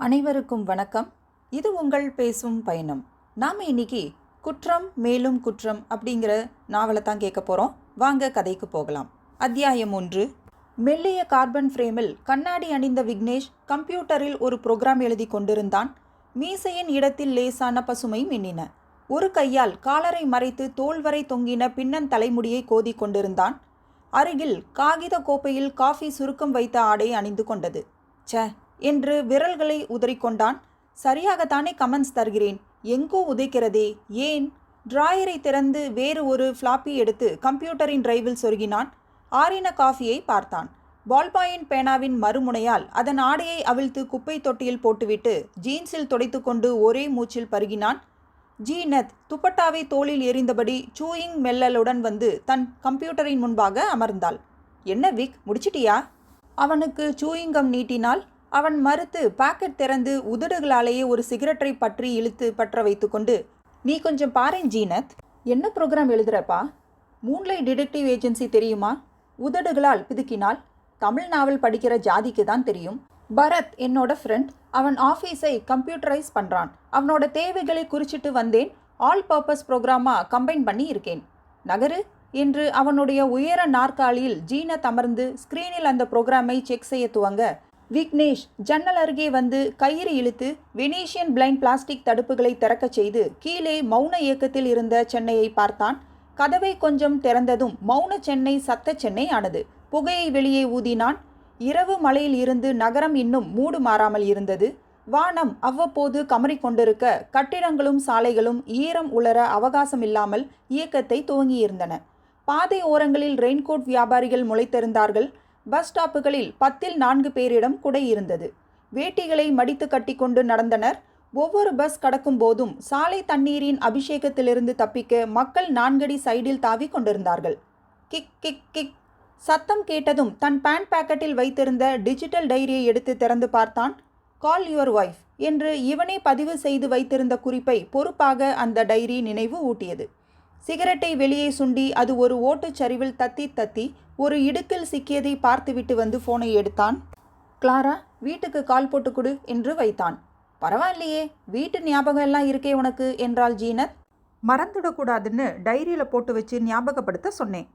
அனைவருக்கும் வணக்கம். இது உங்கள் பேசும் பயணம். நாம் இன்னைக்கு குற்றம் மேலும் குற்றம் அப்படிங்கிற நாவலை தான் கேட்க போகிறோம். வாங்க கதைக்கு போகலாம். அத்தியாயம் 1. மெல்லிய கார்பன் ஃப்ரேமில் கண்ணாடி அணிந்த விக்னேஷ் கம்ப்யூட்டரில் ஒரு புரோகிராம் எழுதி கொண்டிருந்தான். மீசையின் இடத்தில் லேசான பசுமை மின்னின. ஒரு கையால் காலரை மறைத்து தோல் வரை தொங்கின பின்னன் தலைமுடியை கோதி கொண்டிருந்தான். அருகில் காகித கோப்பையில் காஃபி சுருக்கம் வைத்த ஆடை அணிந்து கொண்டது. ச என்று விரல்களை உதறிக்கொண்டான். சரியாகத்தானே கமெண்ட்ஸ் தருகிறேன், எங்கோ உதைக்கிறதே ஏன்? டிராயரை திறந்து வேறு ஒரு ஃப்ளாப்பி எடுத்து கம்ப்யூட்டரின் டிரைவில் சொருகினான். ஆறின காஃபியை பார்த்தான். பால்பாயின் பேனாவின் மறுமுனையால் அதன் ஆடையை அவிழ்த்து குப்பை தொட்டியில் போட்டுவிட்டு ஜீன்ஸில் துடைத்து கொண்டு ஒரே மூச்சில் பருகினான். ஜீனத் துப்பட்டாவை தோளில் எறிந்தபடி சூயிங் மெல்லலுடன் வந்து தன் கம்ப்யூட்டரின் முன்பாக அமர்ந்தாள். என்ன விக், முடிச்சிட்டியா? அவனுக்கு சூயிங்கம் நீட்டினாள். அவன் மறுத்து பாக்கெட் திறந்து உதடுகளாலேயே ஒரு சிகரெட்டை பற்றி இழுத்து பற்ற வைத்து கொண்டு, நீ கொஞ்சம் பாரேன் ஜீனத். என்ன ப்ரோக்ராம் எழுதுறப்பா? மூன்லைட் டிடெக்டிவ் ஏஜென்சி தெரியுமா? உதடுகளால் பிதுக்கினாள். தமிழ் நாவல் படிக்கிற ஜாதிக்கு தான் தெரியும். பரத் என்னோட ஃப்ரெண்ட். அவன் ஆஃபீஸை கம்ப்யூட்டரைஸ் பண்ணுறான். அவனோட தேவைகளை குறிச்சிட்டு வந்தேன். ஆல் பர்பஸ் ப்ரோக்ராமாக கம்பைன் பண்ணி இருக்கேன். நகரு என்று அவனுடைய உயர நாற்காலியில் ஜீனத் அமர்ந்து ஸ்க்ரீனில் அந்த ப்ரோக்ராமை செக் செய்ய துவங்க, விக்னேஷ் ஜன்னல் அருகே வந்து கயிறு இழுத்து வெனீஷியன் பிளைண்ட் பிளாஸ்டிக் தடுப்புகளை திறக்கச் செய்து கீழே மௌன இயக்கத்தில் இருந்த சென்னையை பார்த்தான். கதவை கொஞ்சம் திறந்ததும் மௌன சென்னை சத்த சென்னை ஆனது. புகையை வெளியே ஊதினான். இரவு மழையில் இருந்து நகரம் இன்னும் மூடு மாறாமல் இருந்தது. வானம் அவ்வப்போது கமறிக்கொண்டிருக்க கட்டிடங்களும் சாலைகளும் ஈரம் உலர அவகாசம் இல்லாமல் இயக்கத்தை துவங்கியிருந்தன. பாதை ஓரங்களில் ரெயின்கோட் வியாபாரிகள் முளைத்திருந்தார்கள். பஸ் ஸ்டாப்புகளில் 10ல் 4 பேரிடம் குடை இருந்தது. வேட்டிகளை மடித்து கட்டி கொண்டு நடந்தனர். ஒவ்வொரு பஸ் கடக்கும் போதும் சாலை தண்ணீரின் அபிஷேகத்திலிருந்து தப்பிக்க மக்கள் 4 அடி சைடில் தாவி கொண்டிருந்தார்கள். கிக் கிக் கிக் சத்தம் கேட்டதும் தன் பேண்ட் பாக்கெட்டில் வைத்திருந்த டிஜிட்டல் டைரியை எடுத்து திறந்து பார்த்தான். கால் யுவர் ஒய்ஃப் என்று இவனே பதிவு செய்து வைத்திருந்த குறிப்பை பொறுப்பாக அந்த டைரி நினைவு ஊட்டியது. சிகரெட்டை வெளியே சுண்டி அது ஒரு ஓட்டுச்சரிவில் தத்தி தத்தி ஒரு இடுக்கில் சிக்கியதை பார்த்துவிட்டு வந்து ஃபோனை எடுத்தான். கிளாரா, வீட்டுக்கு கால் போட்டு கொடு என்று வைத்தான். பரவாயில்லையே, வீட்டு ஞாபகம் எல்லாம் இருக்கே உனக்கு என்றாள் ஜீனத். மறந்துடக்கூடாதுன்னு டைரியில் போட்டு வச்சு ஞாபகப்படுத்த சொன்னேன்.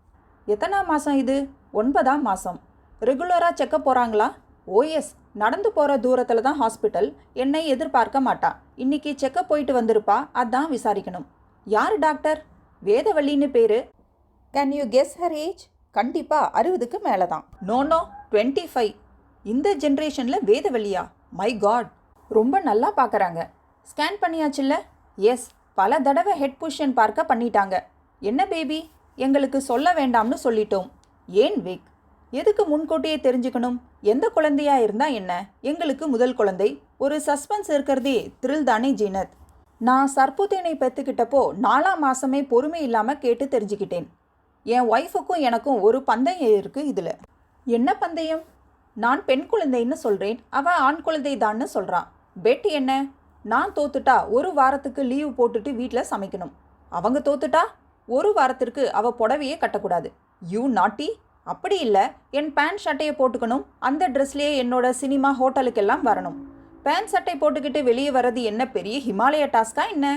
எத்தனாம் மாதம் இது? 9ஆம் மாதம். ரெகுலராக செக்கப் போகிறாங்களா? ஓஎஸ், நடந்து போகிற தூரத்தில் தான் ஹாஸ்பிட்டல். என்னை எதிர்பார்க்க மாட்டா. இன்னைக்கு செக்கப் போயிட்டு வந்திருப்பா, அதான் விசாரிக்கணும். யார் டாக்டர்? வேதவள்ளின்னு பேரு. Can you guess her age? கண்டிப்பாக 60க்கு மேலே தான். நோ 25. இந்த ஜென்ரேஷனில் வேதவள்ளியா? மை காட், ரொம்ப நல்லா பார்க்குறாங்க. ஸ்கேன் பண்ணியாச்சுல்ல? எஸ், பல தடவை ஹெட் பொசிஷன் பார்க்க பண்ணிட்டாங்க. என்ன பேபி, எங்களுக்கு சொல்ல வேண்டாம்னு சொல்லிட்டோம். ஏன் விக், எதுக்கு முன்கூட்டியே தெரிஞ்சுக்கணும்? எந்த குழந்தையா இருந்தால் என்ன, எங்களுக்கு முதல் குழந்தை. ஒரு சஸ்பென்ஸ் இருக்கிறதே த்ரில் தானே ஜீனத். நான் சர்புத்தேனை பெற்றுக்கிட்டப்போ 4ஆம் மாதமே பொறுமை இல்லாமல் கேட்டு தெரிஞ்சுக்கிட்டேன். என் ஒய்ஃபுக்கும் எனக்கும் ஒரு பந்தயம் இருக்குது. இதில் என்ன பந்தயம்? நான் பெண் குழந்தைன்னு சொல்கிறேன், அவள் ஆண் குழந்தை தான்னு சொல்கிறான். பெட் என்ன? நான் தோத்துட்டா 1 வாரத்துக்கு லீவ் போட்டுட்டு வீட்டில் சமைக்கணும். அவங்க தோத்துட்டா 1 வாரத்திற்கு அவள் புடவையே கட்டக்கூடாது. யூ நாட்டி. அப்படி இல்லை, என் பேண்ட் ஷர்ட்டையை போட்டுக்கணும். அந்த ட்ரெஸ்லேயே என்னோட சினிமா ஹோட்டலுக்கெல்லாம் வரணும். பேண்ட் சட்டை போட்டுக்கிட்டு வெளியே வர்றது என்ன பெரிய ஹிமாலய டாஸ்கா என்ன?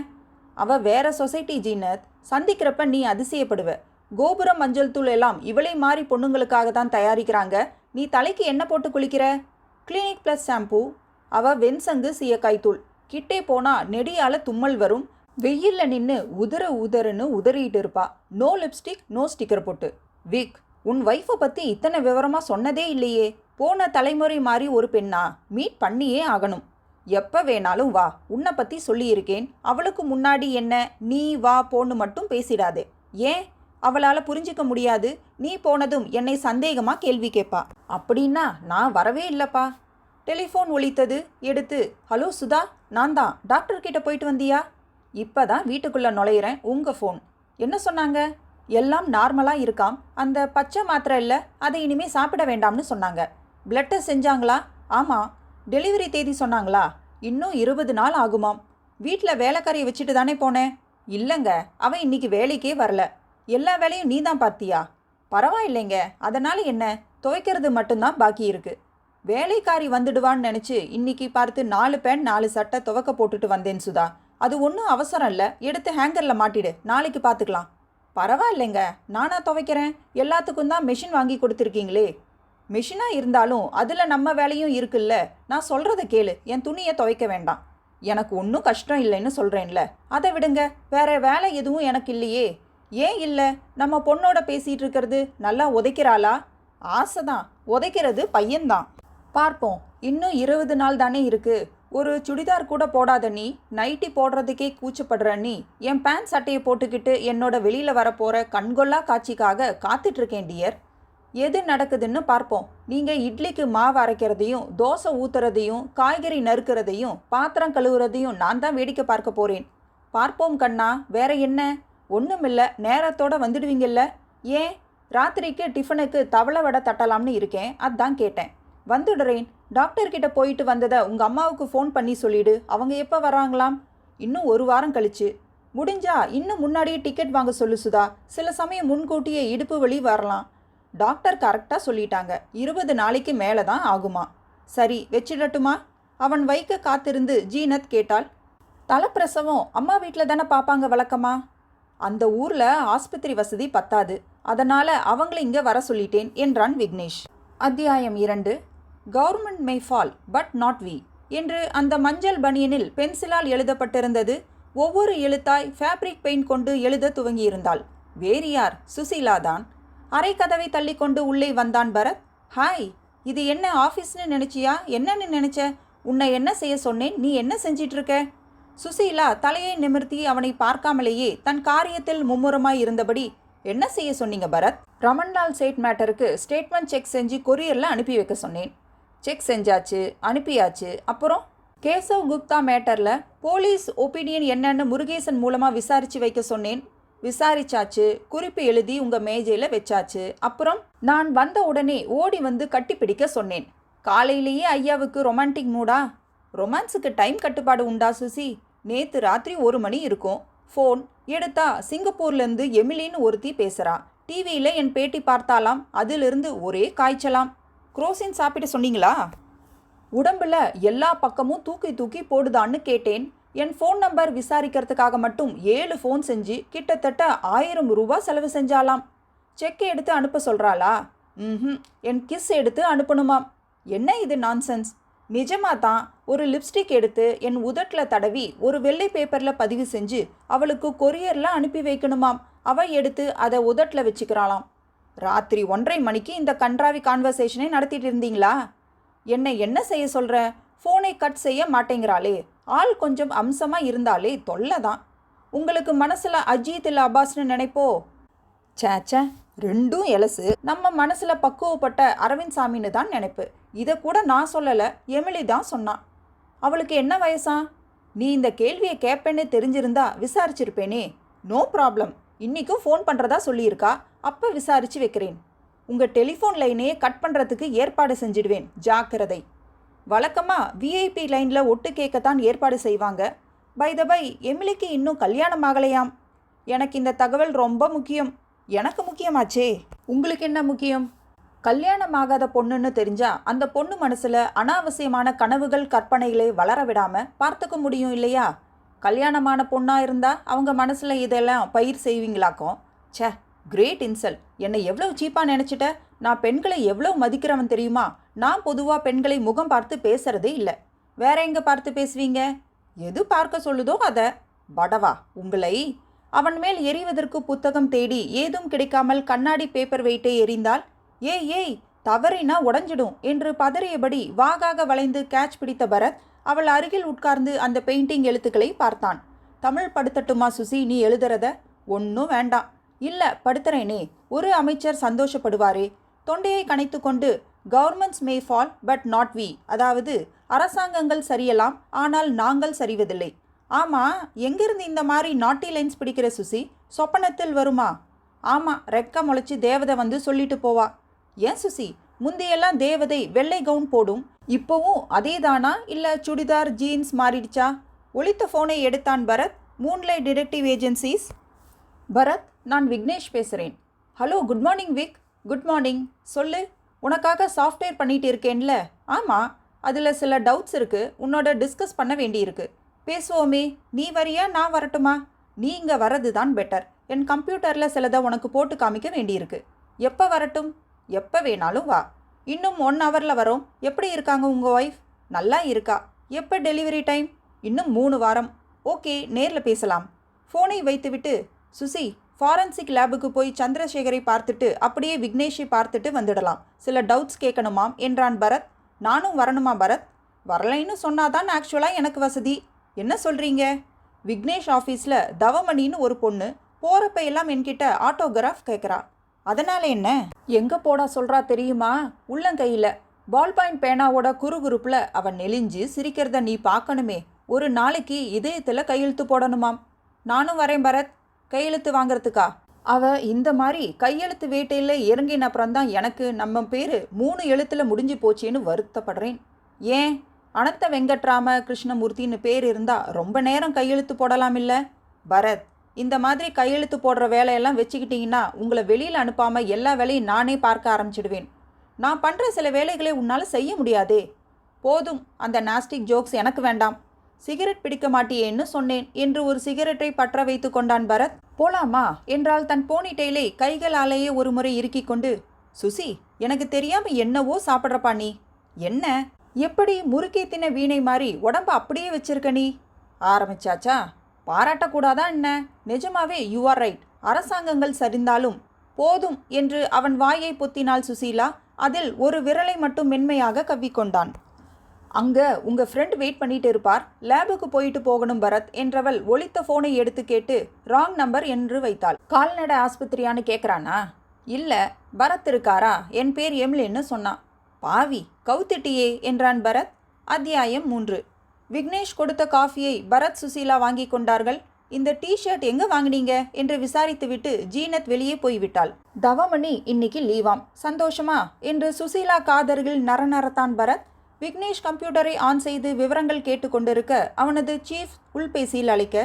அவள் வேற சொசைட்டி ஜீனத். சந்திக்கிறப்ப நீ அதிசயப்படுவ. கோபுரம் மஞ்சள் தூள் எல்லாம் இவளை மாறி பொண்ணுங்களுக்காக தான் தயாரிக்கிறாங்க. நீ தலைக்கு என்ன போட்டு குளிக்கிற? Clinic plus shampoo. அவள் வெண்சங்கு சீயக்காய் தூள். கிட்டே போனால் நெடியால் தும்மல் வரும். வெயிலில் நின்று உதறுன்னு உதறிட்டு இருப்பா. நோ லிப்ஸ்டிக், நோ ஸ்டிக்கர் போட்டு. விக், உன் ஒய்ஃபை பற்றி இத்தனை விவரமாக சொன்னதே இல்லையே. போன தலைமுறை மாதிரி ஒரு பெண்ணா? மீட் பண்ணியே ஆகணும். எப்போ வேணாலும் வா, உன்னை பற்றி சொல்லியிருக்கேன். அவளுக்கு முன்னாடி என்ன நீ வா போன்னு மட்டும் பேசிடாதே. ஏன்? அவளால் புரிஞ்சிக்க முடியாது. நீ போனதும் என்னை சந்தேகமாக கேள்வி கேட்பா. அப்படின்னா நான் வரவே இல்லைப்பா. டெலிஃபோன் ஒலித்தது. எடுத்து, ஹலோ சுதா, நான் தான். டாக்டர்கிட்ட போயிட்டு வந்தியா? இப்போ தான் வீட்டுக்குள்ளே நுழையிறேன். உங்கள் ஃபோன். என்ன சொன்னாங்க? எல்லாம் நார்மலாக இருக்காம். அந்த பச்சை மாத்திரை இல்லை, அதை இனிமேல் சாப்பிட வேண்டாம்னு சொன்னாங்க. பிளட் டெஸ்ட் செஞ்சாங்களா? ஆமாம். டெலிவரி தேதி சொன்னாங்களா? இன்னும் 20 நாள் ஆகுமாம். வீட்டில் வேலைக்காரியை வச்சுட்டு தானே போனேன். இல்லைங்க, அவன் இன்னைக்கு வேலைக்கே வரல. எல்லா வேலையும் நீ தான் பார்த்தியா? பரவாயில்லைங்க, அதனால் என்ன, துவைக்கிறது மட்டும்தான் பாக்கி இருக்கு. வேலைக்காரி வந்துடுவான்னு நினச்சி இன்னைக்கு பார்த்து 4 பேண்ட் 4 சட்டை துவக்க போட்டுட்டு வந்தேன் சுதா. அது ஒன்றும் அவசரம் இல்லை, எடுத்து ஹேங்கரில் மாட்டிடு, நாளைக்கு பார்த்துக்கலாம். பரவாயில்லைங்க, நானா துவைக்கிறேன், எல்லாத்துக்கும் தான் மெஷின் வாங்கி கொடுத்துருக்கீங்களே. மெஷினாக இருந்தாலும் அதில் நம்ம வேலையும் இருக்குல்ல. நான் சொல்கிறத கேளு, என் துணியை துவைக்க வேண்டாம். எனக்கு ஒன்றும் கஷ்டம் இல்லைன்னு சொல்கிறேன்ல, அதை விடுங்க. வேற வேலை எதுவும் எனக்கு இல்லையே. ஏன் இல்லை? நம்ம பொண்ணோட பேசிகிட்டு இருக்கிறது நல்லா உதைக்கிறாளா? ஆசைதான், உதைக்கிறது பையன்தான். பார்ப்போம், இன்னும் 20 நாள் தானே இருக்கு. ஒரு சுடிதார் கூட போடாத நீ, நைட்டி போடுறதுக்கே கூச்சப்படுற நீ, என் பேண்ட் சட்டையை போட்டுக்கிட்டு என்னோட வெளியில் வரப்போகிற கண்கொள்ளா காட்சிக்காக காத்துட்ருக்கேன் டியர். எது நடக்குதுன்னு பார்ப்போம். நீங்கள் இட்லிக்கு மாவு அரைக்கிறதையும், தோசை ஊற்றுறதையும், காய்கறி நறுக்கிறதையும், பாத்திரம் கழுவுறதையும் நான் தான் வேடிக்கை பார்க்க போகிறேன். பார்ப்போம் கண்ணா, வேற என்ன? ஒன்றுமில்ல, நேரத்தோடு வந்துடுவீங்கல்ல? ஏன்? ராத்திரிக்கு டிஃபனுக்கு தவளை வடை தட்டலாம்னு இருக்கேன், அதான் கேட்டேன். வந்துடுறேன். டாக்டர்கிட்ட போயிட்டு வந்ததை உங்கள் அம்மாவுக்கு ஃபோன் பண்ணி சொல்லிடு. அவங்க எப்போ வராங்களாம்? இன்னும் 1 வாரம் கழிச்சு. முடிஞ்சா இன்னும் முன்னாடியே டிக்கெட் வாங்க சொல்லு சுதா. சில சமயம் முன்கூட்டியே இடுப்பு வலி வரலாம். டாக்டர் கரெக்டாக சொல்லிட்டாங்க, 20 நாளைக்கு மேலே தான் ஆகுமா. சரி, வச்சிடட்டுமா? அவன் வைக்க காத்திருந்து ஜீனத் கேட்டாள். தலைப்பிரசவம் அம்மா வீட்டில் தானே பார்ப்பாங்க வழக்கமா? அந்த ஊரில் ஆஸ்பத்திரி வசதி பத்தாது, அதனால் அவங்கள இங்கே வர சொல்லிட்டேன் என்றான் விக்னேஷ். அத்தியாயம் 2. Government may fall but not we என்று அந்த மஞ்சள் பனியனில் பென்சிலால் எழுதப்பட்டிருந்தது. ஒவ்வொரு எழுத்தாய் ஃபேப்ரிக் பெயிண்ட் கொண்டு எழுத துவங்கியிருந்தாள். வேறு யார்? சுசீலா தான். அரை கதவை தள்ளி கொண்டு உள்ளே வந்தான் பரத். ஹாய், இது என்ன ஆஃபீஸ்னு நினச்சியா? என்னன்னு நினச்ச? உன்னை என்ன செய்ய சொன்னேன், நீ என்ன செஞ்சிட்ருக்க? சுசீலா தலையை நிமிர்த்தி அவனை பார்க்காமலேயே தன் காரியத்தில் மும்முரமாய் இருந்தபடி, என்ன செய்ய சொன்னீங்க பரத்? ரமன்லால் சேட் மேட்டருக்கு ஸ்டேட்மெண்ட் செக் செஞ்சு கொரியரில் அனுப்பி வைக்க சொன்னேன். செக் செஞ்சாச்சு, அனுப்பியாச்சு. அப்புறம் கேசவ் குப்தா மேட்டரில் போலீஸ் ஒப்பீனியன் என்னன்னு முருகேசன் மூலமாக விசாரித்து வைக்க சொன்னேன். விசாரிச்சாச்சு, குறிப்பு எழுதி உங்கள் மேஜையில் வச்சாச்சு. அப்புறம் நான் வந்த உடனே ஓடி வந்து கட்டிப்பிடிக்க சொன்னேன். காலையிலேயே ஐயாவுக்கு ரொமான்டிக் மூடா? ரொமான்ஸுக்கு டைம் கட்டுப்பாடு உண்டா சுசி? நேற்று ராத்திரி 1 மணி இருக்கும். ஃபோன் எடுத்தா சிங்கப்பூர்லேருந்து எமிலின்னு ஒருத்தி பேசுகிறா. டிவியில் என் பேட்டி பார்த்தாலாம், அதிலிருந்து ஒரே காய்ச்சலாம். குரோசின் சாப்பிட சொன்னீங்களா? உடம்புல எல்லா பக்கமும் தூக்கி தூக்கி போடுதான்னு கேட்டேன். என் ஃபோன் நம்பர் விசாரிக்கிறதுக்காக மட்டும் 7 ஃபோன் செஞ்சு கிட்டத்தட்ட 1000 ரூபா செலவு செஞ்சாலாம். செக் எடுத்து அனுப்ப சொல்கிறாளா? என் கிஸ் எடுத்து அனுப்பணுமாம். என்ன இது நான்சென்ஸ்? நிஜமாக தான். ஒரு லிப்ஸ்டிக் எடுத்து என் உதட்டில் தடவி ஒரு வெள்ளை பேப்பரில் பதிவு செஞ்சு அவளுக்கு கொரியரில் அனுப்பி வைக்கணுமாம். அவள் எடுத்து அதை உதட்டில் வச்சுக்கிறாளாம். ராத்திரி 1:30 மணிக்கு இந்த கன்றாவி கான்வர்சேஷனை நடத்திட்டு இருந்தீங்களா? என்னை என்ன செய்ய சொல்கிற? ஃபோனை கட் செய்ய மாட்டேங்கிறாளே. ஆள் கொஞ்சம் அம்சமாக இருந்தாலே தொல்லை தான். உங்களுக்கு மனசில் அஜித் இல்லை அப்பாஸ்னு நினைப்போ? சேச்சே, ரெண்டும் எலசு. நம்ம மனசில் பக்குவப்பட்ட அரவிந்த் சாமின்னு தான் நினைப்பு. இதை கூட நான் சொல்லலை, எமிலி தான் சொன்னான். அவளுக்கு என்ன வயசா? நீ இந்த கேள்வியை கேட்பேன்னு தெரிஞ்சிருந்தா விசாரிச்சிருப்பேனே. நோ ப்ராப்ளம், இன்றைக்கும் ஃபோன் பண்ணுறதா சொல்லியிருக்கா. அப்போ விசாரித்து வைக்கிறேன். உங்கள் டெலிஃபோன் லைனையே கட் பண்ணுறதுக்கு ஏற்பாடு செஞ்சிடுவேன், ஜாக்கிரதை. வழக்கமாக விஐபி லைனில் ஒட்டு கேட்கத்தான் ஏற்பாடு செய்வாங்க. பை த பை, எமிலிக்கு இன்னும் கல்யாணம் ஆகலையாம். எனக்கு இந்த தகவல் ரொம்ப முக்கியம். எனக்கு முக்கியமாச்சே. உங்களுக்கு என்ன முக்கியம்? கல்யாணம் ஆகாத பொண்ணுன்னு தெரிஞ்சா அந்த பொண்ணு மனசில் அனாவசியமான கனவுகள் கற்பனைகளை வளர விடாமல் பார்த்துக்க முடியும் இல்லையா? கல்யாணமான பொண்ணாக இருந்தால் அவங்க மனசில் இதெல்லாம் பயிர் செய்வீங்களாக்கும். சே, கிரேட் இன்சல்ட். என்னை எவ்வளோ சீப்பாக நினச்சிட்ட? நான் பெண்களை எவ்வளோ மதிக்கிறவன் தெரியுமா? நான் பொதுவாக பெண்களை முகம் பார்த்து பேசுகிறதே இல்லை. வேற எங்கே பார்த்து பேசுவீங்க? எது பார்க்க சொல்லுதோ அதை. படவா உங்களை. அவன் மேல் எறிவதற்கு புத்தகம் தேடி ஏதும் கிடைக்காமல் கண்ணாடி பேப்பர் வெயிட்டை எறிந்தால், ஏய் தவறினா உடஞ்சிடும் என்று பதறியபடி வாகாக வளைந்து கேட்ச் பிடித்த பரத் அவள் அருகில் உட்கார்ந்து அந்த பெயிண்டிங் எழுத்துக்களை பார்த்தான். தமிழ் படுத்தட்டுமா சுசி நீ எழுதுறத? ஒன்றும் வேண்டாம். இல்லை படுத்துறேனே, ஒரு அமைச்சர் சந்தோஷப்படுவாரே. தொண்டையை கனைத்து கொண்டு, governments may fall but not we, அதாவது அரசாங்கங்கள் சரியலாம் ஆனால் நாங்கள் சரிவதில்லை. ஆமாம், எங்கிருந்து இந்த மாதிரி நாட்டி லைன்ஸ் பிடிக்கிற சுசி? சொப்பனத்தில் வருமா? ஆமாம், ரெக்க முளைச்சி தேவதை வந்து சொல்லிட்டு போவா. ஏன் சுசி, முந்தையெல்லாம் தேவதை வெள்ளை கவுன் போடும், இப்போவும் அதே தானா இல்லை சுடிதார் ஜீன்ஸ் மாறிடுச்சா? ஒளித்த ஃபோனை எடுத்தான் Bharath. Moonlight detective agencies. Bharath, நான் விக்னேஷ் பேசுகிறேன். Hello, good morning Vik. Good morning. சொல்லு. உனக்காக சாஃப்ட்வேர் பண்ணிட்டு இருக்கேன்ல. ஆமாம், அதில் சில டவுட்ஸ் இருக்குது, உன்னோட டிஸ்கஸ் பண்ண வேண்டியிருக்கு. பேசுவோமே. நீ வரியா நான் வரட்டுமா? நீ இங்கே வர்றது தான் பெட்டர். என் கம்ப்யூட்டரில் சிலதை உனக்கு போட்டு காமிக்க வேண்டியிருக்கு. எப்போ வரட்டும்? எப்போ வேணாலும் வா. இன்னும் 1 ஹவரில் வரோம். எப்படி இருக்காங்க உங்கள் ஒய்ஃப்? நல்லா இருக்கா. எப்போ டெலிவரி டைம்? இன்னும் 3 வாரம். ஓகே, நேரில் பேசலாம். ஃபோனை வைத்துவிட்டு, சுசி, ஃபாரன்சிக் லேபுக்கு போய் சந்திரசேகரை பார்த்துட்டு அப்படியே விக்னேஷை பார்த்துட்டு வந்துடலாம். சில டவுட்ஸ் கேட்கணுமாம் என்றான் பரத். நானும் வரணுமா பரத்? வரலைன்னு சொன்னாதான் ஆக்சுவலாக எனக்கு வசதி. என்ன சொல்கிறீங்க? விக்னேஷ் ஆஃபீஸில் தவமணின்னு ஒரு பொண்ணு போகிறப்ப எல்லாம் என்கிட்ட ஆட்டோகிராஃப் கேட்குறா. அதனால் என்ன? எங்கே போடா சொல்கிறா தெரியுமா? உள்ளங்கையில் பால் பாயிண்ட் பேனாவோட குறுகுறுப்பில் அவன் நெளிஞ்சு சிரிக்கிறத நீ பார்க்கணுமே. ஒரு நாளைக்கு இதயத்தில் கையெழுத்து போடணுமாம். நானும் வரேன் பரத். கையெழுத்து வாங்கிறதுக்கா? இந்த மாதிரி கையெழுத்து வேட்டையில் இறங்கின அப்புறம்தான் எனக்கு நம்ம பேர் 3 எழுத்தில் முடிஞ்சு போச்சேன்னு வருத்தப்படுறேன். ஏன்? அனந்த வெங்கட்ராம கிருஷ்ணமூர்த்தின்னு பேர் இருந்தால் ரொம்ப நேரம் கையெழுத்து போடலாம் இல்லை? பரத், இந்த மாதிரி கையெழுத்து போடுற வேலையெல்லாம் வச்சுக்கிட்டிங்கன்னா உங்களை வெளியில் அனுப்பாமல் எல்லா வேலையும் நானே பார்க்க ஆரம்பிச்சிடுவேன். நான் பண்ணுற சில வேலைகளை உன்னால் செய்ய முடியாதே. போதும், அந்த நாஸ்டிக் ஜோக்ஸ் எனக்கு வேண்டாம். சிகரெட் பிடிக்க மாட்டியேன்னு சொன்னேன் என்று ஒரு சிகரெட்டை பற்ற வைத்து கொண்டான் பரத். போலாமா என்றால் தன் போனிடெயிலை கைகளாலேயே ஒரு முறை இறுக்கி கொண்டு, சுசி, எனக்கு தெரியாமல் என்னவோ சாப்பிட்றப்பா நீ. என்ன? எப்படி முறுக்கேத்தின வீணை மாதிரி உடம்ப அப்படியே வச்சிருக்க நீ? ஆரம்பிச்சாச்சா? பாராட்டக்கூடாதா என்ன? நிஜமாவே யூ ஆர் ரைட். அரசாங்கங்கள் சரிந்தாலும் போதும் என்று அவன் வாயை பொத்தினாள் சுசீலா. அதில் ஒரு விரலை மட்டும் மென்மையாக கவ்விக்கொண்டான். அங்கே உங்கள் ஃப்ரெண்ட் வெயிட் பண்ணிட்டு இருப்பார். லேபுக்கு போயிட்டு போகணும் பரத் என்றவள் ஒலித்த ஃபோனை எடுத்து கேட்டு ராங் நம்பர் என்று வைத்தாள். கால்நடை ஆஸ்பத்திரியான்னு கேட்குறானா? இல்லை, பரத் இருக்காரா? என் பேர் எம்லின்னு சொன்னான். பாவி, கவுத்திட்டியே என்றான் பரத். அத்தியாயம் 3. விக்னேஷ் கொடுத்த காஃபியை பரத் சுசீலா வாங்கி கொண்டார்கள். இந்த டிஷர்ட் எங்கே வாங்கினீங்க என்று விசாரித்துவிட்டு ஜீனத் வெளியே போய்விட்டாள். தவமணி இன்னைக்கு லீவாம். சந்தோஷமா என்று சுசீலா காதர்கள் நரநரத்தான் பரத். விக்னேஷ் கம்ப்யூட்டரை ஆன் செய்து விவரங்கள் கேட்டு கொண்டிருக்க அவனது சீஃப் உள்பேசியில் அழைக்க,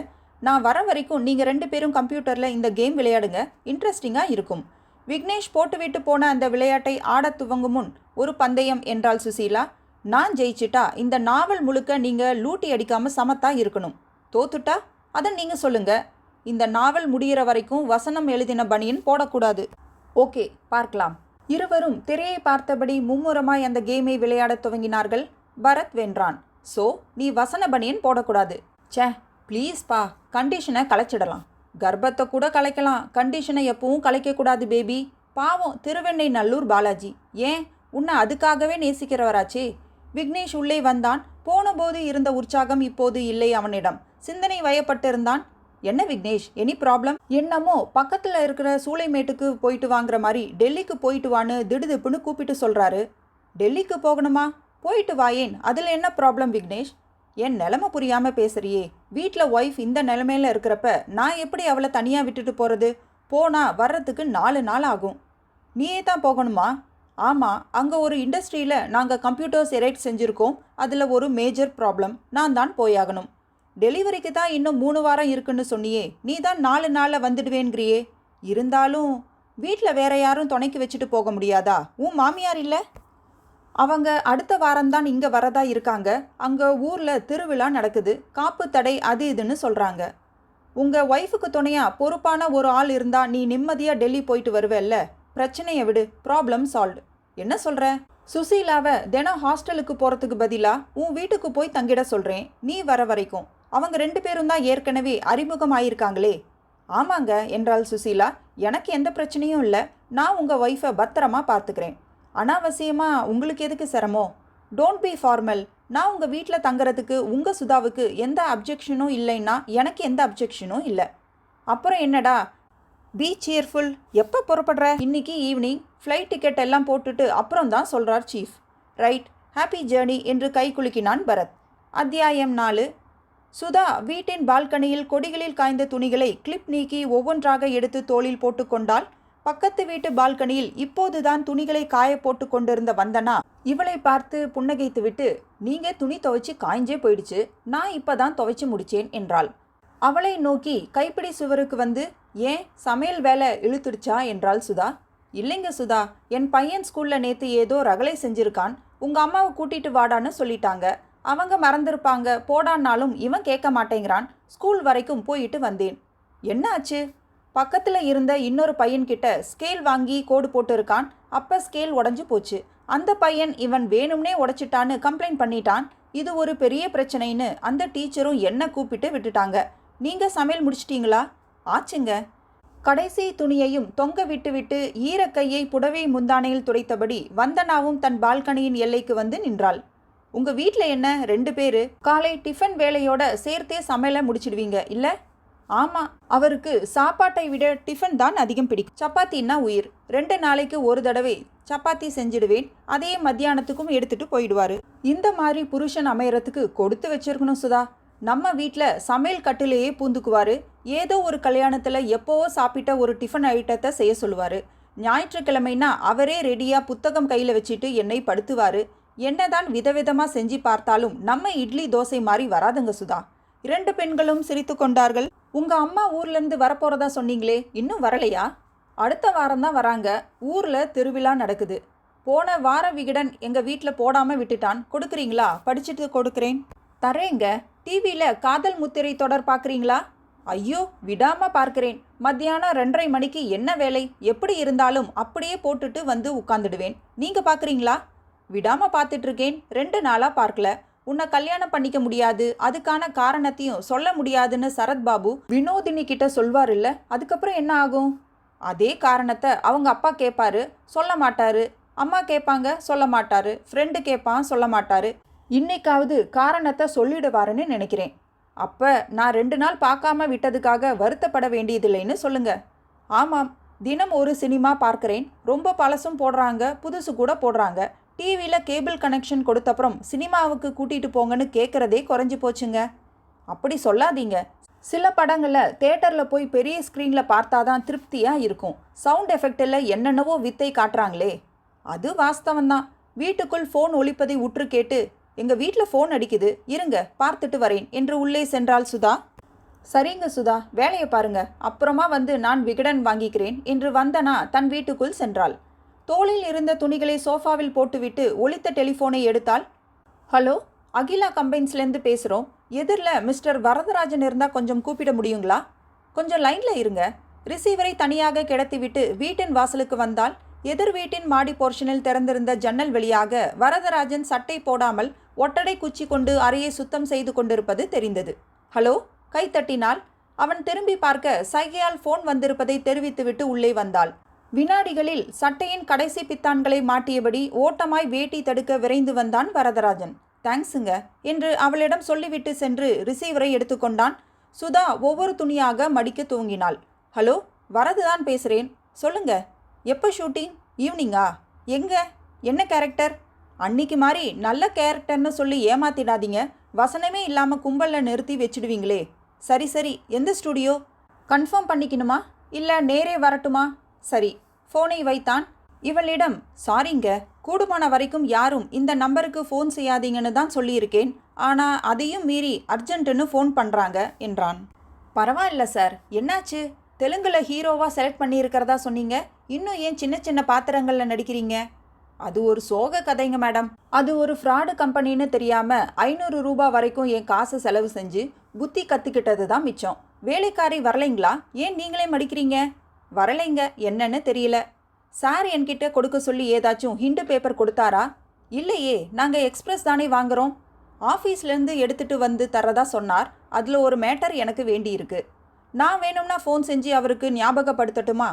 நான் வர வரைக்கும் நீங்கள் 2 பேரும் கம்ப்யூட்டரில் இந்த கேம் விளையாடுங்க, இன்ட்ரெஸ்டிங்காக இருக்கும். விக்னேஷ் போட்டுவிட்டு போன அந்த விளையாட்டை ஆடத் துவங்கும் முன் ஒரு பந்தயம் என்றாள் சுசீலா. நான் ஜெயிச்சிட்டா இந்த நாவல் முழுக்க நீங்கள் லூட்டி அடிக்காமல் சமத்தா இருக்கணும். தோத்துட்டா அதை நீங்கள் சொல்லுங்கள். இந்த நாவல் முடிகிற வரைக்கும் வசனம் எழுதின பனியன் போடக்கூடாது. ஓகே, பார்க்கலாம். இருவரும் திரையை பார்த்தபடி மும்முரமாய் அந்த கேமை விளையாடத் துவங்கினார்கள். பரத் வென்றான். ஸோ நீ வசன பனியன் போடக்கூடாது. சே ப்ளீஸ் பா, கண்டிஷனை கலைச்சிடலாம். கர்ப்பத்தை கூட கலைக்கலாம், கண்டிஷனை எப்பவும் கலைக்கக்கூடாது பேபி. பாவம் திருவெண்ணை நல்லூர் பாலாஜி. ஏன், உன்னை அதுக்காகவே நேசிக்கிறவராச்சே. விக்னேஷ் உள்ளே வந்தான். போனபோது இருந்த உற்சாகம் இப்போது இல்லை அவனிடம். சிந்தனை வயப்பட்டிருந்தான். என்ன விக்னேஷ், எனி ப்ராப்ளம்? என்னமோ பக்கத்தில் இருக்கிற சூளைமேட்டுக்கு போயிட்டு வாங்குற மாதிரி டெல்லிக்கு போயிட்டு வான்னு திடுதிப்புன்னு கூப்பிட்டு சொல்கிறாரு. டெல்லிக்கு போகணுமா? போயிட்டு வாயேன், அதில் என்ன ப்ராப்ளம் விக்னேஷ்? என் நிலமை புரியாமல் பேசுறியே. வீட்டில் ஒய்ஃப் இந்த நிலைமையில் இருக்கிறப்ப நான் எப்படி அவளை தனியாக விட்டுட்டு போகிறது? போனால் வர்றதுக்கு 4 நாள் ஆகும். நீயே தான் போகணுமா? ஆமாம், அங்கே ஒரு இண்டஸ்ட்ரியில் நாங்கள் கம்ப்யூட்டர்ஸ் எரெக்ட் செஞ்சுருக்கோம். அதில் ஒரு மேஜர் ப்ராப்ளம். நான் தான் போயாகணும். டெலிவரிக்கு தான் இன்னும் 3 வாரம் இருக்குன்னு சொன்னியே. நீ தான் 4 நாளில் வந்துடுவேங்கிறியே. இருந்தாலும் வீட்டில் வேற யாரும் துணைக்கு வச்சுட்டு போக முடியாதா? உன் மாமியார் இல்லை? அவங்க அடுத்த வாரம்தான் இங்கே வரதா இருக்காங்க. அங்கே ஊரில் திருவிழா நடக்குது, காப்பு தடை அது இதுன்னு சொல்கிறாங்க. உங்கள் ஒய்ஃபுக்கு துணையாக பொறுப்பான ஒரு ஆள் இருந்தால் நீ நிம்மதியாக டெல்லி போயிட்டு வருவேல்ல. பிரச்சனையை விடு, ப்ராப்ளம் சால்வ்டு. என்ன சொல்கிற? சுசீலாவை தினம் ஹாஸ்டலுக்கு போகிறதுக்கு பதிலாக உன் வீட்டுக்கு போய் தங்கிட சொல்கிறேன், நீ வர வரைக்கும். அவங்க 2 பேரும் தான் ஏற்கனவே அறிமுகம் ஆயிருக்காங்களே. ஆமாங்க என்றாள் சுசீலா. எனக்கு எந்த பிரச்சனையும் இல்லை. நான் உங்கள் ஒய்ஃபை பத்திரமா பார்த்துக்கிறேன். அனாவசியமாக உங்களுக்கு எதுக்கு சிரமம்? Don't be formal. நான் உங்கள் வீட்டில் தங்குறதுக்கு உங்கள் சுதாவுக்கு எந்த அப்ஜெக்ஷனும் இல்லைன்னா எனக்கு எந்த அப்ஜெக்ஷனும் இல்லை. அப்புறம் என்னடா? Be cheerful. எப்போ புறப்படுற? இன்னைக்கு ஈவினிங். ஃப்ளைட் டிக்கெட் எல்லாம் போட்டுட்டு அப்புறம் தான் சொல்கிறார் சீஃப். ரைட், ஹாப்பி ஜேர்னி என்று கை குலுக்கினான் பரத். அத்தியாயம் 4. சுதா வீட்டின் பால்கனியில் கொடிகளில் காய்ந்த துணிகளை கிளிப் நீக்கி ஒவ்வொன்றாக எடுத்து தோளில் போட்டுக்கொண்டாள். பக்கத்து வீட்டு பால்கனியில் இப்போதுதான் துணிகளை காய போட்டு கொண்டிருந்த வந்தனா இவளை பார்த்து புன்னகைத்துவிட்டு, நீங்கள் துணி துவைச்சி காய்ஞ்சே போயிடுச்சு, நான் இப்போ தான் துவைச்சி முடிச்சேன் என்றாள். அவளை நோக்கி கைப்பிடி சுவருக்கு வந்து, ஏன் சமையல் வேலை இழுத்துடுச்சா என்றாள் சுதா. இல்லைங்க சுதா, என் பையன் ஸ்கூல்ல நேத்து ஏதோ ரகளை செஞ்சிருக்கான். உங்க அம்மாவை கூட்டிட்டு வாடான்னு சொல்லிட்டாங்க. அவங்க மறந்திருப்பாங்க, போடான்னாலும் இவன் கேட்க மாட்டேங்கிறான். ஸ்கூல் வரைக்கும் போயிட்டு வந்தேன். என்ன ஆச்சு? பக்கத்துல இருந்த இன்னொரு பையன்கிட்ட ஸ்கேல் வாங்கி கோடு போட்டு இருக்கான். அப்ப ஸ்கேல் உடைஞ்சு போச்சு. அந்த பையன் இவன் வேணும்னே உடைச்சிட்டான்னு கம்ப்ளைண்ட் பண்ணிட்டான். இது ஒரு பெரிய பிரச்சனைன்னு அந்த டீச்சரும் என்ன கூப்பிட்டு விட்டுட்டாங்க. நீங்க சமையல் முடிச்சிட்டீங்களா? ஆச்சுங்க. கடைசி துணியையும் தொங்க விட்டுவிட்டு ஈரக்கையை புடவை முந்தானையில் துடைத்தபடி வந்தனாவும் தன் பால்கனியின் எல்லைக்கு வந்து நின்றாள். உங்க வீட்டில் என்ன 2 பேரு? காலை டிஃபன் வேலையோட சேர்த்தே சமையலை முடிச்சிடுவீங்க இல்ல? ஆமாம், அவருக்கு சாப்பாட்டை விட டிஃபன் தான் அதிகம் பிடிக்கும். சப்பாத்தின்னா உயிர். 2 நாளைக்கு ஒரு தடவை சப்பாத்தி செஞ்சிடுவேன். அதே மத்தியானத்துக்கும் எடுத்துட்டு போயிடுவாரு. இந்த மாதிரி புருஷன் அமையறதுக்கு கொடுத்து வச்சிருக்கணும் சுதா. நம்ம வீட்டில் சமையல் கட்டிலேயே பூந்துக்குவாரு. ஏதோ ஒரு கல்யாணத்தில் எப்போவோ சாப்பிட்ட ஒரு டிஃபன் ஐட்டத்தை செய்ய சொல்லுவார். ஞாயிற்றுக்கிழமைனா அவரே ரெடியாக புத்தகம் கையில் வச்சுட்டு என்னை படுத்துவார். என்னதான் விதவிதமாக செஞ்சு பார்த்தாலும் நம்ம இட்லி தோசை மாதிரி வராதுங்க சுதா. 2 பெண்களும் சிரித்து கொண்டார்கள். உங்கள் அம்மா ஊர்லேருந்து வரப்போகிறதா சொன்னீங்களே, இன்னும் வரலையா? அடுத்த வாரம்தான் வராங்க. ஊரில் திருவிழா நடக்குது. போன வார விகடன் எங்கள் வீட்டில் போடாமல் விட்டுட்டான். கொடுக்குறீங்களா? படிச்சுட்டு கொடுக்குறேன். தரேங்க. டிவியில் காதல் முத்திரை தொடர் பார்க்குறீங்களா? ஐயோ, விடாமல் பார்க்குறேன். மத்தியானம் 2:30 மணிக்கு என்ன வேலை? எப்படி இருந்தாலும் அப்படியே போட்டுட்டு வந்து உட்காந்துடுவேன். நீங்கள் பார்க்குறீங்களா? விடாமல் பார்த்துட்ருக்கேன். 2 நாளாக பார்க்கல. உன்னை கல்யாணம் பண்ணிக்க முடியாது, அதுக்கான காரணத்தையும் சொல்ல முடியாதுன்னு சரத்பாபு வினோதினி கிட்ட சொல்வார் இல்லை? அதுக்கப்புறம் என்ன ஆகும்? அதே காரணத்தை அவங்க அப்பா கேட்பாரு, சொல்ல மாட்டாரு. அம்மா கேட்பாங்க, சொல்ல மாட்டாரு. ஃப்ரெண்டு கேட்பான், சொல்ல மாட்டாரு. இன்னைக்காவது காரணத்தை சொல்லிடுவாருன்னு நினைக்கிறேன். அப்போ நான் 2 நாள் பார்க்காம விட்டதுக்காக வருத்தப்பட வேண்டியதில்லைன்னு சொல்லுங்க. ஆமாம், தினம் ஒரு சினிமா பார்க்குறேன். ரொம்ப பழசும் போடுறாங்க, புதுசு கூட போடுறாங்க. டிவியில் கேபிள் கனெக்ஷன் கொடுத்தப்புறம் சினிமாவுக்கு கூட்டிகிட்டு போங்கன்னு கேட்குறதே குறைஞ்சி போச்சுங்க. அப்படி சொல்லாதீங்க. சில படங்களை தேட்டரில் போய் பெரிய ஸ்க்ரீனில் பார்த்தாதான் திருப்தியாக இருக்கும். சவுண்ட் எஃபெக்டில் என்னென்னவோ வித்தை காட்டுறாங்களே. அது வாஸ்தவந்தான். வீட்டுக்குள் ஃபோன் ஒலிப்பதை உற்று கேட்டு, எங்கள் வீட்டில் ஃபோன் அடிக்குது, இருங்க பார்த்துட்டு வரேன் என்று உள்ளே சென்றாள் சுதா. சரிங்க சுதா, வேலையை பாருங்க, அப்புறமா வந்து நான் விகடன் வாங்கிக்கிறேன் என்று வந்தனா தன் வீட்டுக்குள் சென்றாள். தோளில் இருந்த துணிகளை சோஃபாவில் போட்டுவிட்டு ஒலித்த டெலிஃபோனை எடுத்தாள். ஹலோ, அகிலா கம்பைன்ஸ்லேருந்து பேசுகிறோம். எதிரில் மிஸ்டர் வரதராஜன் இருந்தால் கொஞ்சம் கூப்பிட முடியுங்களா? கொஞ்சம் லைனில் இருங்க. ரிசீவரை தனியாக கிடத்திவிட்டு வீட்டின் வாசலுக்கு வந்தால் எதிர் வீட்டின் மாடி போர்ஷனில் திறந்திருந்த ஜன்னல் வழியாக வரதராஜன் சட்டை போடாமல் ஒட்டடை குச்சி கொண்டு அறையை சுத்தம் செய்து கொண்டிருப்பது தெரிந்தது. ஹலோ, கை தட்டினாள். அவன் திரும்பி பார்க்க சைகையால் ஃபோன் வந்திருப்பதை தெரிவித்துவிட்டு உள்ளே வந்தாள். வினாடிகளில் சட்டையின் கடைசி பித்தான்களை மாட்டியபடி ஓட்டமாய் வேட்டி தடுக்க விரைந்து வந்தான் வரதராஜன். தேங்க்ஸுங்க என்று அவளிடம் சொல்லிவிட்டு சென்று ரிசீவரை எடுத்துக்கொண்டான். சுதா ஒவ்வொரு துணியாக மடிக்க துவங்கினாள். ஹலோ, வரதுதான் பேசுகிறேன். சொல்லுங்க, எப்போ ஷூட்டிங்? ஈவினிங்கா? எங்க? என்ன கேரக்டர்? அன்னைக்கு மாதிரி நல்ல கேரக்டர்னு சொல்லி ஏமாத்திடாதீங்க. வசனமே இல்லாமல் கும்பலில் நிறுத்தி வச்சுடுவீங்களே. சரி சரி, எந்த ஸ்டூடியோ? கன்ஃபார்ம் பண்ணிக்கணுமா இல்லை நேரே வரட்டுமா? சரி. ஃபோனை வைத்தான். இவளிடம், சாரிங்க, கூடுமான வரைக்கும் யாரும் இந்த நம்பருக்கு ஃபோன் செய்யாதீங்கன்னு தான் சொல்லியிருக்கேன். ஆனால் அதையும் மீறி அர்ஜென்ட்டுன்னு ஃபோன் பண்ணுறாங்க என்றான். பரவாயில்ல சார், என்னாச்சு? தெலுங்கில் ஹீரோவாக செலக்ட் பண்ணியிருக்கிறதா சொன்னீங்க. இன்னும் ஏன் சின்ன சின்ன பாத்திரங்களில் நடிக்கிறீங்க? அது ஒரு சோக கதைங்க மேடம். அது ஒரு ஃப்ராடு கம்பெனின்னு தெரியாமல் 500 ரூபாய் வரைக்கும் என் காசை செலவு செஞ்சு புத்தி கற்றுக்கிட்டது தான் மிச்சம். வேலைக்காரி வரலைங்களா? ஏன் நீங்களே மடிக்கிறீங்க? வரலைங்க, என்னன்னு தெரியல. சார் என்கிட்ட கொடுக்க சொல்லி ஏதாச்சும் ஹிண்டு பேப்பர் கொடுத்தாரா? இல்லையே, நாங்கள் எக்ஸ்பிரஸ் தானே வாங்குகிறோம். ஆஃபீஸ்லேருந்து எடுத்துகிட்டு வந்து தரதா சொன்னார். அதில் ஒரு மேட்டர் எனக்கு வேண்டியிருக்கு. நான் வேணும்னா ஃபோன் செஞ்சு அவருக்கு ஞாபகப்படுத்தட்டுமா?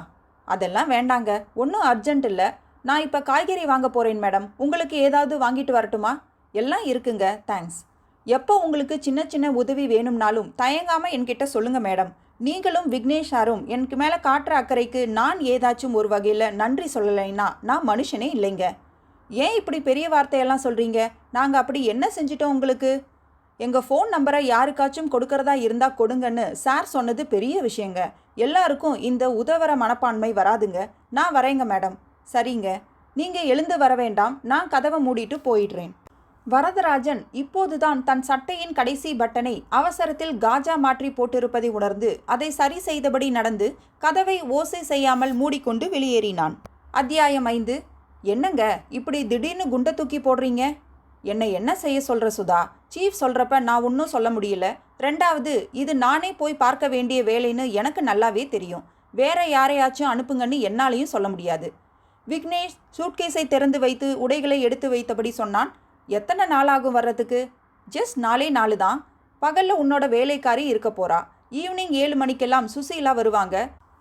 அதெல்லாம் வேண்டாங்க, ஒன்றும் அர்ஜென்ட் இல்லை. நான் இப்போ காய்கறி வாங்க போகிறேன் மேடம். உங்களுக்கு ஏதாவது வாங்கிட்டு வரட்டுமா? எல்லாம் இருக்குங்க, தேங்க்ஸ். எப்போ உங்களுக்கு சின்ன சின்ன உதவி வேணும்னாலும் தயங்காமல் என்கிட்ட சொல்லுங்கள் மேடம். நீங்களும் விக்னேஷ் சாரும் எனக்கு மேலே காட்டுற அக்கறைக்கு நான் ஏதாச்சும் ஒரு வகையில் நன்றி சொல்லலைன்னா நான் மனுஷனே இல்லைங்க. ஏன் இப்படி பெரிய வார்த்தையெல்லாம் சொல்கிறீங்க? நாங்கள் அப்படி என்ன செஞ்சிட்டோம் உங்களுக்கு? எங்கள் ஃபோன் நம்பரை யாருக்காச்சும் கொடுக்கறதா இருந்தால் கொடுங்கன்னு சார் சொன்னது பெரிய விஷயங்க. எல்லாருக்கும் இந்த உதவற மனப்பான்மை வராதுங்க. நான் வரேங்க மேடம். சரிங்க, நீங்கள் எழுந்து வர வேண்டாம், நான் கதவை மூடிட்டு போயிடுறேன். வரதராஜன் இப்போதுதான் தன் சட்டையின் கடைசி பட்டனை அவசரத்தில் காஜா மாற்றி போட்டிருப்பதை உணர்ந்து அதை சரி செய்தபடி நடந்து கதவை ஓசை செய்யாமல் மூடிக்கொண்டு வெளியேறினான். அத்தியாயம் 5. என்னங்க இப்படி திடீர்னு குண்டை தூக்கி போடுறீங்க? என்னை என்ன செய்ய சொல்கிற சுதா? சீஃப் சொல்கிறப்ப நான் ஒன்றும் சொல்ல முடியல. ரெண்டாவது, இது நானே போய் பார்க்க வேண்டிய வேலைன்னு எனக்கு நல்லாவே தெரியும். வேற யாரையாச்சும் அனுப்புங்கன்னு என்னாலையும் சொல்ல முடியாது. விக்னேஷ் சூட்கேஸை திறந்து வைத்து உடைகளை எடுத்து வைத்தபடி சொன்னான். எத்தனை நாளாகும் வர்றதுக்கு? ஜஸ்ட் 4 தான். பகலில் உன்னோட வேலைக்காரி இருக்க போறா. ஈவினிங் 7 மணிக்கெல்லாம் சுசீலா வருவாங்க.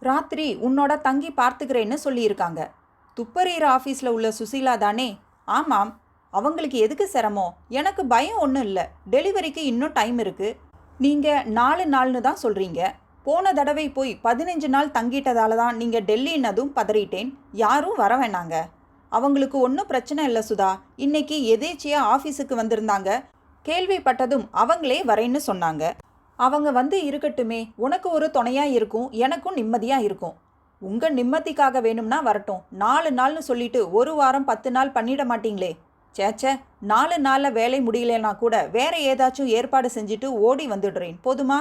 ராத்திரி உன்னோட தங்கி பார்த்துக்கிறேன்னு சொல்லியிருக்காங்க. துப்பறிகிற ஆஃபீஸில் உள்ள சுசீலா தானே? ஆமாம். அவங்களுக்கு எதுக்கு சிரமம்? எனக்கு பயம் ஒன்றும் இல்லை. டெலிவரிக்கு இன்னும் டைம் இருக்குது. நீங்கள் 4 நாள்னு தான் சொல்கிறீங்க. போன தடவை போய் 15 நாள் தங்கிட்டதால தான் நீங்கள் டெல்லின்னதும் பதறிட்டேன். யாரும் வர வேணாங்க. அவங்களுக்கு ஒன்றும் பிரச்சனை இல்லை சுதா. இன்னைக்கு எதேச்சியாக ஆஃபீஸுக்கு வந்திருந்தாங்க. கேள்விப்பட்டதும் அவங்களே வரேன்னு சொன்னாங்க. அவங்க வந்து இருக்கட்டுமே, உனக்கு ஒரு துணையாக இருக்கும், எனக்கும் நிம்மதியாக இருக்கும். உங்கள் நிம்மதிக்காக வேணும்னா வரட்டும். 4 நாள்னு சொல்லிட்டு 1 வாரம் 10 நாள் பண்ணிட மாட்டீங்களே? சேச்சே, 4 நாளில் வேலை முடியலன்னா கூட வேற ஏதாச்சும் ஏற்பாடு செஞ்சுட்டு ஓடி வந்துடுறேன். போதுமா?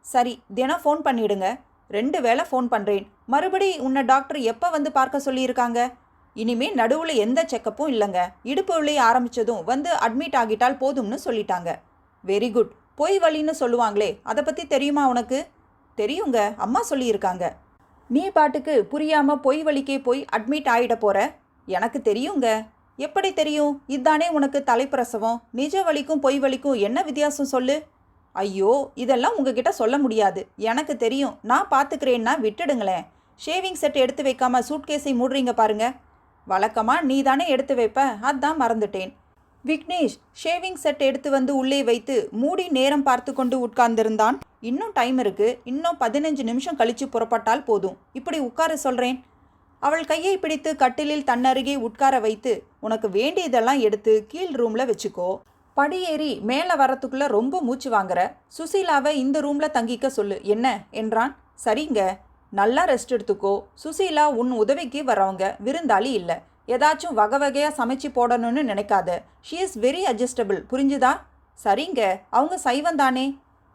சரி, தினம் ஃபோன் பண்ணிடுங்க. 2 வேளை ஃபோன் பண்ணுறேன். மறுபடி உன்னை டாக்டர் எப்போ வந்து பார்க்க சொல்லியிருக்காங்க? இனிமேல் நடுவில் எந்த செக்கப்பும் இல்லைங்க. இடுப்பு வலி ஆரம்பித்ததும் வந்து அட்மிட் ஆகிட்டால் போதும்னு சொல்லிட்டாங்க. Very good. பொய் வலின்னு சொல்லுவாங்களே, அதை பற்றி தெரியுமா உனக்கு? தெரியுங்க, அம்மா சொல்லியிருக்காங்க. நீ பாட்டுக்கு புரியாமல் பொய் வலிக்கே போய் அட்மிட் ஆகிட போகிற. எனக்கு தெரியுங்க. எப்படி தெரியும்? இதானே உனக்கு தலைப்பிரசவம். நிஜ வலிக்கும் பொய் வலிக்கும் என்ன வித்தியாசம் சொல்லு? ஐயோ, இதெல்லாம் உங்ககிட்ட சொல்ல முடியாது. எனக்கு தெரியும். நான் பார்த்துக்கிறேன்னா விட்டுடுங்களேன். ஷேவிங் செட் எடுத்து வைக்காம சூட்கேஸை மூடுறீங்க பாருங்க. வழக்கமாக நீ தானே எடுத்து வைப்ப, அதான் மறந்துட்டேன். விக்னேஷ் ஷேவிங் செட் எடுத்து வந்து உள்ளே வைத்து மூடி நேரம் பார்த்து கொண்டு உட்கார்ந்திருந்தான். இன்னும் டைம் இருக்கு. இன்னும் 15 நிமிஷம் கழிச்சு புறப்பட்டால் போதும். இப்படி உட்கார சொல்கிறேன். அவள் கையை பிடித்து கட்டிலில் தன்னருகே உட்கார வைத்து, உனக்கு வேண்டியதெல்லாம் எடுத்து கீழ் ரூமில் வச்சுக்கோ. படியேறி மேலே வரத்துக்குள்ளே ரொம்ப மூச்சு வாங்குற. சுசீலாவை இந்த ரூமில் தங்கிக்க சொல்லு. என்ன என்றான். சரிங்க, நல்லா ரெஸ்ட் எடுத்துக்கோ. சுசீலா உன் உதவிக்கு வரவங்க, விருந்தாளி இல்லை. ஏதாச்சும் வகை வகையாக சமைச்சு போடணும்னு நினைக்காத. She is very adjustable. புரிஞ்சுதா? சரிங்க. அவங்க சைவம் தானே?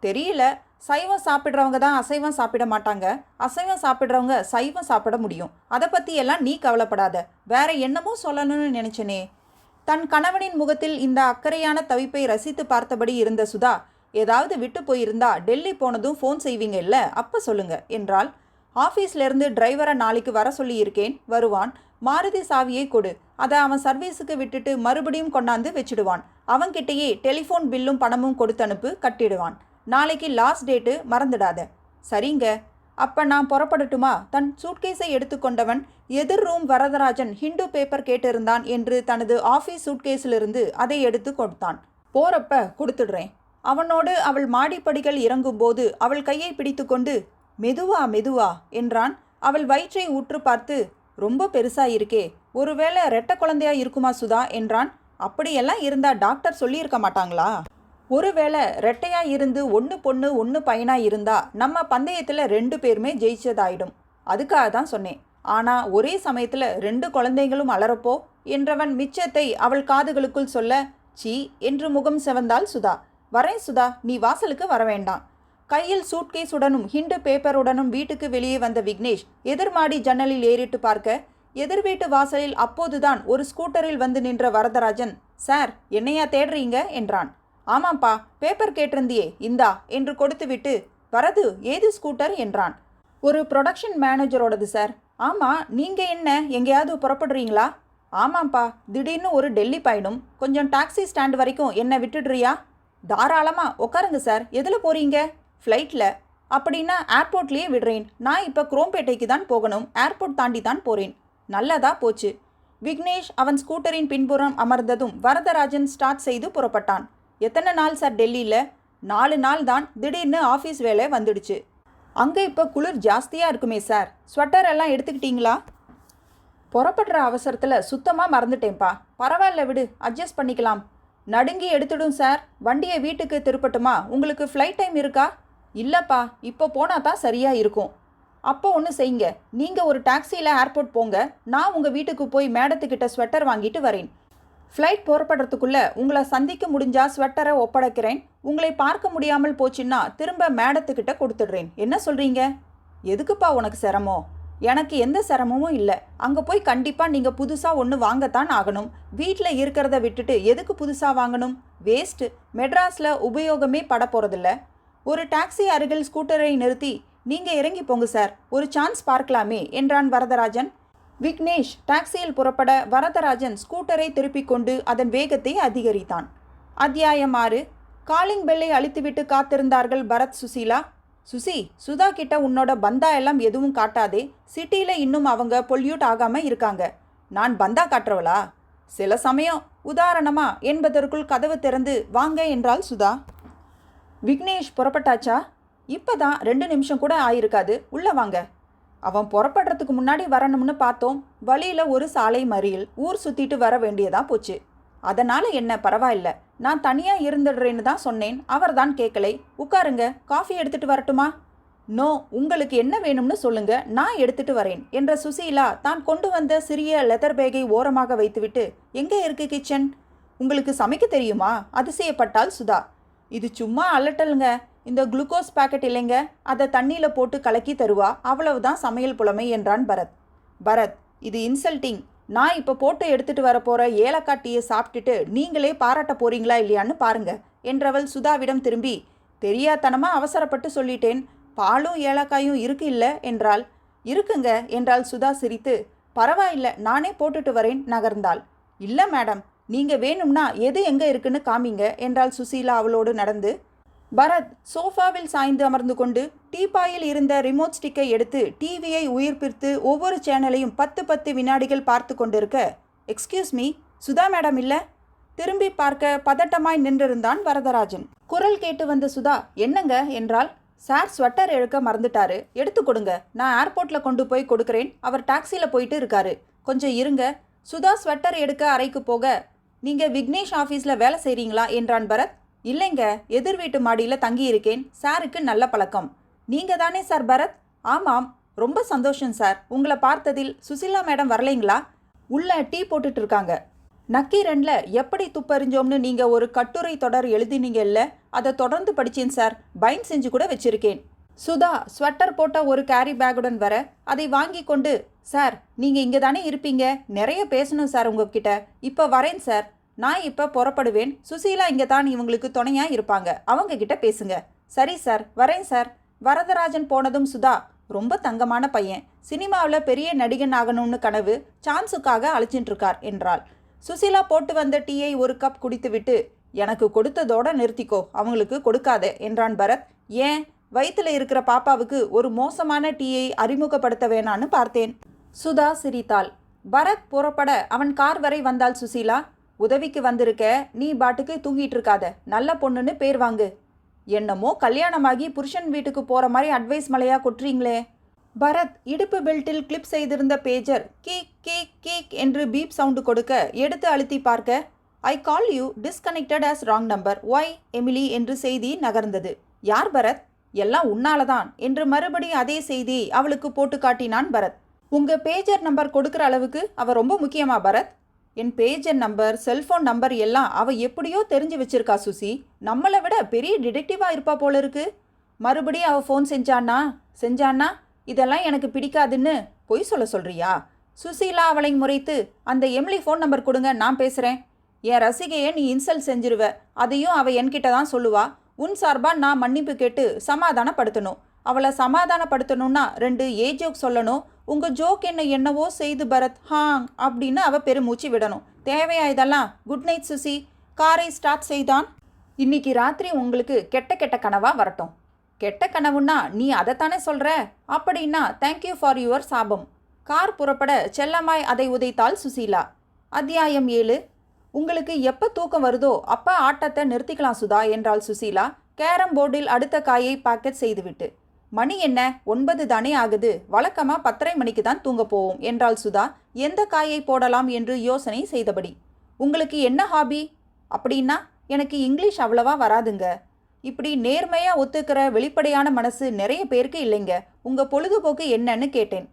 தெரியல. சைவம் சாப்பிட்றவங்க தான் அசைவம் சாப்பிட மாட்டாங்க. அசைவம் சாப்பிட்றவங்க சைவம் சாப்பிட முடியும். அதை பற்றியெல்லாம் நீ கவலைப்படாத. வேற என்னமோ சொல்லணும்னு நினச்சனே. தன் கணவனின் முகத்தில் இந்த அக்கறையான தவிப்பை ரசித்து பார்த்தபடி இருந்த சுதா, ஏதாவது விட்டு போயிருந்தா டெல்லி போனதும் ஃபோன் செய்வீங்க இல்லை, அப்போ சொல்லுங்க என்றாள். ஆஃபீஸ்லேருந்து டிரைவரை நாளைக்கு வர சொல்லியிருக்கேன், வருவான். மாருதி சாவியை கொடு. அதை அவன் சர்வீஸுக்கு விட்டுட்டு மறுபடியும் கொண்டாந்து வச்சுடுவான். அவன்கிட்டயே டெலிஃபோன் பில்லும் பணமும் கொடுத்து அனுப்பு, கட்டிடுவான். நாளைக்கு லாஸ்ட் டேட்டு, மறந்துடாத. சரிங்க. அப்போ நான் புறப்படட்டுமா? தன் சூட்கேஸை எடுத்துக்கொண்டவன், எதிர் ரூம் வரதராஜன் ஹிந்து பேப்பர் கேட்டிருந்தான் என்று தனது ஆஃபீஸ் சூட்கேஸிலிருந்து அதை எடுத்து கொடுத்தான். போறப்ப கொடுத்துடுறேன். அவனோடு அவள் மாடிப்படிகள் இறங்கும்போது அவள் கையை பிடித்து கொண்டு, மெதுவா மெதுவா என்றான். அவள் வயிற்றை உற்று பார்த்து, ரொம்ப பெருசா இருக்கே, ஒருவேளை ரெட்டை குழந்தையா இருக்குமா சுதா என்றான். அப்படியெல்லாம் இருந்தா டாக்டர் சொல்லியிருக்க மாட்டாங்களா? ஒருவேளை ரெட்டையா இருந்து 1 பொண்ணு 1 பையனா இருந்தா நம்ம பந்தயத்தில் 2 பேருமே ஜெயிச்சதாயிடும். அதுக்காக தான் சொன்னேன். ஆனால் ஒரே சமயத்தில் 2 குழந்தைங்களும் அலறப்போ என்றவன் மிச்சத்தை அவள் காதுகளுக்குள் சொல்ல, சீ என்று முகம் செவந்தாள் சுதா. வரேன் சுதா, நீ வாசலுக்கு வர வேண்டாம். கையில் சூட்கேஸுடனும் ஹிண்டு பேப்பருடனும் வீட்டுக்கு வெளியே வந்த விக்னேஷ் எதிர்மாடி ஜன்னலில் ஏறிட்டு பார்க்க, எதிர் வீட்டு வாசலில் அப்போதுதான் ஒரு ஸ்கூட்டரில் வந்து நின்ற வரதராஜன், சார் என்னையா தேடுறீங்க என்றான். ஆமாப்பா, பேப்பர் கேட்டிருந்தியே, இந்தா என்று கொடுத்துவிட்டு, வரது ஏது ஸ்கூட்டர் என்றான். ஒரு ப்ரொடக்ஷன் மேனேஜரோடது சார். ஆமாம், நீங்கள் என்ன எங்கேயாவது புறப்படுறீங்களா? ஆமாம்ப்பா, திடீர்னு ஒரு டெல்லி பயணம். கொஞ்சம் டாக்ஸி ஸ்டாண்ட் வரைக்கும் என்னை விட்டுடுறியா? தாராளமாக உட்காருங்க சார். எதில் போகிறீங்க? ஃப்ளைட்டில். அப்படின்னா ஏர்போர்ட்லேயே விடுறேன். நான் இப்போ குரோம்பேட்டைக்கு தான் போகணும். ஏர்போர்ட் தாண்டி தான் போகிறேன். நல்லதா போச்சு. விக்னேஷ் அவன் ஸ்கூட்டரின் பின்புறம் அமர்ந்ததும் வரதராஜன் ஸ்டார்ட் செய்து புறப்பட்டான். எத்தனை நாள் சார் டெல்லியில்? 4 நாள் தான். திடீர்னு ஆஃபீஸ் வேலை வந்துடுச்சு. அங்கே இப்போ குளிர் ஜாஸ்தியாக இருக்குமே சார். ஸ்வெட்டர் எல்லாம் எடுத்துக்கிட்டீங்களா? புறப்படுற அவசரத்தில் சுத்தமாக மறந்துட்டேன்ப்பா. பரவாயில்ல விடு, அட்ஜஸ்ட் பண்ணிக்கலாம். நடுங்கி எடுத்துடும் சார். வண்டியை வீட்டுக்கு திருப்பட்டுமா? உங்களுக்கு ஃப்ளைட் டைம் இருக்கா? இல்லைப்பா, இப்போ போனால் தான் சரியாக இருக்கும். அப்போ ஒன்று செய்யுங்க, நீங்கள் ஒரு டாக்ஸியில் ஏர்போர்ட் போங்க. நான் உங்கள் வீட்டுக்கு போய் மேடத்துக்கிட்ட ஸ்வெட்டர் வாங்கிட்டு வரேன். ஃப்ளைட் புறப்படுறதுக்குள்ளே உங்களை சந்திக்க முடிஞ்சால் ஸ்வெட்டரை ஒப்படைக்கிறேன். உங்களை பார்க்க முடியாமல் போச்சுன்னா திரும்ப மேடத்துக்கிட்ட கொடுத்துடுறேன். என்ன சொல்கிறீங்க? எதுக்குப்பா உனக்கு சிரமம்? எனக்கு எந்த சிரமமும் இல்லை. அங்கே போய் கண்டிப்பாக நீங்கள் புதுசாக ஒன்று வாங்கத்தான் ஆகணும். வீட்டில் இருக்கிறத விட்டுட்டு எதுக்கு புதுசாக வாங்கணும்? வேஸ்ட்டு. மெட்ராஸில் உபயோகமே பட போகிறதில்ல. ஒரு டாக்ஸி அருகில் ஸ்கூட்டரை நிறுத்தி, நீங்கள் இறங்கி போங்க சார், ஒரு சான்ஸ் பார்க்கலாமே என்றான் வரதராஜன். விக்னேஷ் டாக்ஸியில் புறப்பட வரதராஜன் ஸ்கூட்டரை திருப்பிக் கொண்டு அதன் வேகத்தை அதிகரித்தான். அத்தியாயம் 6. காலிங் பெல்லை அழித்துவிட்டு காத்திருந்தார்கள் பரத், சுசீலா. சுசி, சுதா கிட்ட உன்னோட பந்தா எல்லாம் எதுவும் காட்டாதே. சிட்டியில் இன்னும் அவங்க பொல்யூட் ஆகாமல் இருக்காங்க. நான் பந்தா காட்டுறவளா? சில சமயம் உதாரணமா என்பதற்குள் கதவு திறந்து வாங்க என்றாள் சுதா. விக்னேஷ் புறப்பட்டாச்சா? இப்போதான் 2 நிமிஷம் கூட ஆயிருக்காது, உள்ளே வாங்க. அவன் புறப்படுறதுக்கு முன்னாடி வரணும்னு பார்த்தோம். வழியில் ஒரு சாலை மறியல், ஊர் சுற்றிட்டு வர வேண்டியதா போச்சு. அதனால் என்ன, பரவாயில்ல, நான் தனியாக இருந்துடுறேன்னு தான் சொன்னேன். அவர் தான் கேட்கலை. உட்காருங்க, காஃபி எடுத்துகிட்டு வரட்டுமா? நோ, உங்களுக்கு என்ன வேணும்னு சொல்லுங்க, நான் எடுத்துகிட்டு வரேன் என்ற சுசீலா தான் கொண்டு வந்த சிறிய லெதர் பேக்கை ஓரமாக வைத்துவிட்டு, எங்கே இருக்கு கிச்சன்? உங்களுக்கு சமைக்க தெரியுமா? அதிசயப்பட்டாள் சுதா. இது சும்மா அலட்டலுங்க. இந்த குளுக்கோஸ் பாக்கெட் இல்லைங்க, அதை தண்ணியில் போட்டு கலக்கி தருவா, அவ்வளவுதான் சமையல் புலமை என்றான் பரத். பரத், இது இன்சல்ட்டிங். நான் இப்போ போட்டு எடுத்துகிட்டு வரப்போகிற ஏலக்காய் டீயை சாப்பிட்டுட்டு நீங்களே பாராட்ட போறீங்களா இல்லையான்னு பாருங்க என்றவள் சுதாவிடம் திரும்பி, தெரியாதனமாக அவசரப்பட்டு சொல்லிட்டேன், பாலும் ஏலக்காயும் இருக்கு இல்லை என்றாள். இருக்குங்க என்றாள் சுதா சிரித்து. பரவாயில்ல, நானே போட்டுட்டு வரேன் நகர்ந்தாள். இல்லை மேடம், நீங்கள் வேணும்னா எது எங்கே இருக்குன்னு காமிங்க என்றாள் சுசீலா அவளோடு நடந்து. பரத் சோஃபாவில் சாய்ந்து அமர்ந்து கொண்டு டீப்பாயில் இருந்த ரிமோட் ஸ்டிக்கை எடுத்து டிவியை உயிர்ப்பித்து ஒவ்வொரு சேனலையும் 10 வினாடிகள் பார்த்து கொண்டிருக்க, எக்ஸ்கியூஸ் மீ, சுதா மேடம் இல்லை? திரும்பி பார்க்க பதட்டமாய் நின்றிருந்தான் வரதராஜன். குரல் கேட்டு வந்த சுதா, என்னங்க என்றால். சார் ஸ்வெட்டர் எடுக்க மறந்துட்டாரு, எடுத்து கொடுங்க, நான் ஏர்போர்ட்டில் கொண்டு போய் கொடுக்குறேன், அவர் டாக்ஸியில் போயிட்டு இருக்காரு, கொஞ்சம் இருங்க. சுதா ஸ்வெட்டர் எடுக்க அறைக்கு போக, நீங்கள் விக்னேஷ் ஆஃபீஸில் வேலை செய்கிறீங்களா என்றான் பரத். இல்லைங்க, எதிர் வீட்டு மாடியில் தங்கியிருக்கேன், சாருக்கு நல்ல பழக்கம். நீங்கள் தானே சார் பரத்? ஆமாம், ரொம்ப சந்தோஷம் சார், உங்களை பார்த்ததில். சுசிலா மேடம் வரலைங்களா? உள்ள டீ போட்டுட்டு இருக்காங்க. நக்கீரனில் எப்படி துப்பறிஞ்சோம்னு நீங்கள் ஒரு கட்டுரை தொடர் எழுதினீங்க இல்லை, அதை தொடர்ந்து படித்தேன் சார், பைண்ட் செஞ்சு கூட வச்சுருக்கேன். சுதா ஸ்வெட்டர் போட்ட ஒரு கேரி பேக்குடன் வர, அதை வாங்கி கொண்டு, சார் நீங்கள் இங்கே தானே இருப்பீங்க, நிறைய பேசணும் சார் உங்ககிட்ட, இப்போ வரேன் சார், நான் இப்போ புறப்படுவேன், சுசீலா இங்கே தான் இவங்களுக்கு துணையாக இருப்பாங்க, அவங்க கிட்ட பேசுங்க. சரி சார், வரேன் சார். வரதராஜன் போனதும் சுதா, ரொம்ப தங்கமான பையன், சினிமாவில் பெரிய நடிகன் ஆகணும்னு கனவு, சான்ஸுக்காக அழைச்சிட்டு இருக்கார் என்றாள். சுசீலா போட்டு வந்த டீயை ஒரு கப் குடித்துவிட்டு, எனக்கு கொடுத்ததோட நிறுத்திக்கோ, அவங்களுக்கு கொடுக்காதே என்றான் பரத். ஏன், வயிற்றுல இருக்கிற பாப்பாவுக்கு ஒரு மோசமான டீயை அறிமுகப்படுத்த வேணான்னு பார்த்தேன். சுதா சிரித்தாள். பரத் புறப்பட அவன் கார் வரை வந்தாள் சுசீலா. உதவிக்கு வந்திருக்க, நீ பாட்டுக்கு தூங்கிட்டு இருக்காத, நல்ல பொண்ணுன்னு பேர் வாங்கு. என்னமோ கல்யாணமாகி புருஷன் வீட்டுக்கு போகிற மாதிரி அட்வைஸ் மலையாக கொட்டுறீங்களே. பரத் இடுப்பு பெல்ட்டில் கிளிப் செய்திருந்த பேஜர் கீக் கீக் கீக் என்று பீப் சவுண்டு கொடுக்க எடுத்து அழுத்தி பார்க்க, I call you disconnected as wrong number, why Emily என்று செய்தி நகர்ந்தது. யார் பரத்? எல்லாம் உன்னாலதான் என்று மறுபடியும் அதே செய்தியை அவளுக்கு போட்டு காட்டினான் பரத். உங்கள் பேஜர் நம்பர் கொடுக்குற அளவுக்கு அவள் ரொம்ப முக்கியமா பரத்? என் பேஜர் நம்பர், செல்ஃபோன் நம்பர் எல்லாம் அவள் எப்படியோ தெரிஞ்சு வச்சிருக்கா சுசி, நம்மளை விட பெரிய டிடெக்டிவாக இருப்பா போல இருக்கு. மறுபடியும் அவள் ஃபோன் செஞ்சான்னா இதெல்லாம் எனக்கு பிடிக்காதுன்னு பொய் சொல்கிறியா? சுசீலா அவளை முறைத்து, அந்த எம்லி ஃபோன் நம்பர் கொடுங்க, நான் பேசுகிறேன். என் ரசிகையை நீ இன்சல்ட் செஞ்சிருவ, அதையும் அவள் என்கிட்ட தான் சொல்லுவா. உன் சார்பாக நான் மன்னிப்பு கேட்டு சமாதானப்படுத்தணும். அவளை சமாதானப்படுத்தணும்னா 2 ஜோக் சொல்லணும். உங்கள் ஜோக் என்னவோ செய்து பரத், ஹாங் அப்படின்னு அவள் பெருமூச்சு விடணும். தேவையா இதெல்லாம்? Good night Susi. காரை ஸ்டார்ட் செய்தான். இன்னைக்கு ராத்திரி உங்களுக்கு கெட்ட கெட்ட கனவா வரட்டும். கெட்ட கனவுன்னா நீ அதைத்தானே சொல்கிற? அப்படின்னா தேங்க்யூ ஃபார் யுவர் சாபம். கார் புறப்பட செல்லமாய் அதை உதைத்தாள் சுசீலா. அத்தியாயம் 7. உங்களுக்கு எப்போ தூக்கம் வருதோ அப்போ ஆட்டத்தை நிறுத்திக்கலாம் சுதா என்றாள் சுசீலா கேரம் போர்டில் அடுத்த காயை பாக்கெட் செய்துவிட்டு. மணி என்ன, 9 தானே ஆகுது, வழக்கமாக 10:30 மணிக்கு தான் தூங்க போவோம் என்றாள் சுதா எந்த காயை போடலாம் என்று யோசனை செய்தபடி. உங்களுக்கு என்ன ஹாபி? அப்படின்னா எனக்கு இங்கிலீஷ் அவ்வளவா வராதுங்க. இப்படி நேர்மையாக ஒத்துக்கிற வெளிப்படையான மனசு நிறைய பேருக்கு இல்லைங்க. உங்கள் பொழுதுபோக்கு என்னன்னு கேட்டேன்.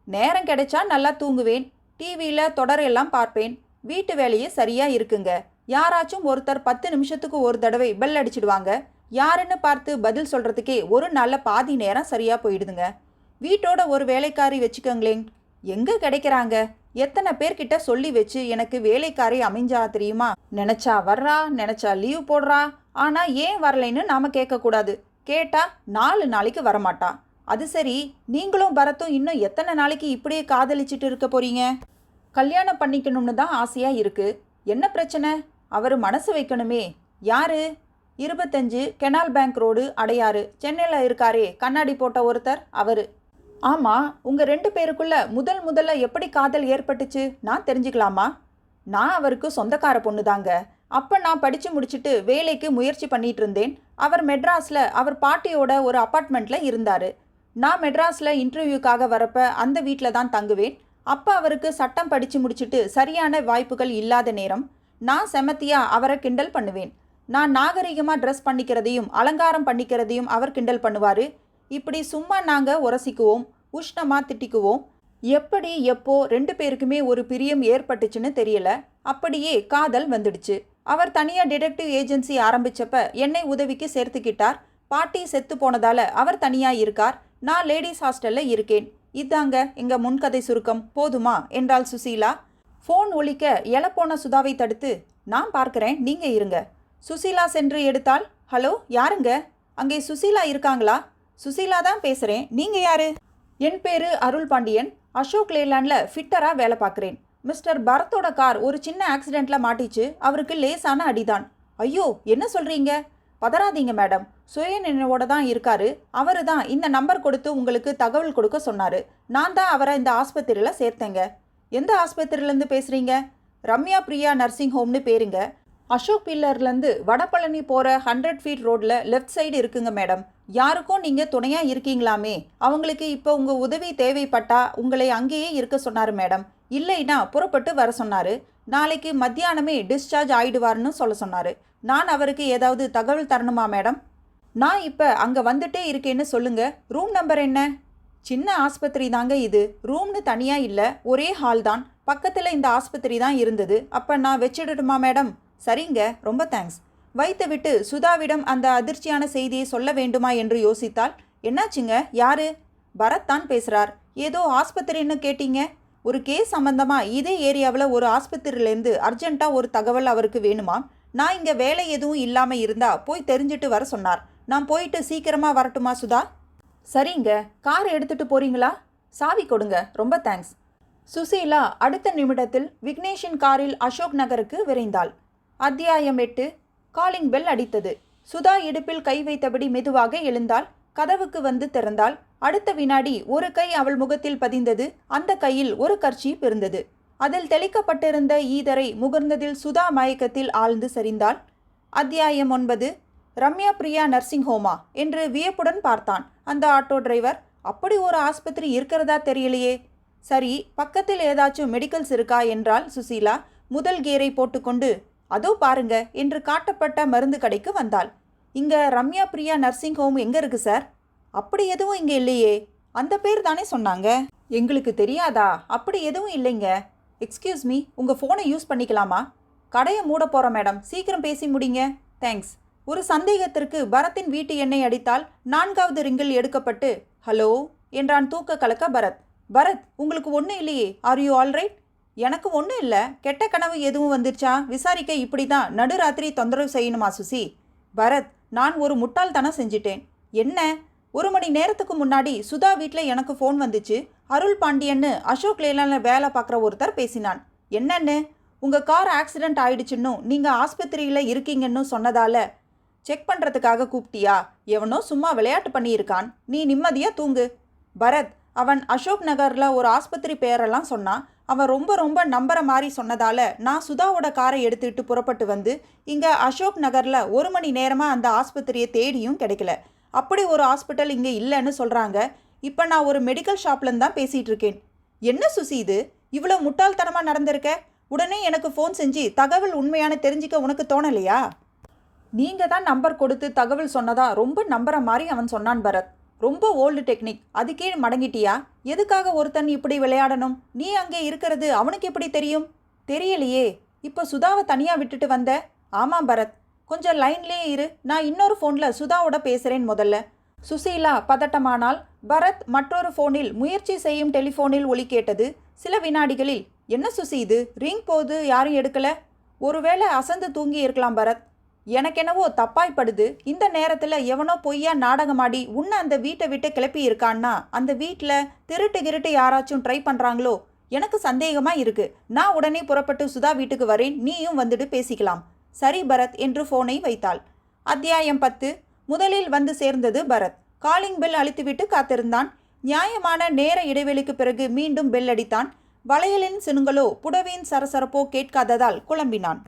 நேரம் கிடைச்சா நல்லா தூங்குவேன், டிவியில் தொடரெல்லாம் பார்ப்பேன், வீட்டு வேலையே சரியாக இருக்குங்க. யாராச்சும் ஒருத்தர் 10 நிமிஷத்துக்கு ஒரு தடவை பெல் அடிச்சிடுவாங்க. யாருன்னு பார்த்து பதில் சொல்கிறதுக்கே ஒரு நாளில் பாதி நேரம் சரியாக போயிடுதுங்க. வீட்டோட ஒரு வேலைக்காரி வச்சுக்கோங்களேன். எங்கே கிடைக்கிறாங்க? எத்தனை பேர்கிட்ட சொல்லி வச்சு எனக்கு வேலைக்காரி அமைஞ்சா தெரியுமா? நினச்சா வர்றா, நினச்சா லீவ் போடுறா. ஆனால் ஏன் வரலைன்னு நாம் கேட்கக்கூடாது. கேட்டால் 4 நாளைக்கு வரமாட்டா. அது சரி, நீங்களும் பரத்தும் இன்னும் எத்தனை நாளைக்கு இப்படியே காதலிச்சிட்டு இருக்க போறீங்க? கல்யாணம் பண்ணிக்கணும்னு தான் ஆசையாக இருக்குது. என்ன பிரச்சனை? அவர் மனசு வைக்கணுமே. யாரு? 25 கெனால் பேங்க் ரோடு, அடையாறு, சென்னையில் இருக்காரே கண்ணாடி போட்ட ஒருத்தர், அவர். ஆமாம், உங்கள் 2 பேருக்குள்ள முதல்ல எப்படி காதல் ஏற்பட்டுச்சு நான் தெரிஞ்சுக்கலாமா? நான் அவருக்கு சொந்தக்கார பொண்ணு தாங்க. அப்போ நான் படித்து முடிச்சுட்டு வேலைக்கு முயற்சி பண்ணிட்டு இருந்தேன். அவர் மெட்ராஸில் அவர் பாட்டியோட ஒரு அப்பார்ட்மெண்ட்டில் இருந்தார். நான் மெட்ராஸில் இன்டர்வியூக்காக வரப்போ அந்த வீட்டில் தான் தங்குவேன். அப்போ அவருக்கு சட்டம் படித்து முடிச்சுட்டு சரியான வாய்ப்புகள் இல்லாத நேரம். நான் செமத்தியாக அவரை கிண்டல் பண்ணுவேன். நான் நாகரிகமாக ட்ரெஸ் பண்ணிக்கிறதையும் அலங்காரம் பண்ணிக்கிறதையும் அவர் கிண்டல் பண்ணுவார். இப்படி சும்மா நாங்கள் உரசிக்குவோம், உஷ்ணமாக திட்டிக்குவோம். எப்படி எப்போ 2 பேருக்குமே ஒரு பிரியம் ஏற்பட்டுச்சுன்னு தெரியல. அப்படியே காதல் வந்துடுச்சு. அவர் தனியாக டிடெக்டிவ் ஏஜென்சி ஆரம்பித்தப்ப என்னை உதவிக்கு சேர்த்துக்கிட்டார். பாட்டி செத்து போனதால் அவர் தனியாக இருக்கார். நான் லேடிஸ் ஹாஸ்டலில் இருக்கேன். இதாங்க எங்கள் முன்கதை சுருக்கம். போதுமா என்றாள் சுசீலா. ஃபோன் ஒலிக்க எழப்போன சுதாவை தடுத்து, நான் பார்க்குறேன், நீங்கள் இருங்க. சுசீலா சென்று எடுத்தால், ஹலோ, யாருங்க? அங்கே சுசீலா இருக்காங்களா? சுசீலா தான் பேசுகிறேன். நீங்கள் யாரு? என் பேர் அருள் பாண்டியன். அசோக் லேலாண்டில் ஃபிட்டராக வேலை பார்க்குறேன். மிஸ்டர் பரத்தோட கார் ஒரு சின்ன ஆக்சிடெண்ட்டில் மாட்டிச்சு. அவருக்கு லேசான அடிதான். ஐயோ, என்ன சொல்கிறீங்க? பதறாதீங்க மேடம், சுயநினைவோட தான் இருக்காரு. அவர் தான் இந்த நம்பர் கொடுத்து உங்களுக்கு தகவல் கொடுக்க சொன்னார். நான் தான் அவரை இந்த ஆஸ்பத்திரியில் சேர்த்தேங்க. எந்த ஆஸ்பத்திரியிலேருந்து பேசுகிறீங்க? ரம்யா பிரியா நர்சிங் ஹோம்னு பேருங்க. அசோக் பில்லர்லேருந்து வடபழனி போகிற 100 ஃபீட் ரோட்டில் லெஃப்ட் சைடு இருக்குங்க மேடம். யாருக்கும் நீங்கள் துணையாக இருக்கீங்களாமே. அவங்களுக்கு இப்போ உங்கள் உதவி தேவைப்பட்டா உங்களை அங்கேயே இருக்க சொன்னார் மேடம். இல்லைன்னா புறப்பட்டு வர சொன்னார். நாளைக்கு மத்தியானமே டிஸ்சார்ஜ் ஆகிடுவார்னு சொல்ல சொன்னார். நான் அவருக்கு ஏதாவது தகவல் தரணுமா மேடம்? நான் இப்போ அங்கே வந்துட்டே இருக்கேன்னு சொல்லுங்க. ரூம் நம்பர் என்ன? சின்ன ஆஸ்பத்திரி தாங்க இது. ரூம்னு தனியாக இல்லை, ஒரே ஹால் தான். பக்கத்தில் இந்த ஆஸ்பத்திரி தான் இருந்தது. அப்போ நான் வச்சிடட்டுமா மேடம்? சரிங்க, ரொம்ப தேங்க்ஸ். வைத்து விட்டு சுதாவிடம் அந்த அதிர்ச்சியான செய்தியை சொல்ல வேண்டுமா என்று யோசித்தாள். என்னாச்சுங்க? யாரு? பரத் தான் பேசுகிறார். ஏதோ ஆஸ்பத்திரின்னு கேட்டீங்க. ஒரு கேஸ் சம்பந்தமாக இதே ஏரியாவில் ஒரு ஆஸ்பத்திரியிலேருந்து அர்ஜென்ட்டாக ஒரு தகவல் அவருக்கு வேணுமா? நான் இங்கே வேலை எதுவும் இல்லாமல் இருந்தால் போய் தெரிஞ்சுட்டு வர சொன்னார். நான் போயிட்டு சீக்கிரமாக வரட்டுமா சுதா? சரிங்க, கார் எடுத்துகிட்டு போகிறீங்களா? சாவி கொடுங்க. ரொம்ப தேங்க்ஸ். சுசீலா அடுத்த நிமிடத்தில் விக்னேஷின் காரில் அசோக் நகருக்கு விரைந்தாள். அத்தியாயம் 8. காலிங் பெல் அடித்தது. சுதா இடுப்பில் கை வைத்தபடி மெதுவாக எழுந்தாள். கதவுக்கு வந்து திறந்தாள். அடுத்த வினாடி ஒரு கை அவள் முகத்தில் பதிந்தது. அந்த கையில் ஒரு கர்ச்சீப் இருந்தது. அதில் தெளிக்கப்பட்டிருந்த ஈதரை முகர்ந்ததில் சுதா மயக்கத்தில் ஆழ்ந்து சரிந்தாள். அத்தியாயம் 9. ரம்யா பிரியா நர்சிங் ஹோமா என்று வியப்புடன் பார்த்தான் அந்த ஆட்டோ டிரைவர். அப்படி ஒரு ஆஸ்பத்திரி இருக்கிறதா தெரியலையே. சரி, பக்கத்தில் ஏதாச்சும் மெடிக்கல்ஸ் இருக்கா என்றாள் சுசீலா. முதல் கியரை போட்டுக்கொண்டு, அதோ பாருங்க என்று காட்டப்பட்ட மருந்து கடைக்கு வந்தாள். இங்க ரம்யா பிரியா நர்சிங் ஹோம் எங்க இருக்கு சார்? அப்படி எதுவும் இங்கே இல்லையே. அந்த பேர் தானே சொன்னாங்க. எங்களுக்கு தெரியாதா? அப்படி எதுவும் இல்லைங்க. எக்ஸ்கியூஸ் மீ, உங்கள் ஃபோனை யூஸ் பண்ணிக்கலாமா? கடையை மூட போகிறோம் மேடம், சீக்கிரம் பேசி முடிங்க. தேங்க்ஸ். ஒரு சந்தேகத்திற்கு பரத்தின் வீட்டு எண்ணை அடித்தால் 4வது ரிங்கில் எடுக்கப்பட்டு, ஹலோ என்றான் தூக்க கலக்க பரத். பரத், உங்களுக்கு ஒன்றும் இல்லையே. Are you all right? எனக்கு ஒன்றும் இல்லை. கெட்ட கனவு எதுவும் வந்துருச்சா விசாரிக்க இப்படி தான் நடுராத்திரி தொந்தரவு செய்யணுமா சுசி? பரத், நான் ஒரு முட்டாள்தனம் செஞ்சிட்டேன். என்ன? 1 மணி நேரத்துக்கு முன்னாடி சுதா வீட்டில் எனக்கு ஃபோன் வந்துச்சு. அருள் பாண்டியன்னு அசோக் லேலாண்டில் வேலை பார்க்குற ஒருத்தர் பேசினான். என்னன்னு? உங்கள் கார் ஆக்சிடெண்ட் ஆயிடுச்சுன்னும் நீங்கள் ஆஸ்பத்திரியில் இருக்கீங்கன்னு சொன்னதால் செக் பண்ணுறதுக்காக கூப்பிட்டியா? எவனோ சும்மா விளையாட்டு பண்ணியிருக்கான். நீ நிம்மதியாக தூங்கு. பரத், அவன் அசோக் நகரில் ஒரு ஆஸ்பத்திரி பேரெல்லாம் சொன்னான். அவன் ரொம்ப நம்புற மாதிரி சொன்னதால் நான் சுதாவோட காரை எடுத்துக்கிட்டு புறப்பட்டு வந்து இங்கே அசோக் நகரில் 1 மணி நேரமாக அந்த ஆஸ்பத்திரியை தேடியும் கிடைக்கல. அப்படி ஒரு ஹாஸ்பிட்டல் இங்கே இல்லைன்னு சொல்கிறாங்க. இப்போ நான் ஒரு மெடிக்கல் ஷாப்லேருந்து தான் பேசிகிட்டு இருக்கேன். என்ன சுசி இது? இவ்வளோ முட்டாள்தனமாக நடந்திருக்க? உடனே எனக்கு ஃபோன் செஞ்சு தகவல் உண்மையான தெரிஞ்சிக்க உனக்கு தோணலையா? நீங்கள் தான் நம்பர் கொடுத்து தகவல் சொன்னதா ரொம்ப நம்புற மாதிரி அவன் சொன்னான் பரத். ரொம்ப ஓல்டு டெக்னிக். அதுக்கே மடங்கிட்டியா? எதுக்காக ஒருத்தன் இப்படி விளையாடணும்? நீ அங்கே இருக்கிறது அவனுக்கு எப்படி தெரியும்? தெரியலையே. இப்போ சுதாவை தனியாக விட்டுட்டு வந்த? ஆமாம் பரத், கொஞ்சம் லைன்லேயே இரு. நான் இன்னொரு ஃபோனில் சுதாவோட பேசுகிறேன் முதல்ல. சுசீலா பதட்டமானால். பரத் மற்றொரு போனில் முயற்சி செய்யும் டெலிஃபோனில் ஒலி கேட்டது. சில வினாடிகளில், என்ன சுசி இது, ரிங் போது யாரும் எடுக்கல? ஒருவேளை அசந்து தூங்கி இருக்கலாம் பரத். எனக்கெனவோ தப்பாய்ப்படுது. இந்த நேரத்தில் எவனோ பொய்யா நாடகமாடி உன்னை அந்த வீட்டை விட்டு கிளப்பி இருக்கான்னா அந்த வீட்டில் திருட்டு கிருட்டு யாராச்சும் ட்ரை பண்ணுறாங்களோ? எனக்கு சந்தேகமாக இருக்கு. நான் உடனே புறப்பட்டு சுதா வீட்டுக்கு வரேன், நீயும் வந்துட்டு பேசிக்கலாம். சரி பரத் என்று ஃபோனை வைத்தாள். அத்தியாயம் 10. முதலில் வந்து சேர்ந்தது பரத். காலிங் பெல் அழித்துவிட்டு காத்திருந்தான். நியாயமான நேர இடைவெளிக்கு பிறகு மீண்டும் பெல் அடித்தான். வளையலின் சினுங்களோ புடவையின் சரசரப்போ கேட்காததால் குழம்பினான்.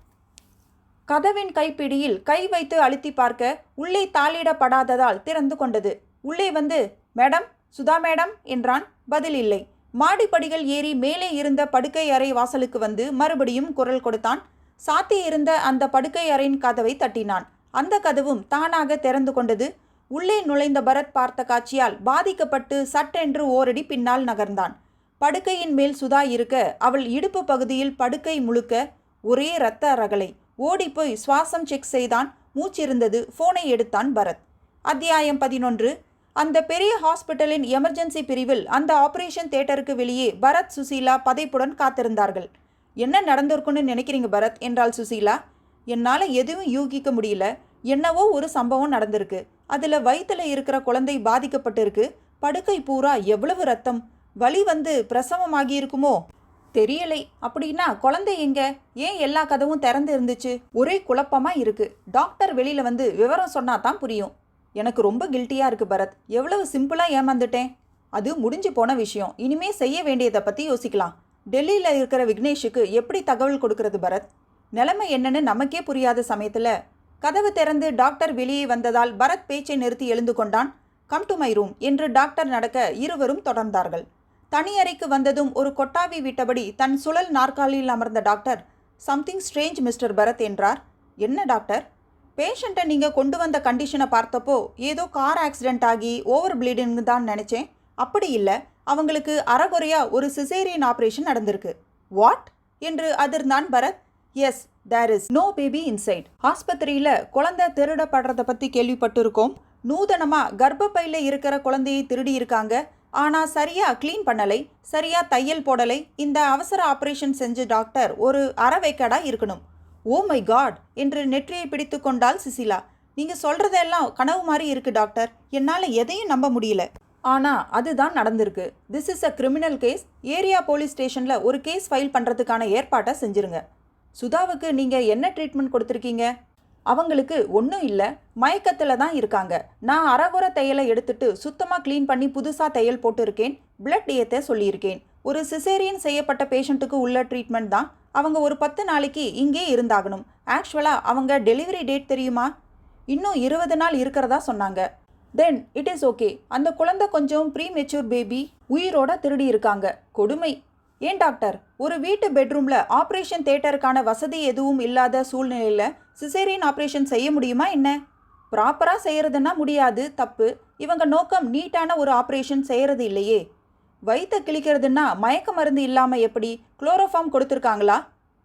கதவின் கைப்பிடியில் கை வைத்து அழுத்தி பார்க்க உள்ளே தாளிடப்படாததால் திறந்து கொண்டது. உள்ளே வந்து, மேடம், சுதா மேடம் என்றான். பதில் இல்லை. மாடிப்படிகள் ஏறி மேலே இருந்த படுக்கை அறை வாசலுக்கு வந்து மறுபடியும் குரல் கொடுத்தான். சாத்தி இருந்த அந்த படுக்கை அறையின் கதவை தட்டினான். அந்த கதவும் தானாக திறந்து கொண்டது. உள்ளே நுழைந்த பரத் பார்த்த காட்சியால் பாதிக்கப்பட்டு சட்டென்று ஓரடி பின்னால் நகர்ந்தான். படுக்கையின் மேல் சுதா இருக்க அவள் இடுப்பு பகுதியில் படுக்கை முழுக்க ஒரே இரத்த ரகளை. ஓடிப்போய் சுவாசம் செக் செய்தான். மூச்சிருந்தது. ஃபோனை எடுத்தான் பரத். அத்தியாயம் 11. அந்த பெரிய ஹாஸ்பிட்டலின் எமர்ஜென்சி பிரிவில் அந்த ஆபரேஷன் தியேட்டருக்கு வெளியே பரத், சுசீலா பதைப்புடன் காத்திருந்தார்கள். என்ன நடந்திருக்குன்னு நினைக்கிறீங்க பரத் என்றாள் சுசீலா. என்னால் எதுவும் யூகிக்க முடியல. என்னவோ ஒரு சம்பவம் நடந்திருக்கு. அதில் வயிற்றுல இருக்கிற குழந்தை பாதிக்கப்பட்டிருக்கு. படுக்கை பூரா எவ்வளவு ரத்தம். வலி வந்து பிரசவமாகி இருக்குமோ தெரியலை. அப்படின்னா குழந்தை எங்க? ஏன் எல்லா கதவும் திறந்து இருந்துச்சு? ஒரே குழப்பமா இருக்கு. டாக்டர் வெளியில வந்து விவரம் சொன்னா தான் புரியும். எனக்கு ரொம்ப கில்ட்டியா இருக்கு பரத். எவ்வளவு சிம்பிளா ஏமாந்துட்டேன். அது முடிஞ்சு போன விஷயம். இனிமே செய்ய வேண்டியதை பத்தி யோசிக்கலாம். டெல்லியில் இருக்கிற விக்னேஷுக்கு எப்படி தகவல் கொடுக்கறது பரத்? நிலைமை என்னன்னு நமக்கே புரியாத சமயத்துல கதவு திறந்து டாக்டர் வெளியே வந்ததால் பரத் பேச்சை நிறுத்தி எழுந்து கொண்டான். கம் டு மை ரூம் என்று டாக்டர் நடக்க இருவரும் தொடர்ந்தார்கள். தனியறைக்கு வந்ததும் ஒரு கொட்டாவி விட்டபடி தன் சுழல் நாற்காலியில் அமர்ந்த doctor, something strange mister Bharath என்றார். என்ன டாக்டர்? பேஷண்ட்டை நீங்கள் கொண்டு வந்த கண்டிஷனை பார்த்தப்போ ஏதோ கார் ஆக்சிடென்ட் ஆகி ஓவர் ப்ளீடிங் தான் நினச்சேன். அப்படி இல்லை, அவங்களுக்கு அறகுறையா ஒரு சிசேரியன் ஆப்ரேஷன் நடந்திருக்கு. வாட் என்று அதிர்ந்தான் Bharath. Yes, there is no baby inside. ஆஸ்பத்திரியில் குழந்தை திருடப்படுறதை பற்றி கேள்விப்பட்டிருக்கோம். நூதனமாக கர்ப்பப்பையில் இருக்கிற குழந்தையை திருடி இருக்காங்க. ஆனால் சரியாக க்ளீன் பண்ணலை, சரியாக தையல் போடலை. இந்த அவசர ஆப்ரேஷன் செஞ்ச டாக்டர் ஒரு அறவைக்கடாக இருக்கணும். ஓ மை காட் என்று நெற்றியை பிடித்து கொண்டாள் சுசீலா. நீங்கள் சொல்கிறதெல்லாம் கனவு மாதிரி இருக்குது டாக்டர். என்னால் எதையும் நம்ப முடியல. ஆனால் அதுதான் நடந்திருக்கு. This is a criminal case. Area police ஸ்டேஷனில் ஒரு கேஸ் ஃபைல் பண்ணுறதுக்கான ஏற்பாட்டை செஞ்சுருங்க. சுதாவுக்கு நீங்கள் என்ன ட்ரீட்மெண்ட் கொடுத்துருக்கீங்க? அவங்களுக்கு ஒன்றும் இல்லை, மயக்கத்தில் தான் இருக்காங்க. நான் அறகுறை தையலை எடுத்துட்டு சுத்தமாக க்ளீன் பண்ணி புதுசாக தையல் போட்டிருக்கேன். பிளட் ஏற்ற சொல்லியிருக்கேன். ஒரு சிசேரியன் செய்யப்பட்ட பேஷண்ட்டுக்கு உள்ள ட்ரீட்மெண்ட் தான். அவங்க ஒரு 10 நாளைக்கு இங்கே இருந்தாகணும். ஆக்சுவலாக அவங்க டெலிவரி டேட் தெரியுமா? இன்னும் 20 நாள் இருக்கிறதா சொன்னாங்க. Then it is okay. அந்த குழந்தை கொஞ்சம் ப்ரீ மெச்சூர் பேபி. உயிரோட திருடி இருக்காங்க. கொடுமை. ஏன் டாக்டர், ஒரு வீட்டு பெட்ரூமில் ஆப்ரேஷன் தியேட்டருக்கான வசதி எதுவும் இல்லாத சூழ்நிலையில் சிசேரியன் ஆப்ரேஷன் செய்ய முடியுமா என்ன? ப்ராப்பராக செய்கிறதுனா முடியாது, தப்பு. இவங்க நோக்கம் நீட்டான ஒரு ஆப்ரேஷன் செய்கிறது இல்லையே. வயிற்றை கிழிக்கிறதுனா மயக்க மருந்து இல்லாமல் எப்படி? குளோரோஃபார்ம் கொடுத்துருக்காங்களா?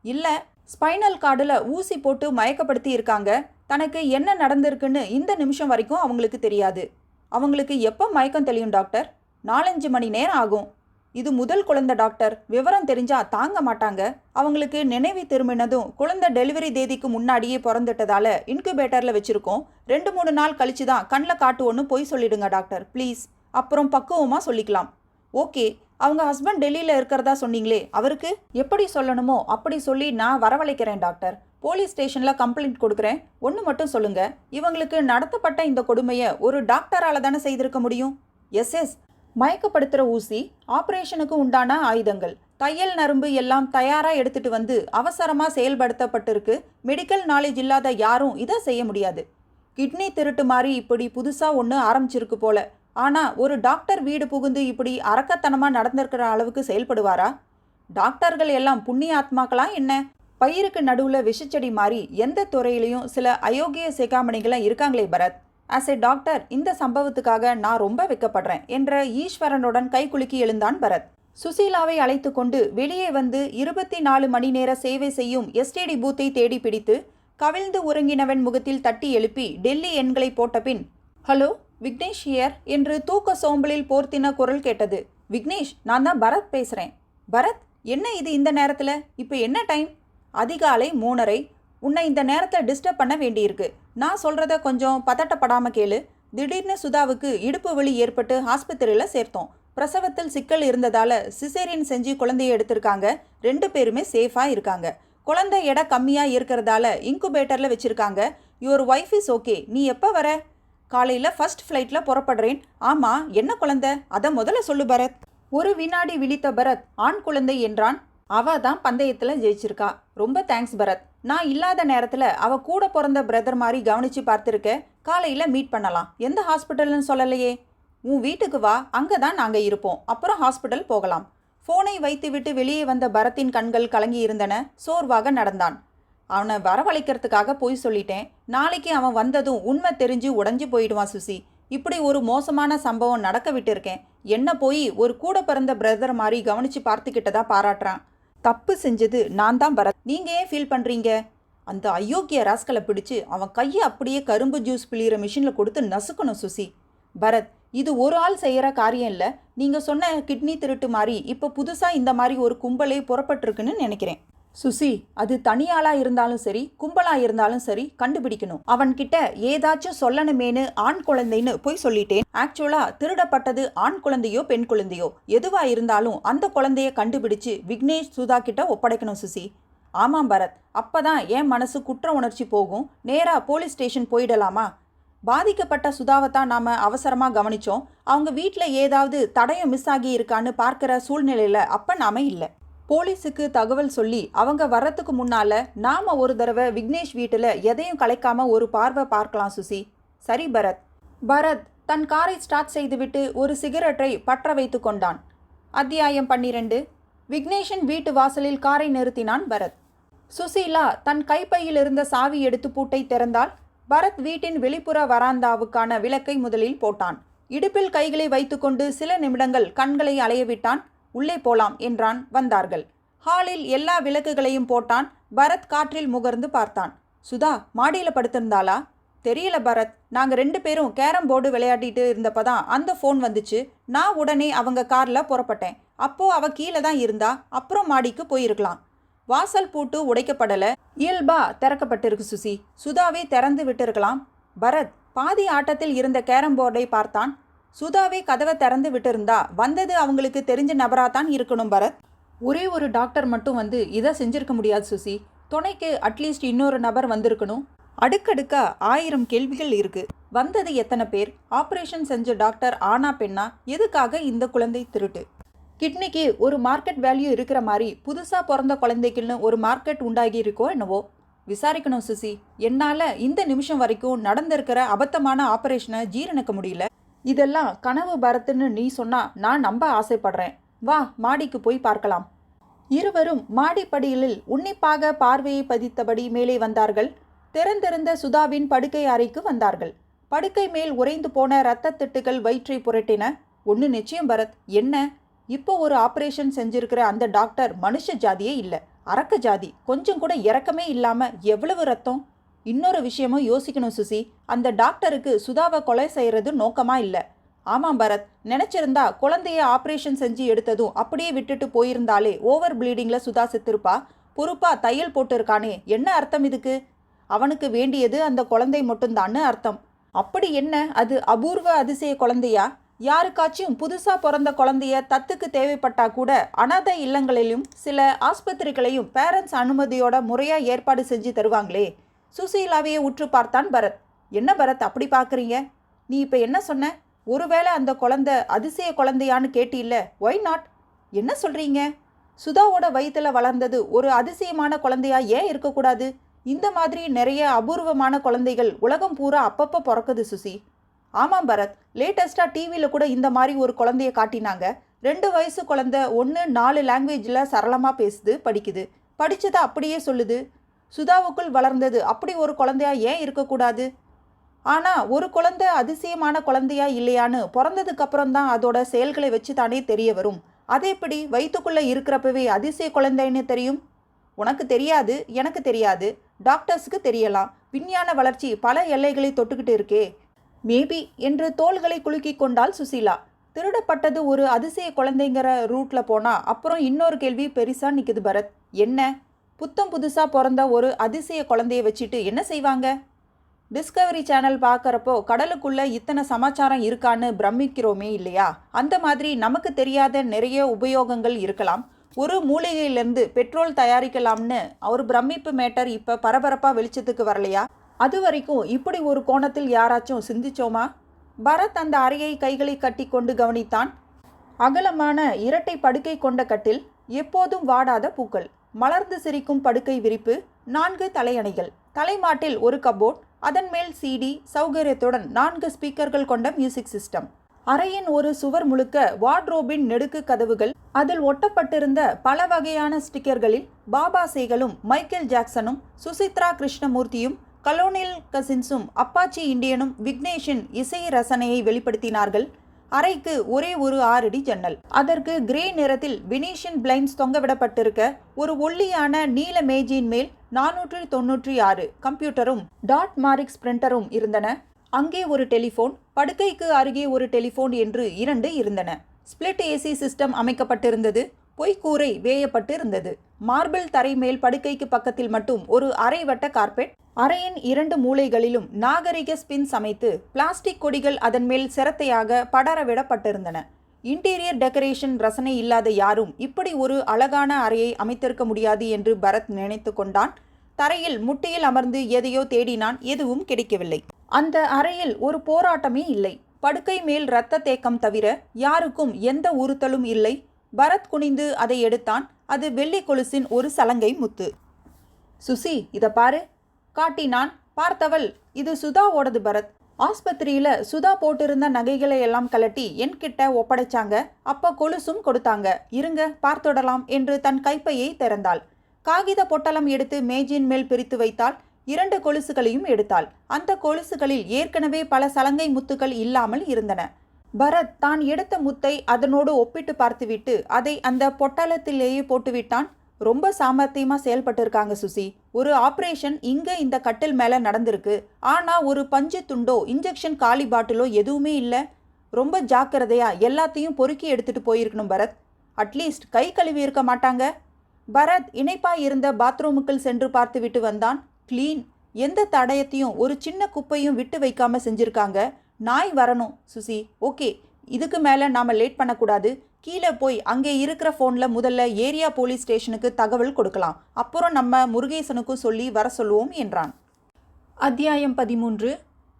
இல்லை, ஸ்பைனல் கார்டில் ஊசி போட்டு மயக்கப்படுத்தி இருக்காங்க. தனக்கு என்ன நடந்திருக்குன்னு இந்த நிமிஷம் வரைக்கும் அவங்களுக்கு தெரியாது. அவங்களுக்கு எப்போ மயக்கம் தெளியும் டாக்டர்? 4-5 மணி நேரம் ஆகும். இது முதல் குழந்தை டாக்டர். விவரம் தெரிஞ்சா தாங்க மாட்டாங்க. அவங்களுக்கு நினைவு திரும்பினதும் குழந்தை டெலிவரி தேதிக்கு முன்னாடியே பிறந்துட்டதால இன்குபேட்டரில் வச்சுருக்கோம். 2-3 நாள் கழிச்சு தான் கண்ணில் காட்டுவோன்னு போய் சொல்லிடுங்க டாக்டர் ப்ளீஸ். அப்புறம் பக்குவமாக சொல்லிக்கலாம். ஓகே, அவங்க ஹஸ்பண்ட் டெல்லியில் இருக்கிறதா சொன்னீங்களே, அவருக்கு எப்படி சொல்லணுமோ அப்படி சொல்லி நான் வரவழைக்கிறேன் டாக்டர். போலீஸ் ஸ்டேஷனில் கம்ப்ளைண்ட் கொடுக்குறேன். ஒன்று மட்டும் சொல்லுங்கள், இவங்களுக்கு நடத்தப்பட்ட இந்த கொடுமையை ஒரு டாக்டரால் தானே செய்திருக்க முடியும்? எஸ், மயக்கப்படுத்துகிற ஊசி, ஆப்ரேஷனுக்கு உண்டான ஆயுதங்கள், தையல் நரம்பு எல்லாம் தயாராக எடுத்துகிட்டு வந்து அவசரமாக செயல்படுத்தப்பட்டிருக்கு. மெடிக்கல் நாலேஜ் இல்லாத யாரும் இதை செய்ய முடியாது. கிட்னி திருட்டு மாதிரி இப்படி புதுசாக ஒன்று ஆரம்பிச்சிருக்கு போல. ஆனால் ஒரு டாக்டர் வீடு புகுந்து இப்படி அரக்கத்தனமாக நடந்திருக்கிற அளவுக்கு செயல்படுவாரா? டாக்டர்கள் எல்லாம் புண்ணிய ஆத்மாக்களா என்ன? பயிருக்கு நடுவில் விஷச்செடி மாதிரி எந்த துறையிலையும் சில அயோக்கிய சிகாமணிகளாம் இருக்காங்களே பரத். ஆஸ் எ டாக்டர் இந்த சம்பவத்துக்காக நான் ரொம்ப வெக்கப்படுறேன் என்ற ஈஸ்வரனுடன் கைகுலுக்கி எழுந்தான் பரத். சுசீலாவை அழைத்து கொண்டு வெளியே வந்து 24 மணி நேர சேவை செய்யும் எஸ்டிடி பூத்தை தேடி பிடித்து கவிழ்ந்து உறங்கினவன் முகத்தில் தட்டி எழுப்பி டெல்லி எண்களை போட்ட பின், ஹலோ விக்னேஷ் ஹியர் என்று தூக்க சோம்பலில் போர்த்தின குரல் கேட்டது. விக்னேஷ், நான் தான் பரத் பேசுகிறேன். பரத், என்ன இது இந்த நேரத்தில்? இப்போ என்ன டைம்? அதிகாலை 3:30. உன்னை இந்த நேரத்தில் டிஸ்டர்ப் பண்ண வேண்டியிருக்கு. நான் சொல்கிறத கொஞ்சம் பதட்டப்படாமல் கேளு. திடீர்னு சுதாவுக்கு இடுப்பு வலி ஏற்பட்டு ஆஸ்பத்திரியில் சேர்த்தோம். பிரசவத்தில் சிக்கல் இருந்ததால் சிசேரியன் செஞ்சு குழந்தைய எடுத்திருக்காங்க. 2 பேருமே சேஃபாக இருக்காங்க. குழந்தை எடை கம்மியாக இருக்கிறதால இன்குபேட்டரில் வச்சுருக்காங்க. Your wife is okay. நீ எப்போ வர? காலையில் ஃபர்ஸ்ட் ஃப்ளைட்டில் புறப்படுறேன். ஆமாம், என்ன குழந்தை? அதை முதல்ல சொல்லு பரத். ஒரு வினாடி விழித்த பரத் ஆண் குழந்தை என்றான். அவ தான் பந்தயத்தில் ஜெயிச்சிருக்கா. ரொம்ப தேங்க்ஸ் பரத். நான் இல்லாத நேரத்தில் அவ கூட பிறந்த பிரதர் மாதிரி கவனித்து பார்த்துருக்க. காலையில் மீட் பண்ணலாம். எந்த ஹாஸ்பிட்டல்னு சொல்லலையே. உன் வீட்டுக்கு வா, அங்கே தான் நாங்கள் இருப்போம். அப்புறம் ஹாஸ்பிட்டல் போகலாம். ஃபோனை வைத்துவிட்டு வெளியே வந்த பரத்தின் கண்கள் கலங்கி இருந்தன. சோர்வாக நடந்தான். அவனை வரவழைக்கிறதுக்காக போய் சொல்லிட்டேன். நாளைக்கு அவன் வந்ததும் உண்மை தெரிஞ்சு உடஞ்சி போயிடுவான் சுசி. இப்படி ஒரு மோசமான சம்பவம் நடக்க விட்டுருக்கேன். என்ன போய் ஒரு கூட பிறந்த பிரதர் மாதிரி கவனித்து பார்த்துக்கிட்டதா பாராட்டுறான். தப்பு செஞ்சது நான் தான் பரத். நீங்கள் ஏன் ஃபீல் பண்ணுறீங்க? அந்த அயோக்கிய ராஸ்கலை பிடிச்சு அவன் கையை அப்படியே கரும்பு ஜூஸ் பிழிகிற மிஷினில் கொடுத்து நசுக்கணும் சுசி. பரத், இது ஒரு ஆள் செய்கிற காரியம் இல்லை. நீங்கள் சொன்ன கிட்னி திருட்டு மாதிரி இப்போ புதுசாக இந்த மாதிரி ஒரு கும்பலே புறப்பட்டிருக்குன்னு நினைக்கிறேன். சுசி, அது தனியாளாக இருந்தாலும் சரி, கும்பலாக இருந்தாலும் சரி, கண்டுபிடிக்கணும். அவன்கிட்ட ஏதாச்சும் சொல்லணுமேனு ஆண் குழந்தைன்னு போய் சொல்லிட்டேன். ஆக்சுவலாக திருடப்பட்டது ஆண் குழந்தையோ பெண் குழந்தையோ எதுவாக இருந்தாலும் அந்த குழந்தைய கண்டுபிடிச்சு விக்னேஷ் சுதா கிட்ட ஒப்படைக்கணும் சுசி. ஆமாம் பரத், அப்பதான் என் மனசு குற்ற உணர்ச்சி போகும். நேராக போலீஸ் ஸ்டேஷன் போயிடலாமா? பாதிக்கப்பட்ட சுதாவை தான் நாம் அவசரமாக கவனித்தோம். அவங்க வீட்டில் ஏதாவது தடயம் மிஸ் ஆகி இருக்கான்னு பார்க்குற சூழ்நிலையில் அப்போ நாம் இல்லை. போலீஸுக்கு தகவல் சொல்லி அவங்க வர்றதுக்கு முன்னால் நாம் ஒரு தடவை விக்னேஷ் வீட்டில் எதையும் கலைக்காமல் ஒரு பார்வை பார்க்கலாம் சுசி. சரி பரத். பரத் தன் காரை ஸ்டார்ட் செய்துவிட்டு ஒரு சிகரெட்டை பற்ற வைத்து கொண்டான். அத்தியாயம் 12. விக்னேஷின் வீட்டு வாசலில் காரை நிறுத்தினான் பரத். சுசீலா தன் கைப்பையில் இருந்த சாவி எடுத்து பூட்டை திறந்தாள். பரத் வீட்டின் வெளிப்புற வராந்தாவுக்கான விளக்கை முதலில் போட்டான். இடுப்பில் கைகளை வைத்துக்கொண்டு சில நிமிடங்கள் கண்களை அலையவிட்டான். உள்ளே போலாம் என்றான். வந்தார்கள். ஹாலில் எல்லா விளக்குகளையும் போட்டான். பரத் காற்றில் முகர்ந்து பார்த்தான். சுதா மாடியில் படுத்திருந்தாளா? தெரியல பரத். நாங்கள் 2 பேரும் கேரம் போர்டு விளையாடிட்டு இருந்தப்பதான் அந்த ஃபோன் வந்துச்சு. நான் உடனே அவங்க காரில் புறப்பட்டேன். அப்போ அவ கீழே தான் இருந்தா. அப்புறம் மாடிக்கு போயிருக்கலாம். வாசல் பூட்டு உடைக்கப்படலை, இயல்பா திறக்கப்பட்டிருக்கு சுசி. சுதாவே திறந்து விட்டிருக்கலாம். பரத் பாதி ஆட்டத்தில் இருந்த கேரம் போர்டை பார்த்தான். சுதாவே கதவை திறந்து விட்டிருந்தா வந்தது அவங்களுக்கு தெரிஞ்ச நபராகத்தான் இருக்கணும் பரத். ஒரே ஒரு டாக்டர் மட்டும் வந்து இதை செஞ்சிருக்க முடியாது சுசி. துணைக்கு அட்லீஸ்ட் இன்னொரு நபர் வந்திருக்கணும். அடுக்கடுக்கா 1000 கேள்விகள் இருக்கு. வந்தது எத்தனை பேர்? ஆப்ரேஷன் செஞ்ச டாக்டர் ஆனா பெண்ணா? எதுக்காக இந்த குழந்தை திருட்டு? கிட்னிக்கு ஒரு மார்க்கெட் வேல்யூ இருக்கிற மாதிரி புதுசாக பிறந்த குழந்தைக்குன்னு ஒரு மார்க்கெட் உண்டாகி இருக்கோ என்னவோ. விசாரிக்கணும் சுசி. என்னால் இந்த நிமிஷம் வரைக்கும் நடந்திருக்கிற அபத்தமான ஆப்ரேஷனை ஜீரணிக்க முடியல. இதெல்லாம் கனவு பரத்துன்னு நீ சொன்னா நான் நம்ப ஆசைப்படுறேன். வா, மாடிக்கு போய் பார்க்கலாம். இருவரும் மாடிப்படிகளில் உன்னிப்பாக பார்வையை பதித்தபடி மேலே வந்தார்கள். திறந்திருந்த சுதாவின் படுக்கை அறைக்கு வந்தார்கள். படுக்கை மேல் உறைந்து போன இரத்த திட்டுகள் வயிற்றை புரட்டின. ஒன்று நிச்சயம் பரத். என்ன? இப்போ ஒரு ஆப்ரேஷன் செஞ்சிருக்கிற அந்த டாக்டர் மனுஷ ஜாதியே இல்லை, அரக்க ஜாதி. கொஞ்சம் கூட இறக்கமே இல்லாமல் எவ்வளவு ரத்தம். இன்னொரு விஷயமும் யோசிக்கணும் சுசி. அந்த டாக்டருக்கு சுதாவை கொலை செய்கிறது நோக்கமாக இல்லை. ஆமாம் பரத், நினச்சிருந்தா குழந்தைய ஆப்ரேஷன் செஞ்சு எடுத்ததும் அப்படியே விட்டுட்டு போயிருந்தாலே ஓவர் ப்ளீடிங்கில் சுதா செத்துருப்பா. பொறுப்பாக தையல் போட்டிருக்கானே, என்ன அர்த்தம் இதுக்கு? அவனுக்கு வேண்டியது அந்த குழந்தை மட்டும்தான்னு அர்த்தம். அப்படி என்ன அது அபூர்வ அதிசய குழந்தையா? யாருக்காச்சும் புதுசாக பிறந்த குழந்தைய தத்துக்கு தேவைப்பட்டா கூட அனாதை இல்லங்களிலும் சில ஆஸ்பத்திரிகளையும் பேரண்ட்ஸ் அனுமதியோட முறையாக ஏற்பாடு செஞ்சு தருவாங்களே. சுசீலாவையே உற்று பார்த்தான் பரத். என்ன பரத் அப்படி பார்க்குறீங்க? நீ இப்போ என்ன சொன்ன? ஒருவேளை அந்த குழந்தை அதிசய குழந்தையான்னு கேட்டில்ல? Y not? என்ன சொல்கிறீங்க? சுதாவோட வயிற்றில் வளர்ந்தது ஒரு அதிசயமான குழந்தையா ஏன் இருக்கக்கூடாது? இந்த மாதிரி நிறைய அபூர்வமான குழந்தைகள் உலகம் பூரா அப்பப்போ பிறக்குது சுசி. ஆமாம் பரத், லேட்டஸ்ட்டாக டிவியில் கூட இந்த மாதிரி ஒரு குழந்தைய காட்டினாங்க. 2 வயசு குழந்தை, 4 லாங்குவேஜில் சரளமாக பேசுது, படிக்குது. படித்ததை அப்படியே சொல்லுது. சுதாவுக்குள் வளர்ந்தது அப்படி ஒரு குழந்தையா ஏன் இருக்கக்கூடாது? ஆனால் ஒரு குழந்தை அதிசயமான குழந்தையா இல்லையான்னு பிறந்ததுக்கப்புறம் தான் அதோட செயல்களை வச்சு தானே தெரிய வரும். அதே எப்படி வயிற்றுக்குள்ளே இருக்கிறப்பவே அதிசய குழந்தைன்னு தெரியும்? உனக்கு தெரியாது, எனக்கு தெரியாது, டாக்டர்ஸுக்கு தெரியலாம். விஞ்ஞான வளர்ச்சி பல எல்லைகளை தொட்டுக்கிட்டு இருக்கே. மேபி என்று தோள்களை குலுக்கிக் கொண்டாள் சுசீலா. திருடப்பட்டது ஒரு அதிசய குழந்தைங்கிற ரூட்ல போனா அப்புறம் இன்னொரு கேள்வி பெருசா நிக்குது பரத். என்ன? புத்தம் புதுசா பிறந்த ஒரு அதிசய குழந்தைய வச்சுட்டு என்ன செய்வாங்க? டிஸ்கவரி சேனல் பார்க்குறப்போ கடலுக்குள்ள இத்தனை சமாச்சாரம் இருக்கான்னு பிரமிக்கிறோமே இல்லையா? அந்த மாதிரி நமக்கு தெரியாத நிறைய உபயோகங்கள் இருக்கலாம். ஒரு மூலிகையிலேருந்து பெட்ரோல் தயாரிக்கலாம்னு ஒரு பிரமிப்பு மேட்டர் இப்போ பரபரப்பாக வெளிச்சத்துக்கு வரலையா? அது வரைக்கும் இப்படி ஒரு கோணத்தில் யாராச்சும் சிந்திச்சோமா? பரத் அந்த அறையை கைகளை கட்டி கொண்டு கவனித்தான். அகலமான இரட்டை படுக்கை கொண்ட கட்டில், எப்போதும் வாடாத பூக்கள், மலர்ந்து சிரிக்கும் படுக்கை விரிப்பு, 4 தலையணைகள், தலைமாட்டில் ஒரு கபோர்ட், அதன் மேல் சிடி சௌகரியத்துடன் 4 ஸ்பீக்கர்கள் கொண்ட மியூசிக் சிஸ்டம். அறையின் ஒரு சுவர் முழுக்க வார்ட்ரோபின் நெடுக்கு கதவுகள், அதில் ஒட்டப்பட்டிருந்த பல வகையான ஸ்டிக்கர்களில் பாபா சேகலும் மைக்கேல் ஜாக்சனும் சுசித்ரா கிருஷ்ணமூர்த்தியும் கலோனியல் கசின்ஸும் அப்பாச்சி இண்டியனும் விக்னேஷின் இசை ரசனையை வெளிப்படுத்தினார்கள். அறைக்கு ஒரே ஒரு 6 அடி ஜன்னல், அதற்கு கிரே நிறத்தில் வெனீஷியன் பிளைண்ட்ஸ் தொங்கவிடப்பட்டிருக்க ஒரு ஒல்லியான நீல மேஜின் மேல் 496 கம்ப்யூட்டரும் டாட் மாரிக்ஸ் பிரிண்டரும் இருந்தன. அங்கே ஒரு டெலிஃபோன், படுக்கைக்கு அருகே ஒரு டெலிஃபோன் என்று 2 இருந்தன. ஸ்பிளிட் ஏசி சிஸ்டம் அமைக்கப்பட்டிருந்தது. பொய்க்கூரை வேயப்பட்டு இருந்தது. மார்பிள் தரை மேல் படுக்கைக்கு பக்கத்தில் மட்டும் ஒரு அரை வட்ட கார்பெட். அறையின் 2 மூலைகளிலும் நாகரிக ஸ்பின்ஸ் அமைத்து பிளாஸ்டிக் கொடிகள் அதன் மேல் சிரத்தையாக படரவிடப்பட்டிருந்தன. இன்டீரியர் டெக்கரேஷன் ரசனை இல்லாத யாரும் இப்படி ஒரு அழகான அறையை அமைத்திருக்க முடியாது என்று பரத் நினைத்து கொண்டான். தரையில் முட்டியில் அமர்ந்து எதையோ தேடினான். எதுவும் கிடைக்கவில்லை. அந்த அறையில் ஒரு போராட்டமே இல்லை. படுக்கை மேல் இரத்த தேக்கம் தவிர யாருக்கும் எந்த உறுத்தலும் இல்லை. பரத் குனிந்து அதை எடுத்தான். அது வெள்ளி கொலுசின் ஒரு சலங்கை முத்து. சுசி, இதை பாரு காட்டினான். பார்த்தவள், இது சுதாவோடது பரத். ஆஸ்பத்திரியில சுதா போட்டிருந்த நகைகளை எல்லாம் கலட்டி என்கிட்ட ஒப்படைச்சாங்க. அப்ப கொலுசும் கொடுத்தாங்க. இருங்க பார்த்துடலாம் என்று தன் கைப்பையை திறந்தாள். காகித பொட்டலம் எடுத்து மேஜின் மேல் பிரித்து வைத்தாள். 2 கொலுசுகளையும் எடுத்தாள். அந்த கொலுசுகளில் ஏற்கனவே பல சலங்கை முத்துக்கள் இல்லாமல் இருந்தன. பரத் தான் எடுத்த முத்தை அதனோடு ஒப்பிட்டு பார்த்துவிட்டு அதை அந்த பொட்டலத்திலேயே போட்டுவிட்டான். ரொம்ப சாமர்த்தியமாக செயல்பட்டு சுசி. ஒரு ஆப்ரேஷன் இங்கே இந்த கட்டில் மேலே நடந்திருக்கு. ஆனால் ஒரு பஞ்சு துண்டோ இன்ஜெக்ஷன் காலி பாட்டிலோ எதுவுமே இல்லை. ரொம்ப ஜாக்கிரதையா எல்லாத்தையும் பொறுக்கி எடுத்துட்டு போயிருக்கணும் பரத். அட்லீஸ்ட் கை கழுவி இருக்க மாட்டாங்க. பரத் இணைப்பாய் இருந்த பாத்ரூமுக்குள் சென்று பார்த்துவிட்டு வந்தான். கிளீன். எந்த தடயத்தையும் ஒரு சின்ன குப்பையும் விட்டு வைக்காம செஞ்சுருக்காங்க. நாய் வரணும் சுசி. ஓகே, இதுக்கு மேலே நாம் லேட் பண்ணக்கூடாது. கீழே போய் அங்கே இருக்கிற ஃபோனில் முதல்ல ஏரியா போலீஸ் ஸ்டேஷனுக்கு தகவல் கொடுக்கலாம். அப்புறம் நம்ம முருகேசனுக்கும் சொல்லி வர சொல்லுவோம் என்றான். அத்தியாயம் 13.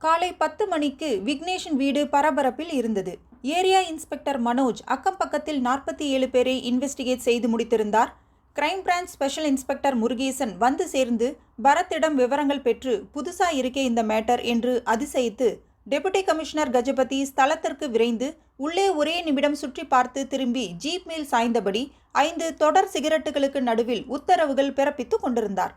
காலை 10 மணிக்கு விக்னேஷின் வீடு பரபரப்பில் இருந்தது. ஏரியா இன்ஸ்பெக்டர் மனோஜ் அக்கம் பக்கத்தில் 47 பேரை இன்வெஸ்டிகேட் செய்து முடித்திருந்தார். Crime branch special inspector Murugesan வந்து சேர்ந்து பரத்திடம் விவரங்கள் பெற்று புதுசா இருக்கே இந்த மேட்டர் என்று அதிசயித்து டெபுட்டி கமிஷனர் கஜபதி ஸ்தலத்திற்கு விரைந்து உள்ளே ஒரே நிமிடம் சுற்றி பார்த்து திரும்பி ஜீப் மேல் சாய்ந்தபடி 5 தொடர் சிகரெட்டுகளுக்கு நடுவில் உத்தரவுகள் பிறப்பித்து கொண்டிருந்தார்.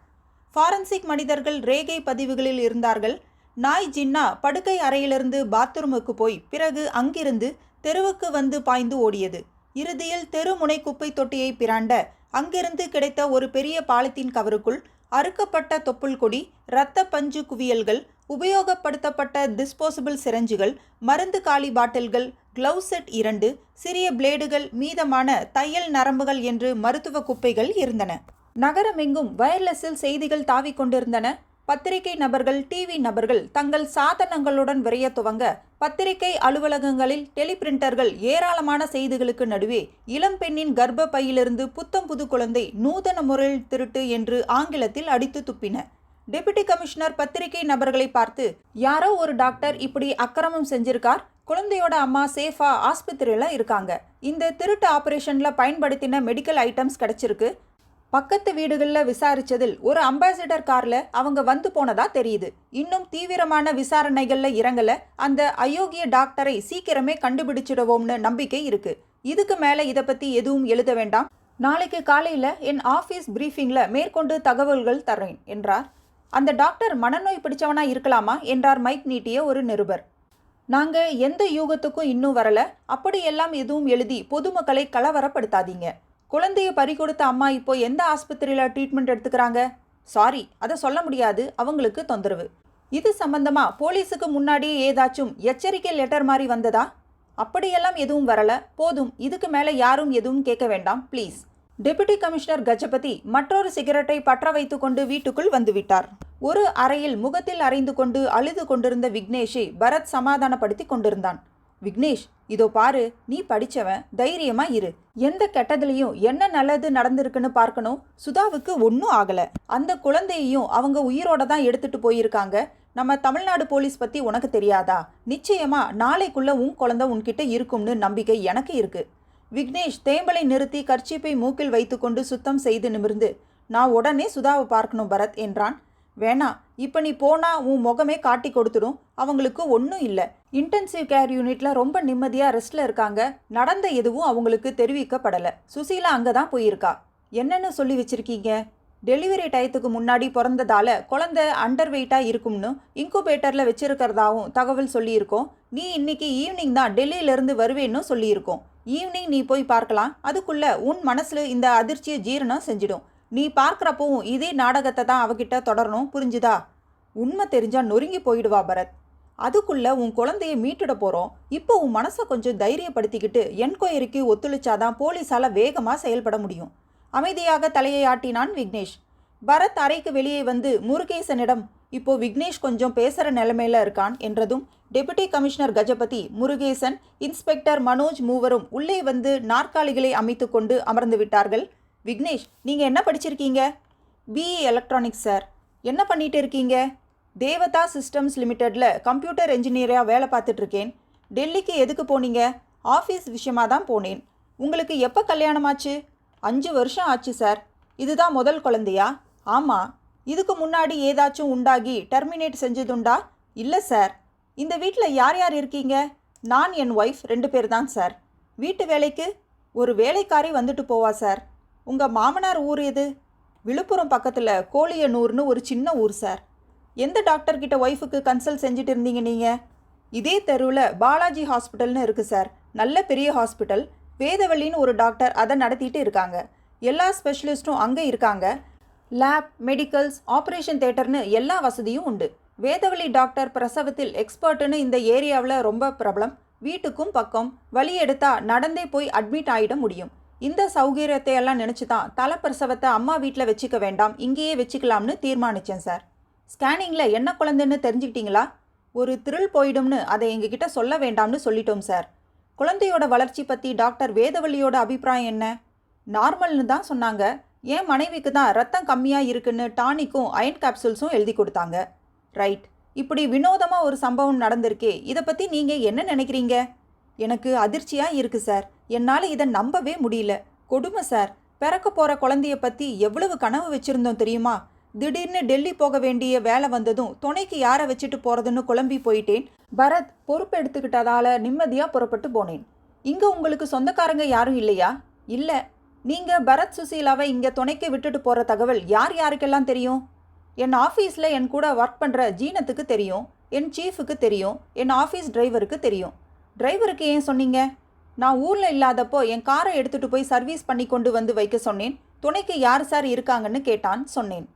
ஃபாரன்சிக் மனிதர்கள் ரேகை பதிவுகளில் இருந்தார்கள். நாய் ஜின்னா படுக்கை அறையிலிருந்து பாத்ரூமுக்கு போய் பிறகு அங்கிருந்து தெருவுக்கு வந்து பாய்ந்து ஓடியது. இறுதியில் தெருமுனை குப்பை தொட்டியை பிராண்ட அங்கிருந்து கிடைத்த ஒரு பெரிய பாலித்தீன் கவருக்குள் அறுக்கப்பட்ட தொப்புள் கொடி, இரத்த பஞ்சு குவியல்கள், உபயோகப்படுத்தப்பட்ட டிஸ்போசபிள் சிரஞ்சுகள், மருந்து காலி பாட்டில்கள், கிளவுஸ் செட் 2, சிறிய பிளேடுகள், மீதமான தையல் நரம்புகள் என்று மருத்துவ குப்பைகள் இருந்தன. நகரமெங்கும் வயர்லெஸில் செய்திகள் தாவிக் கொண்டிருந்தன. பத்திரிகை நபர்கள், டிவி நபர்கள் தங்கள் சாதனங்களுடன் விரைய துவங்க பத்திரிகை அலுவலகங்களில் டெலிபிரிண்டர்கள் ஏராளமான செய்திகளுக்கு நடுவே இளம்பெண்ணின் கர்ப்ப பையிலிருந்து புத்தம் புது குழந்தை நூதன முறையில் திருட்டு என்று ஆங்கிலத்தில் அடித்து துப்பின. டெபுட்டி கமிஷனர் பத்திரிகை நபர்களை பார்த்து, யாரோ ஒரு டாக்டர் இப்படி அக்கிரமம் செஞ்சிருக்கார். குழந்தையோட அம்மா சேஃபா ஆஸ்பத்திரியில் இருக்காங்க. இந்த திருட்டு ஆபரேஷனில் பயன்படுத்தின மெடிக்கல் ஐட்டம்ஸ் கிடைச்சிருக்கு. பக்கத்து வீடுகளில் விசாரிச்சதில் ஒரு அம்பாசிடர் காரில் அவங்க வந்து போனதா தெரியுது. இன்னும் தீவிரமான விசாரணைகளில் இறங்கல. அந்த அயோக்கிய டாக்டரை சீக்கிரமே கண்டுபிடிச்சிடுவோம்னு நம்பிக்கை இருக்கு. இதுக்கு மேலே இதை பற்றி எதுவும் எழுத வேண்டாம். நாளைக்கு காலையில் என் ஆஃபீஸ் பிரீஃபிங்கில் மேற்கொண்டு தகவல்கள் தர்றேன் என்றார். அந்த டாக்டர் மனநோய் பிடிச்சவனா இருக்கலாமா என்றார் மைக் நீட்டிய ஒரு நிருபர். நாங்கள் எந்த யூகத்துக்கும் இன்னும் வரல. அப்படியெல்லாம் எதுவும் எழுதி பொதுமக்களை கலவரப்படுத்தாதீங்க. குழந்தையை பறிகொடுத்த அம்மா இப்போ எந்த ஆஸ்பத்திரியில் ட்ரீட்மெண்ட் எடுத்துக்கிறாங்க? சாரி, அதை சொல்ல முடியாது. அவங்களுக்கு தொந்தரவு. இது சம்பந்தமா போலீஸுக்கு முன்னாடியே ஏதாச்சும் எச்சரிக்கை லெட்டர் மாதிரி வந்ததா? அப்படியெல்லாம் எதுவும் வரல. போதும், இதுக்கு மேலே யாரும் எதுவும் கேட்க வேண்டாம் ப்ளீஸ். டெபுட்டி கமிஷனர் கஜபதி மற்றொரு சிகரெட்டை பற்ற வைத்து கொண்டு வீட்டுக்குள் வந்துவிட்டார். ஒரு அறையில் முகத்தில் அறைந்து கொண்டு அழுது கொண்டிருந்த விக்னேஷை பரத் சமாதானப்படுத்தி கொண்டிருந்தான். விக்னேஷ், இதோ பாரு, நீ படிச்சவன், தைரியமா இரு. எந்த கெட்டதுலையும் என்ன நல்லது நடந்திருக்குன்னு பார்க்கணும். சுதாவுக்கு ஒன்றும் ஆகலை. அந்த குழந்தையையும் அவங்க உயிரோட தான் எடுத்துட்டு போயிருக்காங்க. நம்ம தமிழ்நாடு போலீஸ் பற்றி உனக்கு தெரியாதா? நிச்சயமா நாளைக்குள்ள உன் குழந்தை உன்கிட்ட இருக்கும்னு நம்பிக்கை எனக்கு இருக்கு. விக்னேஷ் தேம்பலை நிறுத்தி கர்ச்சீப்பை மூக்கில் வைத்துக்கொண்டு சுத்தம் செய்து நிமிர்ந்து, நான் உடனே சுதாவை பார்க்கணும் பரத் என்றான். வேணா, இப்போ நீ போனா உன் முகமே காட்டி கொடுத்துடும். அவங்களுக்கு ஒன்றும் இல்லை. இன்டென்சிவ் கேர் யூனிட்ல ரொம்ப நிம்மதியாக ரெஸ்ட்ல இருக்காங்க. நடந்த எதுவும் அவங்களுக்கு தெரிவிக்கப்படலை. சுசீலா அங்கே தான் போயிருக்கா. என்னன்னு சொல்லி வச்சிருக்கீங்க? டெலிவரி டயத்துக்கு முன்னாடி பிறந்ததால குழந்தை அண்டர் வெயிட்டாக இருக்கும்னு இன்குபேட்டரில் வச்சிருக்கிறதாவும் தகவல் சொல்லியிருக்கோம். நீ இன்னைக்கு ஈவினிங் தான் டெல்லியிலேருந்து வருவேன்னு சொல்லியிருக்கோம். ஈவினிங் நீ போய் பார்க்கலாம். அதுக்குள்ள உன் மனசில் இந்த அதிர்ச்சியை ஜீரணம் செஞ்சிடும். நீ பார்க்குறப்பவும் இதே நாடகத்தை தான் அவகிட்ட தொடரணும், புரிஞ்சுதா? உண்மை தெரிஞ்சா நொறுங்கி போயிடுவா பரத். அதுக்குள்ள உன் குழந்தைய மீட்டுட போகிறோம். இப்போ உன் மனசை கொஞ்சம் தைரியப்படுத்திக்கிட்டு என்கொயரிக்கு ஒத்துழைச்சாதான் போலீஸால் வேகமாக செயல்பட முடியும். அமைதியாக தலையை ஆட்டினான் விக்னேஷ். பரத் அறைக்கு வெளியே வந்து முருகேசனிடம், இப்போ விக்னேஷ் கொஞ்சம் பேசுகிற நிலைமையில இருக்கான் என்றதும் deputy commissioner Gajapathi, Murugesan, inspector Manoj மூவரும் உள்ளே வந்து நாற்காலிகளை அமைத்து கொண்டு அமர்ந்து விட்டார்கள். விக்னேஷ், நீங்கள் என்ன படிச்சிருக்கீங்க? BE electronics sir. என்ன பண்ணிட்டு இருக்கீங்க? தேவதா சிஸ்டம்ஸ் லிமிடெடில் கம்ப்யூட்டர் என்ஜினியராக வேலை பார்த்துட்ருக்கேன். டெல்லிக்கு எதுக்கு போனீங்க? ஆஃபீஸ் விஷயமாக தான் போனேன். உங்களுக்கு எப்போ கல்யாணமாச்சு? 5 வருஷம் ஆச்சு சார். இதுதான் முதல் குழந்தையா? ஆமாம். இதுக்கு முன்னாடி ஏதாச்சும் உண்டாகி டெர்மினேட் செஞ்சதுண்டா? இல்லை சார். இந்த வீட்டில் யார் யார் இருக்கீங்க? நான், என் ஒய்ஃப் 2 பேர் தான் சார். வீட்டு வேலைக்கு ஒரு வேலைக்காரி வந்துட்டு போவா சார். உங்கள் மாமனார் ஊர் எது? விழுப்புரம் பக்கத்தில் கோழியனூர்னு ஒரு சின்ன ஊர் சார். எந்த டாக்டர்கிட்ட ஒய்ஃபுக்கு கன்சல்ட் செஞ்சுட்டு இருந்தீங்க நீங்கள்? இதே தெருவில் பாலாஜி ஹாஸ்பிட்டல்னு இருக்குது சார். நல்ல பெரிய ஹாஸ்பிட்டல். வேதவள்ளின்னு ஒரு டாக்டர் அதை நடத்திட்டு இருக்காங்க. எல்லா ஸ்பெஷலிஸ்ட்டும் அங்கே இருக்காங்க. லேப், மெடிக்கல்ஸ், ஆப்ரேஷன் தேட்டர்னு எல்லா வசதியும் உண்டு. வேதவள்ளி டாக்டர் பிரசவத்தில் எக்ஸ்பர்ட்டுன்னு இந்த ஏரியாவில் ரொம்ப பிரபலம். வீட்டுக்கும் பக்கம். வலி எடுத்தா நடந்தே போய் அட்மிட் ஆகிட முடியும். இந்த சௌகரியத்தை எல்லாம் நினச்சி தான் தலைப்பிரசவத்தை அம்மா வீட்டில் வச்சுக்க வேண்டாம், இங்கேயே வச்சுக்கலாம்னு தீர்மானித்தேன் சார். ஸ்கேனிங்கில் என்ன குழந்தைன்னு தெரிஞ்சுக்கிட்டீங்களா? ஒரு த்ரில் போயிடும்னு அதை எங்ககிட்ட சொல்ல வேண்டாம்னு சொல்லிட்டோம் சார். குழந்தையோட வளர்ச்சி பற்றி டாக்டர் வேதவள்ளியோட அபிப்பிராயம் என்ன? நார்மல்னு தான் சொன்னாங்க. என் மனைவிக்கு தான் ரத்தம் கம்மியாக இருக்குன்னு டானிக்கும் அயன் கேப்சூல்ஸும் எழுதி கொடுத்தாங்க. ரைட். இப்படி வினோதமாக ஒரு சம்பவம் நடந்திருக்கே, இதை பற்றி நீங்கள் என்ன நினைக்கிறீங்க? எனக்கு அதிர்ச்சியாக இருக்குது சார். என்னால் இதை நம்பவே முடியல. கொடுமை சார். பிறக்க போகிற குழந்தைய பற்றி எவ்வளவு கனவு வச்சுருந்தோம் தெரியுமா? திடீர்னு டெல்லி போக வேண்டிய வேலை வந்ததும் துணைக்கு யாரை வச்சுட்டு போகிறதுன்னு குழம்பி போயிட்டேன். பரத் பொறுப்பு எடுத்துக்கிட்டதால் நிம்மதியாக புறப்பட்டு போனேன். இங்கே உங்களுக்கு சொந்தக்காரங்க யாரும் இல்லையா? இல்லை. நீங்கள் பரத் சுசீலாவை இங்கே துணைக்கு விட்டுட்டு போகிற தகவல் யார் யாருக்கெல்லாம் தெரியும்? என் ஆஃபீஸில் என் கூட ஒர்க் பண்ணுற ஜீனத்துக்கு தெரியும். என் சீஃபுக்கு தெரியும். என் ஆஃபீஸ் டிரைவருக்கு தெரியும். டிரைவருக்கு ஏன் சொன்னீங்க? நான் ஊரில் இல்லாதப்போ என் காரை எடுத்துகிட்டு போய் சர்வீஸ் பண்ணி கொண்டு வந்து வைக்க சொன்னேன். துணைக்கு யார் சார் இருக்காங்கன்னு கேட்டான். சொன்னேன்.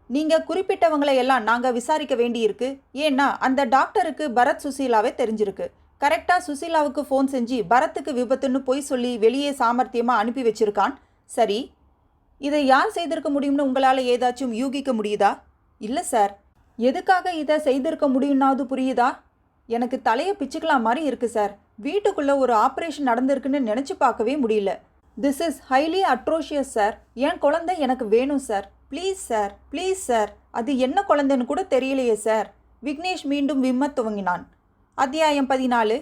நீங்கள் குறிப்பிட்டவங்களை எல்லாம் நாங்கள் விசாரிக்க வேண்டியிருக்கு. ஏன்னா அந்த டாக்டருக்கு பரத் சுசீலாவே தெரிஞ்சிருக்கு. கரெக்டாக சுசீலாவுக்கு ஃபோன் செஞ்சு பரத்துக்கு விபத்துன்னு பொய் சொல்லி வெளியே சாமர்த்தியமாக அனுப்பி வச்சிருக்கான். சரி, இதை யார் செய்திருக்க முடியும்னு உங்களால் ஏதாச்சும் யூகிக்க முடியுதா? இல்லை சார். எதுக்காக இதை செய்திருக்க முடியும்னாவது புரியுதா? எனக்கு தலையை பிச்சுக்கலாம் மாதிரி இருக்குது சார். வீட்டுக்குள்ளே ஒரு ஆப்ரேஷன் நடந்திருக்குன்னு நினச்சி பார்க்கவே முடியல. This is highly atrocious sir. என் குழந்தை எனக்கு வேணும் சார். Please sir, please sir. அது என்ன குழந்தைன்னு கூட தெரியலையே சார். விக்னேஷ் மீண்டும் விம்மத் துவங்கினான். அத்தியாயம் 14.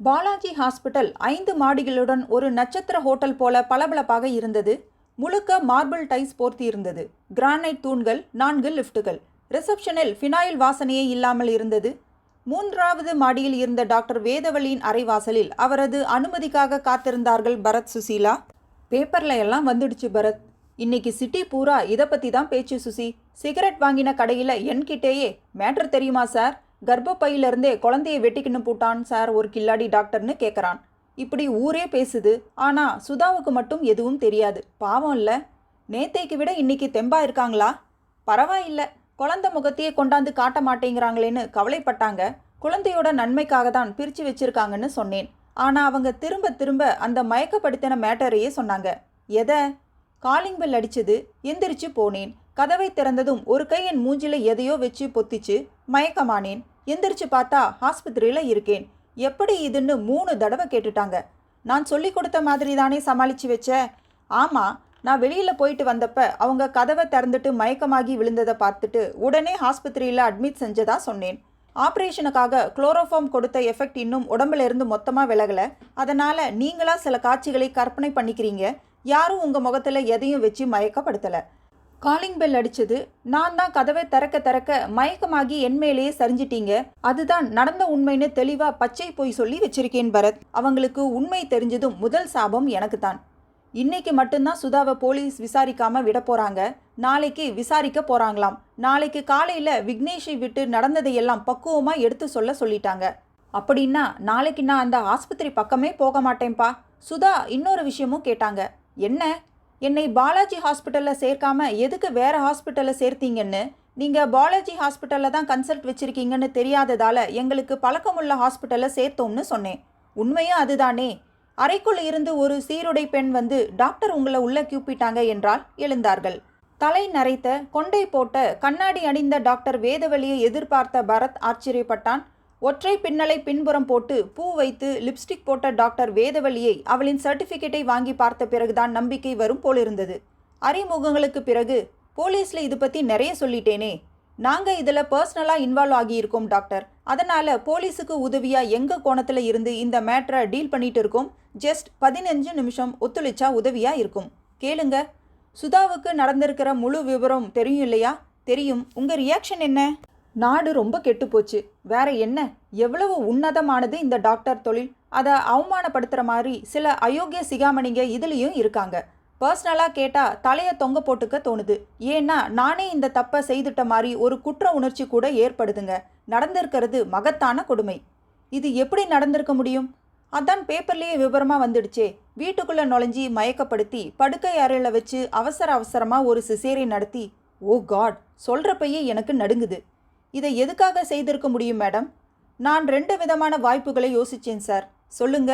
பாலாஜி ஹாஸ்பிட்டல் 5 மாடிகளுடன் ஒரு நட்சத்திர ஹோட்டல் போல பளபளப்பாக இருந்தது. முழுக்க மார்பிள் டைஸ் போர்த்தி இருந்தது. கிரானைட் தூண்கள், 4 லிஃப்ட்டுகள். ரிசப்ஷனில் ஃபினாயில் வாசனையே இல்லாமல் இருந்தது. 3வது மாடியில் இருந்த டாக்டர் வேதவள்ளியின் அறைவாசலில் அவரது அனுமதிக்காக காத்திருந்தார்கள் பரத், சுசீலா. பேப்பரில் எல்லாம் வந்துடுச்சு பரத். இன்னைக்கு சிட்டி பூரா இதை பற்றி தான் பேச்சு சுசி. சிகரெட் வாங்கின கடையில் என்கிட்டேயே மேட்ரு தெரியுமா சார்? கர்ப்பப்பையிலிருந்தே குழந்தையை வெட்டிக்கின்னு போட்டான் சார் ஒரு கில்லாடி டாக்டர்னு கேட்குறான். இப்படி ஊரே பேசுது. ஆனால் சுதாவுக்கு மட்டும் எதுவும் தெரியாது. பாவம் இல்லை. நேத்தைக்கு விட இன்னைக்கு தெம்பா இருக்காங்களா? பரவாயில்லை. குழந்தை முகத்தையே கொண்டாந்து காட்ட மாட்டேங்கிறாங்களேன்னு கவலைப்பட்டாங்க. குழந்தையோட நன்மைக்காக தான் பிரித்து வச்சிருக்காங்கன்னு சொன்னேன். ஆனால் அவங்க திரும்ப திரும்ப அந்த மயக்கப்படுத்தின மேட்டரையே சொன்னாங்க. எதை? காலிங் பெல் அடிச்சது. எந்திரிச்சு போனேன். கதவை திறந்ததும் ஒரு கை என் மூஞ்சில எதையோ வச்சு பொத்திச்சு மயக்கமானேன். எந்திரிச்சு பார்த்தா ஆஸ்பத்திரியில் இருக்கேன். எப்படி இதுன்னு 3 தடவை கேட்டுட்டாங்க. நான் சொல்லி கொடுத்த மாதிரி தானே சமாளித்து வச்ச. ஆமாம், நான் வெளியில் போயிட்டு வந்தப்ப அவங்க கதவை திறந்துட்டு மயக்கமாகி விழுந்ததை பார்த்துட்டு உடனே ஆஸ்பத்திரியில் அட்மிட் செஞ்சதா சொன்னேன். ஆப்ரேஷனுக்காக குளோரோஃபார்ம் கொடுத்த எஃபெக்ட் இன்னும் உடம்புல இருந்து மொத்தமாக விலகலை. அதனால் நீங்களா சில காட்சிகளை கற்பனை பண்ணிக்கிறீங்க. யாரும் உங்கள் முகத்தில் எதையும் வச்சு மயக்கப்படுத்தலை. காலிங் பெல் அடிச்சது. நான் தான் கதவை திறக்க திறக்க மயக்கமாகி என் மேலேயே சரிஞ்சிட்டீங்க. அதுதான் நடந்த உண்மைன்னு தெளிவாக பச்சை பொய் சொல்லி வச்சிருக்கேன் பரத். அவங்களுக்கு உண்மை தெரிஞ்சதும் முதல் சாபம் எனக்கு தான். இன்னைக்கு மட்டும்தான் சுதாவை போலீஸ் விசாரிக்காம விட போறாங்க. நாளைக்கு விசாரிக்க போறாங்களாம். நாளைக்கு காலையில் விக்னேஷை விட்டு நடந்ததையெல்லாம் பக்குவமாக எடுத்து சொல்லிட்டாங்க. அப்படின்னா நாளைக்கு நான் அந்த ஆஸ்பத்திரி பக்கமே போக மாட்டேன்ப்பா. சுதா இன்னொரு விஷயமும் கேட்டாங்க. என்ன? என்னை பாலாஜி ஹாஸ்பிட்டலில் சேர்க்காம எதுக்கு வேற ஹாஸ்பிட்டலில் சேர்த்தீங்கன்னு. நீங்கள் பாலாஜி ஹாஸ்பிட்டலில் தான் கன்சல்ட் வச்சுருக்கீங்கன்னு தெரியாததால் எங்களுக்கு பழக்கமுள்ள ஹாஸ்பிட்டலில் சேர்த்தோம்னு சொன்னேன். உண்மையும் அதுதானே. அறைக்குள் இருந்து ஒரு சீருடை பெண் வந்து டாக்டர் உங்களை உள்ளே கூப்பிட்டாங்க என்றால் எழுந்தார்கள். தலை நரைத்த கொண்டை போட்ட கண்ணாடி அணிந்த டாக்டர் வேதவழியை எதிர்பார்த்த பரத் ஆச்சரியப்பட்டான். ஒற்றை பின்னலை பின்புறம் போட்டு பூ வைத்து லிப்ஸ்டிக் போட்ட டாக்டர் வேதவழியை அவளின் சர்டிஃபிகேட்டை வாங்கி பார்த்த பிறகுதான் நம்பிக்கை வரும் போலிருந்தது. அறிமுகங்களுக்கு பிறகு, போலீஸில் இது பற்றி நிறைய சொல்லிட்டேனே. நாங்கள் இதில் பர்சனலாக இன்வால்வ் ஆகியிருக்கோம் டாக்டர். அதனால் போலீஸுக்கு உதவியாக எங்கள் கோணத்தில் இருந்து இந்த மேட்டரை டீல் பண்ணிட்டு இருக்கோம். ஜஸ்ட் 15 நிமிஷம் ஒத்துழைச்சா உதவியாக இருக்கும். கேளுங்க. சுதாவுக்கு நடந்திருக்கிற முழு விவரம் தெரியும் இல்லையா? தெரியும். உங்கள் ரியாக்ஷன் என்ன? நாடு ரொம்ப கெட்டுப்போச்சு. வேற என்ன? எவ்வளவு உன்னதமானது இந்த டாக்டர் தொழில். அதை அவமானப்படுத்துகிற மாதிரி சில அயோக்கிய சிகாமணிங்க இதுலேயும் இருக்காங்க. பர்சனலாக கேட்டால் தலையை தொங்க போட்டுக்க தோணுது. ஏன்னா நானே இந்த தப்பை செய்துட்ட மாதிரி ஒரு குற்ற உணர்ச்சி கூட ஏற்படுதுங்க. நடந்திருக்கிறது மகத்தான கொடுமை. இது எப்படி நடந்திருக்க முடியும்? அதான் பேப்பர்லேயே விவரமாக வந்துடுச்சே. வீட்டுக்குள்ளே நுழைஞ்சி மயக்கப்படுத்தி படுக்கை அறையில் வச்சு அவசரமாக ஒரு சிசேரியன் நடத்தி. ஓ காட், சொல்கிறப்பயே எனக்கு நடுங்குது. இதை எதுக்காக செய்திருக்க முடியும் மேடம்? நான் 2 விதமான வாய்ப்புகளை யோசித்தேன் சார். சொல்லுங்க.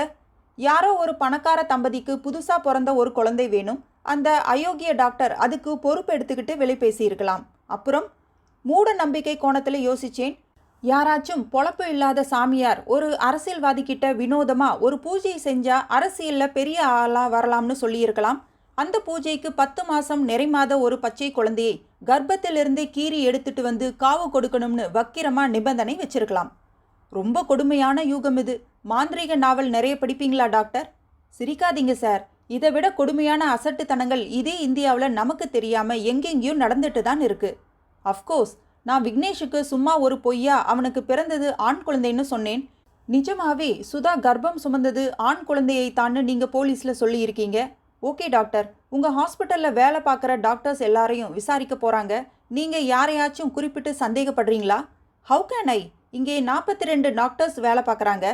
யாரோ ஒரு பணக்கார தம்பதிக்கு புதுசாக பிறந்த ஒரு குழந்தை வேணும். அந்த அயோக்கிய டாக்டர் அதுக்கு பொறுப்பு எடுத்துக்கிட்டு வெளி பேசியிருக்கலாம். அப்புறம் மூட நம்பிக்கை கோணத்தில் யோசித்தேன். யாராச்சும் பொழப்பு இல்லாத சாமியார் ஒரு அரசியல்வாதி கிட்ட வினோதமாக ஒரு பூஜை செஞ்சால் அரசியலில் பெரிய ஆளாக வரலாம்னு சொல்லியிருக்கலாம். அந்த பூஜைக்கு 10 மாதம் நிறைமாத ஒரு பச்சை குழந்தையை கர்ப்பத்திலிருந்தே கீறி எடுத்துட்டு வந்து காவு கொடுக்கணும்னு வக்கிரமாக நிபந்தனை வச்சிருக்கலாம். ரொம்ப கொடுமையான யூகம் இது. மாந்திரீக நாவல் நிறைய படிப்பீங்களா டாக்டர்? சிரிக்காதீங்க சார். இதை விட கொடுமையான அசட்டுத்தனங்கள் இதே இந்தியாவில் நமக்கு தெரியாமல் எங்கெங்கேயும் நடந்துட்டு தான் இருக்கு. அஃப்கோர்ஸ், நான் விக்னேஷுக்கு சும்மா ஒரு பொய்யா அவனுக்கு பிறந்தது ஆண் குழந்தைன்னு சொன்னேன். நிஜமாவே சுதா கர்ப்பம் சுமந்தது ஆண் குழந்தையை தான்னு நீங்கள் போலீஸில் சொல்லியிருக்கீங்க. ஓகே டாக்டர், உங்கள் ஹாஸ்பிட்டலில் வேலை பார்க்குற டாக்டர்ஸ் எல்லாரையும் விசாரிக்க போகிறாங்க. நீங்கள் யாரையாச்சும் குறிப்பிட்டு சந்தேகப்படுறீங்களா? How can I? இங்கே 42 டாக்டர்ஸ் வேலை பார்க்குறாங்க.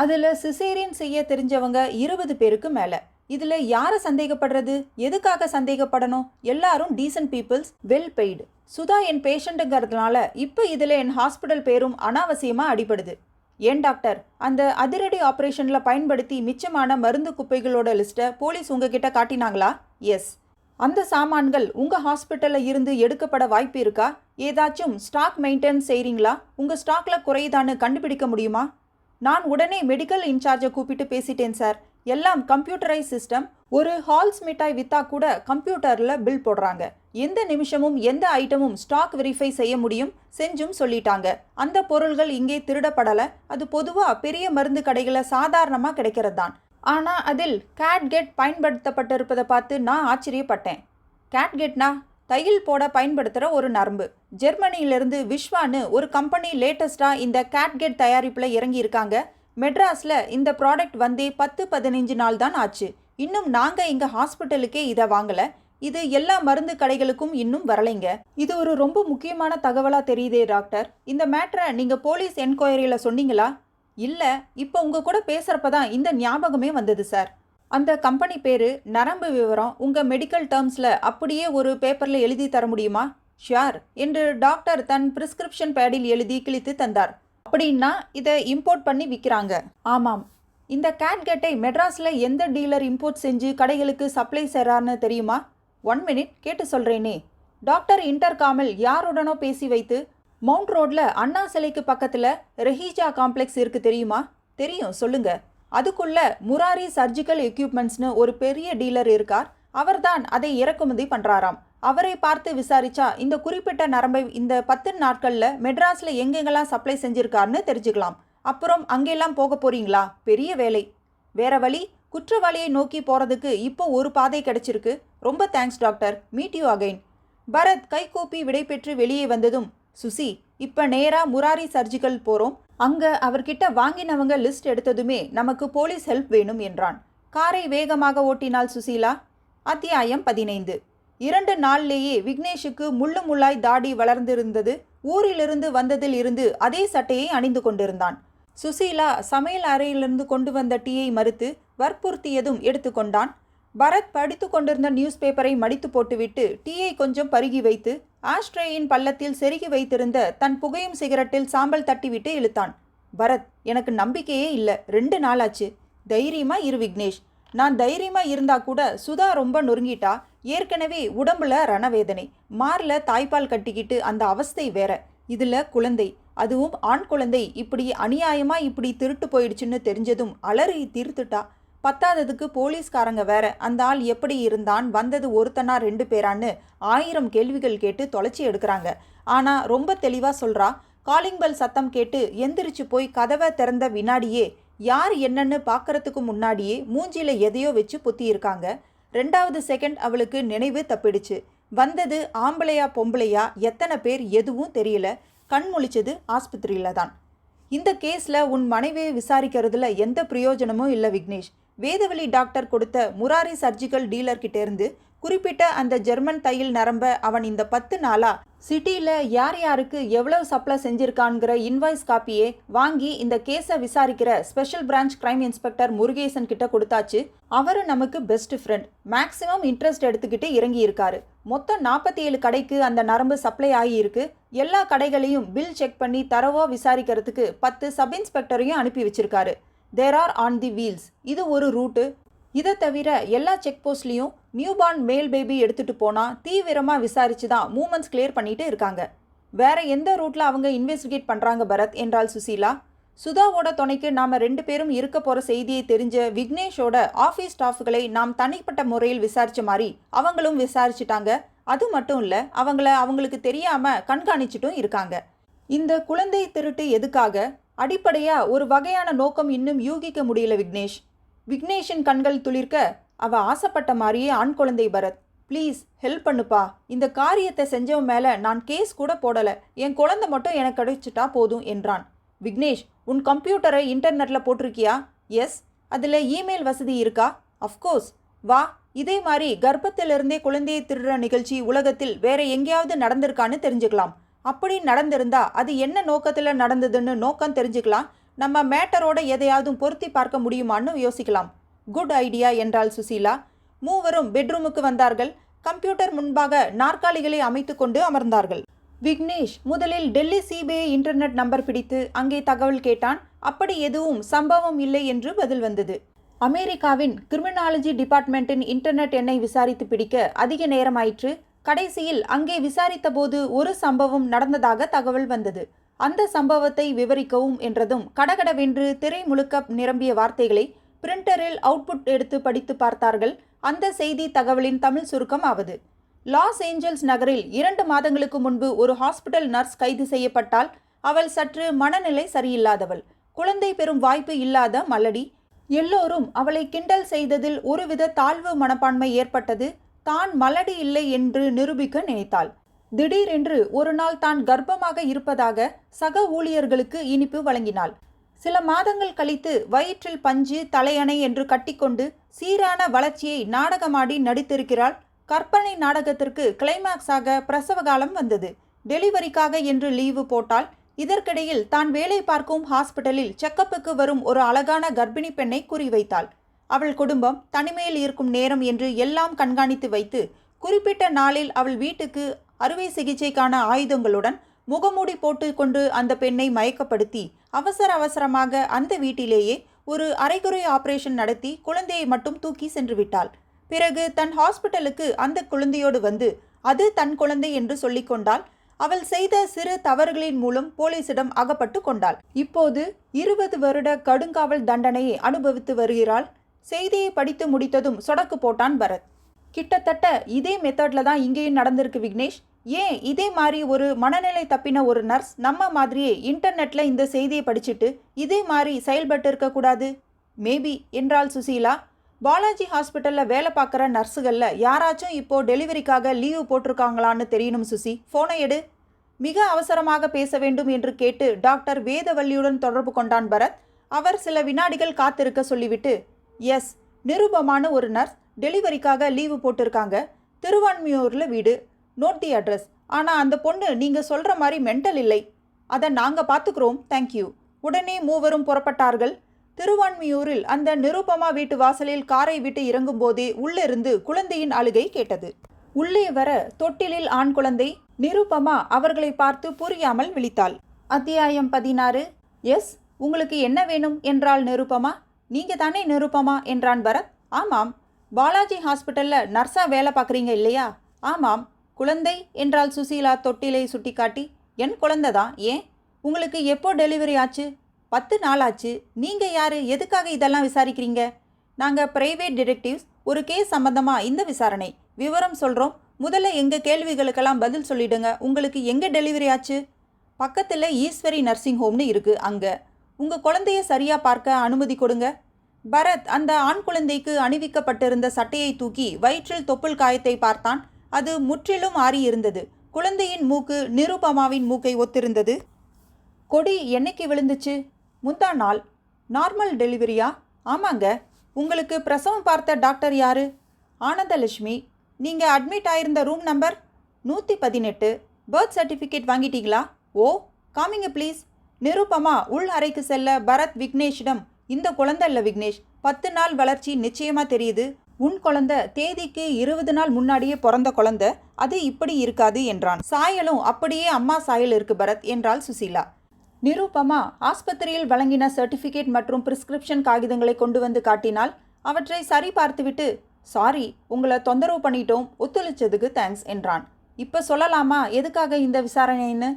அதில் சிசேரியன் செய்ய தெரிஞ்சவங்க 20 பேருக்கு மேலே. இதில் யாரை சந்தேகப்படுறது? எதுக்காக சந்தேகப்படணும்? எல்லாரும் decent peoples, well paid. Sudha என் பேஷண்ட்டுங்கிறதுனால இப்போ இதில் என் ஹாஸ்பிட்டல் பேரும் அனாவசியமாக அடிபடுது. ஏன் டாக்டர், அந்த அதிரடி ஆப்ரேஷனில் பயன்படுத்தி மிச்சமான மருந்து குப்பைகளோட லிஸ்ட்டை போலீஸ் உங்ககிட்ட காட்டினாங்களா? எஸ். அந்த சாமான்கள் உங்கள் ஹாஸ்பிட்டலில் இருந்து எடுக்கப்பட வாய்ப்பு இருக்கா? ஏதாச்சும் ஸ்டாக் மெயின்டைன்ஸ் செய்கிறீங்களா? உங்கள் ஸ்டாக்கில் குறையுதான்னு கண்டுபிடிக்க முடியுமா? நான் உடனே மெடிக்கல் இன்சார்ஜை கூப்பிட்டு பேசிட்டேன் சார். எல்லாம் கம்ப்யூட்டரைஸ் சிஸ்டம். ஒரு ஹால்ஸ் மிட்டாய் விற்றா கூட கம்ப்யூட்டரில் பில் போடுறாங்க. எந்த நிமிஷமும் எந்த ஐட்டமும் ஸ்டாக் வெரிஃபை செய்ய முடியும். செஞ்சும் சொல்லிட்டாங்க. அந்த பொருள்கள் இங்கே திருடப்படலை. அது பொதுவாக பெரிய மருந்து கடைகளில் சாதாரணமாக கிடைக்கிறது தான். ஆனால் அதில் கேட்கெட் பயன்படுத்தப்பட்டிருப்பதை பார்த்து நான் ஆச்சரியப்பட்டேன். கேட்கெட்னா தையல் போட பயன்படுத்துகிற ஒரு நரம்பு. ஜெர்மனியிலிருந்து விஸ்வான்னு ஒரு கம்பெனி லேட்டஸ்ட்டாக இந்த கேட்கெட் தயாரிப்பில் இறங்கியிருக்காங்க. மெட்ராஸில் இந்த ப்ராடக்ட் வந்தே 10-15 நாள் தான் ஆச்சு. இன்னும் நாங்கள் எங்கள் ஹாஸ்பிட்டலுக்கே இதை வாங்கலை. இது எல்லா மருந்து கடைகளுக்கும் இன்னும் வரலைங்க. இது ஒரு ரொம்ப முக்கியமான தகவலாக தெரியுதே டாக்டர். இந்த மேட்டரை நீங்கள் போலீஸ் என்கொயரியில் சொன்னீங்களா? இல்லை, இப்போ உங்கள் கூட பேசுகிறப்ப தான் இந்த ஞாபகமே வந்தது சார். அந்த கம்பெனி பேர், நரம்பு விவரம் உங்கள் மெடிக்கல் டேர்ம்ஸில் அப்படியே ஒரு பேப்பரில் எழுதி தர முடியுமா? ஷியார் என்று டாக்டர் தன் பிரிஸ்கிரிப்ஷன் பேடில் எழுதி கிழித்து தந்தார். அப்படின்னா இதை இம்போர்ட் பண்ணி விற்கிறாங்க. ஆமாம். இந்த கேட்கட்டை மெட்ராஸில் எந்த டீலர் இம்போர்ட் செஞ்சு கடைகளுக்கு சப்ளை செய்கிறார்னு தெரியுமா? 1 மினிட் கேட்டு சொல்கிறேனே. டாக்டர் இன்டர்காமில் யாருடனோ பேசி வைத்து, மவுண்ட் ரோட்ல அண்ணா சிலைக்கு பக்கத்தில் ரெஹீஜா காம்ப்ளெக்ஸ் இருக்கு தெரியுமா? தெரியும், சொல்லுங்க. அதுக்குள்ள முராரி சர்ஜிக்கல் எக்யூப்மெண்ட்ஸ்னு ஒரு பெரிய டீலர் இருக்கார். அவர்தான் அதை இறக்குமதி பண்ணுறாராம். அவரை பார்த்து விசாரிச்சா இந்த குறிப்பிட்ட நரம்பை இந்த 10 நாட்களில் மெட்ராஸில் எங்கெங்கெல்லாம் சப்ளை செஞ்சிருக்காருன்னு தெரிஞ்சுக்கலாம். அப்புறம் அங்கெல்லாம் போக போறீங்களா? பெரிய வேலை. வேற வழி? குற்றவாளியை நோக்கி போகிறதுக்கு இப்போ ஒரு பாதை கிடைச்சிருக்கு. ரொம்ப thanks doctor. Meet you again. Bharath கைகூப்பி விடைபெற்று வெளியே வந்ததும், சுசி, இப்போ நேராக முராரி சர்ஜிக்கல் போகிறோம். அங்கே அவர்கிட்ட வாங்கினவங்க லிஸ்ட் எடுத்ததுமே நமக்கு போலீஸ் ஹெல்ப் வேணும் என்றான். காரை வேகமாக ஓட்டினாள் சுசீலா. அத்தியாயம் 15. 2 நாள்லேயே விக்னேஷுக்கு முள்ளு முள்ளாய் தாடி வளர்ந்திருந்தது. ஊரிலிருந்து வந்ததில் இருந்து அதே சட்டையை அணிந்து கொண்டிருந்தான். சுசீலா சமையல் அறையிலிருந்து கொண்டு வந்த டீயை மறுத்து வற்புறுத்தியதும் எடுத்துக்கொண்டான். பரத் படித்து கொண்டிருந்த நியூஸ் பேப்பரை மடித்து போட்டுவிட்டு டீயை கொஞ்சம் பருகி வைத்து ஆஷ்ட்ரேயின் பள்ளத்தில் செருகி வைத்திருந்த தன் புகையும் சிகரெட்டில் சாம்பல் தட்டிவிட்டு இழுத்தான். பரத், எனக்கு நம்பிக்கையே இல்லை. 2 நாளாச்சு. தைரியமா இரு விக்னேஷ். நான் தைரியமா இருந்தா கூட சுதா ரொம்ப நொறுங்கிட்டா. ஏற்கனவே உடம்புல ரணவேதனை, மார்ல தாய்ப்பால் கட்டிக்கிட்டு அந்த அவஸ்தை வேற. இதுல குழந்தை, அதுவும் ஆண் குழந்தை இப்படி அநியாயமா இப்படி திருட்டு போயிடுச்சுன்னு தெரிஞ்சதும் அலறி தீர்த்துட்டா. பத்தாததுக்கு போலீஸ்காரங்க வேற. அந்த ஆள் எப்படி இருந்தான், வந்தது ஒருத்தனா 2 பேரான்னு 1000 கேள்விகள் கேட்டு தொலைச்சி எடுக்கிறாங்க. ஆனா ரொம்ப தெளிவா சொல்றா. காலிங் பெல் சத்தம் கேட்டு எந்திரிச்சு போய் கதவை திறந்த வினாடியே யார் என்னன்னு பார்க்கறதுக்கு முன்னாடியே மூஞ்சில எதையோ வச்சு புத்தி இருக்காங்க. 2வது செகண்ட் அவளுக்கு நினைவு தப்பிடுச்சு. வந்தது ஆம்பளையா பொம்பளையா எத்தனை பேர் எதுவும் தெரியல. கண் முழிச்சது ஆஸ்பத்திரியில தான். இந்த கேஸில் உன் மனைவியை விசாரிக்கிறதுல எந்த பிரயோஜனமும் இல்லை விக்னேஷ். வேதவழி டாக்டர் கொடுத்த முராரி சர்ஜிக்கல் டீலர்கிட்ட இருந்து குறிப்பிட்ட அந்த ஜெர்மன் தையல் நரம்ப அவன் இந்த 10 நாளா சிட்டியில் யார் யாருக்கு எவ்வளவு சப்ளை செஞ்சிருக்கான்ங்கிற இன்வாய்ஸ் காப்பியே வாங்கி இந்த கேஸை விசாரிக்கிற special branch crime inspector Murugesan கிட்ட கொடுத்தாச்சு. அவரு நமக்கு பெஸ்ட் ஃப்ரெண்ட். மேக்ஸிமம் இன்ட்ரெஸ்ட் எடுத்துக்கிட்டு இறங்கி இருக்காரு. மொத்தம் 47 கடைக்கு அந்த நரம்பு சப்ளை ஆகியிருக்கு. எல்லா கடைகளையும் பில் செக் பண்ணி தரவா விசாரிக்கிறதுக்கு 10 சப் இன்ஸ்பெக்டரையும் அனுப்பி வச்சிருக்காரு. There are on the wheels. இது ஒரு ரூட்டு. இதை தவிர எல்லா செக் போஸ்ட்லேயும் நியூபார்ன் மேல் பேபி எடுத்துகிட்டு போனால் தீவிரமாக விசாரித்து தான் மூமெண்ட்ஸ் கிளியர் பண்ணிட்டு இருக்காங்க. வேற எந்த ரூட்டில் அவங்க இன்வெஸ்டிகேட் பண்ணுறாங்க பரத் என்றாள் சுசீலா. சுதாவோட துணைக்கு நாம் 2 பேரும் இருக்க போகிற செய்தியை தெரிஞ்ச விக்னேஷோட ஆஃபீஸ் ஸ்டாஃப்களை நாம் தனிப்பட்ட முறையில் விசாரித்த மாதிரி அவங்களும் விசாரிச்சுட்டாங்க. அது மட்டும் இல்லை, அவங்களுக்கு தெரியாமல் கண்காணிச்சிட்டும் இருக்காங்க. இந்த குழந்தை திருட்டு எதுக்காக? அடிப்படையாக ஒரு வகையான நோக்கம் இன்னும் யூகிக்க முடியல விக்னேஷ். விக்னேஷின் கண்கள் துளிர்க்க, அவ ஆசைப்பட்ட மாதிரியே ஆண் குழந்தை பரத். ப்ளீஸ் ஹெல்ப் பண்ணுப்பா. இந்த காரியத்தை செஞ்சவன் மேலே நான் கேஸ் கூட போடலை. என் குழந்தை மட்டும் எனக்கு கிடைச்சிட்டா போதும் என்றான். விக்னேஷ், உன் கம்ப்யூட்டரை இன்டர்நெட்டில் போட்டிருக்கியா? எஸ். அதில் இமெயில் வசதி இருக்கா? அஃப்கோர்ஸ். வா, இதே மாதிரி கர்ப்பத்திலிருந்தே குழந்தையை திருடுற நிகழ்ச்சி உலகத்தில் வேற எங்கேயாவது நடந்திருக்கான்னு தெரிஞ்சுக்கலாம். அப்படி நடந்திருந்தா அது என்ன நோக்கத்தில் நடந்ததுன்னு நோக்கம் தெரிஞ்சுக்கலாம். நம்ம மேட்டரோட எதையாவது பொருத்தி பார்க்க முடியுமான்னு யோசிக்கலாம். குட் ஐடியா என்றாள் சுசீலா. மூவரும் பெட்ரூமுக்கு வந்தார்கள். கம்ப்யூட்டர் முன்பாக நாற்காலிகளை அமைத்து கொண்டு அமர்ந்தார்கள். விக்னேஷ் முதலில் டெல்லி சிபிஐ இன்டர்நெட் நம்பர் பிடித்து அங்கே தகவல் கேட்டான். அப்படி எதுவும் சம்பவம் இல்லை என்று பதில் வந்தது. அமெரிக்காவின் கிரிமினாலஜி டிபார்ட்மெண்ட்டின் இன்டர்நெட் எண்ணை விசாரித்து பிடிக்க அதிக நேரமாயிற்று. கடைசியில் அங்கே விசாரித்த போது ஒரு சம்பவம் நடந்ததாக தகவல் வந்தது. அந்த சம்பவத்தை விவரிக்கவும் என்றதும் கடகடவென்று திரை முழுக்க நிரம்பிய வார்த்தைகளை பிரிண்டரில் அவுட்புட் எடுத்து படித்து பார்த்தார்கள். அந்த செய்தி தகவலின் தமிழ் சுருக்கம் ஆவது: லாஸ் ஏஞ்சல்ஸ் நகரில் 2 மாதங்களுக்கு முன்பு ஒரு ஹாஸ்பிட்டல் நர்ஸ் கைது செய்யப்பட்டால். அவள் சற்று மனநிலை சரியில்லாதவள். குழந்தை பெறும் வாய்ப்பு இல்லாத மலடி. எல்லோரும் அவளை கிண்டல் செய்ததில் ஒருவித தாழ்வு மனப்பான்மை ஏற்பட்டது. தான் மலடி இல்லை என்று நிரூபிக்க நினைத்தாள். திடீரென்று ஒரு நாள் தான் கர்ப்பமாக இருப்பதாக சக ஊழியர்களுக்கு இனிப்பு வழங்கினாள். சில மாதங்கள் கழித்து வயிற்றில் பஞ்சு தலையணை என்று கட்டிக்கொண்டு சீரான வளர்ச்சியை நாடகமாடி நடித்திருக்கிறாள். கற்பனை நாடகத்திற்கு கிளைமாக்ஸாக பிரசவ காலம் வந்தது. டெலிவரிக்காக என்று லீவு போட்டாள். இதற்கிடையில் தான் வேலை பார்க்கும் ஹாஸ்பிட்டலில் செக்கப்புக்கு வரும் ஒரு அழகான கர்ப்பிணி பெண்ணை குறிவைத்தாள். அவள் குடும்பம், தனிமையில் இருக்கும் நேரம் என்று எல்லாம் கண்காணித்து வைத்து குறிப்பிட்ட நாளில் அவள் வீட்டுக்கு அறுவை சிகிச்சைக்கான ஆயுதங்களுடன் முகமூடி போட்டுக்கொண்டு அந்த பெண்ணை மயக்கப்படுத்தி அவசரமாக அந்த வீட்டிலேயே ஒரு அரைகுறை ஆபரேஷன் நடத்தி குழந்தையை மட்டும் தூக்கி சென்று விட்டாள். பிறகு தன் ஹாஸ்பிட்டலுக்கு அந்த குழந்தையோடு வந்து அது தன் குழந்தை என்று சொல்லிக்கொண்டாள். அவள் செய்த சிறு தவறுகளின் மூலம் போலீசிடம் அகப்பட்டு கொண்டாள். இப்போது 20 வருட கடுங்காவல் தண்டனையை அனுபவித்து வருகிறாள். செய்தியை படித்து முடித்ததும் சொடக்கு போட்டான் பரத். கிட்டத்தட்ட இதே மெத்தட்ல தான் இங்கேயும் நடந்திருக்கு விக்னேஷ். ஏன் இதே மாதிரி ஒரு மனநிலை தப்பின ஒரு நர்ஸ் நம்ம மாதிரியே இன்டர்நெட்ல இந்த செய்தியை படிச்சுட்டு இதே மாதிரி செயல்பட்டு இருக்கக்கூடாது? மேபி என்றாள் சுசீலா. பாலாஜி ஹாஸ்பிட்டலில் வேலை பார்க்குற நர்ஸுகளில் யாராச்சும் இப்போது டெலிவரிக்காக லீவு போட்டிருக்காங்களான்னு தெரியணும் சுசி. ஃபோனை எடு. மிக அவசரமாக பேச வேண்டும் என்று கேட்டு டாக்டர் வேதவல்லியுடன் தொடர்பு கொண்டான் பரத். அவர் சில வினாடிகள் காத்திருக்க சொல்லிவிட்டு, எஸ், நிருபமான ஒரு நர்ஸ் டெலிவரிக்காக லீவு போட்டிருக்காங்க. திருவான்மியூரில் வீடு. Note the address. ஆனால் அந்த பொண்ணு நீங்கள் சொல்கிற மாதிரி மென்டல் இல்லை. அதை நாங்கள் பார்த்துக்கிறோம், தேங்க்யூ. உடனே மூவரும் புறப்பட்டார்கள். திருவான்மியூரில் அந்த நிருபமா வீட்டு வாசலில் காரை விட்டு இறங்கும் போதே உள்ளிருந்து குழந்தையின் அழுகை கேட்டது. உள்ளே வர தொட்டிலில் ஆண் குழந்தை. நிருபமா அவர்களை பார்த்து புரியாமல் விழித்தாள். அத்தியாயம் 16. எஸ், உங்களுக்கு என்ன வேணும் என்றாள் நிருபமா. நீங்க தானே நிருபமா என்றான் பரத். ஆமாம். பாலாஜி ஹாஸ்பிட்டலில் நர்ஸா வேலை பார்க்குறீங்க இல்லையா? ஆமாம். குழந்தை என்றாள் சுசீலா தொட்டிலை சுட்டிக்காட்டி. என் குழந்தை தான். ஏன், உங்களுக்கு எப்போ டெலிவரி ஆச்சு? 10 நாள் ஆச்சு. நீங்கள் யார், எதுக்காக இதெல்லாம் விசாரிக்கிறீங்க? நாங்கள் பிரைவேட் டிடெக்டிவ்ஸ். ஒரு கேஸ் சம்பந்தமாக இந்த விசாரணை. விவரம் சொல்கிறோம். முதல்ல எங்கள் கேள்விகளுக்கெல்லாம் பதில் சொல்லிடுங்க. உங்களுக்கு எங்கே டெலிவரி ஆச்சு? பக்கத்தில் ஈஸ்வரி நர்சிங் ஹோம்னு இருக்குது, அங்கே. உங்கள் குழந்தைய சரியாக பார்க்க அனுமதி கொடுங்க. பரத் அந்த ஆண் குழந்தைக்கு அணிவிக்கப்பட்டிருந்த சட்டையை தூக்கி வயிற்றில் தொப்புள் காயத்தை பார்த்தான். அது முற்றிலும் ஆறியிருந்தது. குழந்தையின் மூக்கு நிருபமாவின் மூக்கை ஒத்திருந்தது. கொடி என்னைக்கு விழுந்துச்சு? முந்தா நாள். நார்மல் டெலிவரியா? ஆமாங்க. உங்களுக்கு பிரசவம் பார்த்த டாக்டர் யாரு? ஆனந்தலட்சுமி. நீங்கள் அட்மிட் ஆயிருந்த ரூம் நம்பர் 118. பர்த் சர்டிஃபிகேட் வாங்கிட்டீங்களா? ஓ, காமிங்க ப்ளீஸ். நிருபமா உள் அறைக்கு செல்ல பரத் விக்னேஷிடம், இந்த குழந்தை இல்லை விக்னேஷ், 10 நாள் வளர்ச்சி நிச்சயமாக தெரியுது. உன் குழந்தை தேதிக்கு 20 நாள் முன்னாடியே பிறந்த குழந்தை, அது இப்படி இருக்காது என்றான். சாயலும் அப்படியே அம்மா சாயல் இருக்கு பரத் என்றாள் சுசீலா. நிருபமா ஆஸ்பத்திரியில் வழங்கின சர்டிஃபிகேட் மற்றும் பிரிஸ்கிரிப்ஷன் காகிதங்களை கொண்டு வந்து காட்டினால் அவற்றை சரி பார்த்துவிட்டு, சாரி, உங்களை தொந்தரவு பண்ணிட்டோம், ஒத்துழைச்சதுக்கு தேங்க்ஸ் என்றான். இப்போ சொல்லலாமா எதுக்காக இந்த விசாரணைன்னு?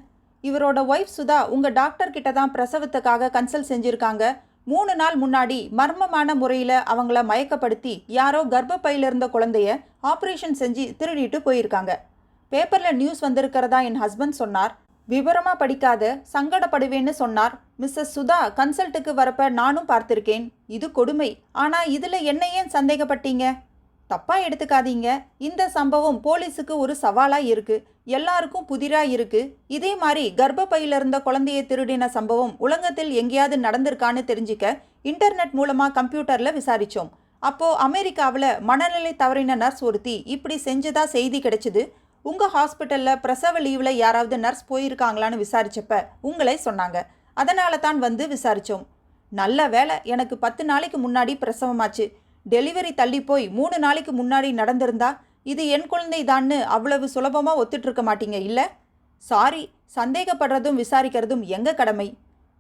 இவரோட ஒய்ஃப் சுதா உங்கள் டாக்டர் கிட்ட தான் பிரசவத்துக்காக கன்சல்ட் செஞ்சுருக்காங்க. 3 நாள் முன்னாடி மர்மமான முறையில் அவங்கள மயக்கப்படுத்தி யாரோ கர்ப்பப்பையில் இருந்த குழந்தைய ஆப்ரேஷன் செஞ்சு திருடிட்டு போயிருக்காங்க. பேப்பரில் நியூஸ் வந்திருக்கிறதா என் ஹஸ்பண்ட் சொன்னார். விவரமாக படிக்காத, சங்கடப்படுவேன்னு சொன்னார். மிஸ்ஸஸ் சுதா கன்சல்ட்டுக்கு வரப்ப நானும் பார்த்துருக்கேன். இது கொடுமை. ஆனால் இதில் என்ன ஏன் சந்தேகப்பட்டீங்க? தப்பாக எடுத்துக்காதீங்க. இந்த சம்பவம் போலீஸுக்கு ஒரு சவாலாக இருக்குது. எல்லாருக்கும் புதிராக இருக்குது. இதே மாதிரி கர்ப்பப்பையில் இருந்த குழந்தையை திருடின சம்பவம் உலகத்தில் எங்கேயாவது நடந்திருக்கான்னு தெரிஞ்சுக்க இன்டர்நெட் மூலமாக கம்ப்யூட்டரில் விசாரித்தோம். அப்போது அமெரிக்காவில் மனநிலை தவறின நர்ஸ் ஒருத்தி இப்படி செஞ்சதா செய்தி கிடைச்சிது. உங்கள் ஹாஸ்பிட்டலில் பிரசவ லீவில் யாராவது நர்ஸ் போயிருக்காங்களான்னு விசாரித்தப்ப உங்களை சொன்னாங்க. அதனால தான் வந்து விசாரித்தோம். நல்ல வேலை, எனக்கு 10 நாளைக்கு முன்னாடி பிரசவமாச்சு. டெலிவரி தள்ளி போய் 3 நாளைக்கு முன்னாடி நடந்திருந்தா இது என் குழந்தை தான்னு அவ்வளவு சுலபமாக ஒத்துட்ருக்க மாட்டீங்க இல்லை? சாரி, சந்தேகப்படுறதும் விசாரிக்கிறதும் எங்கள் கடமை.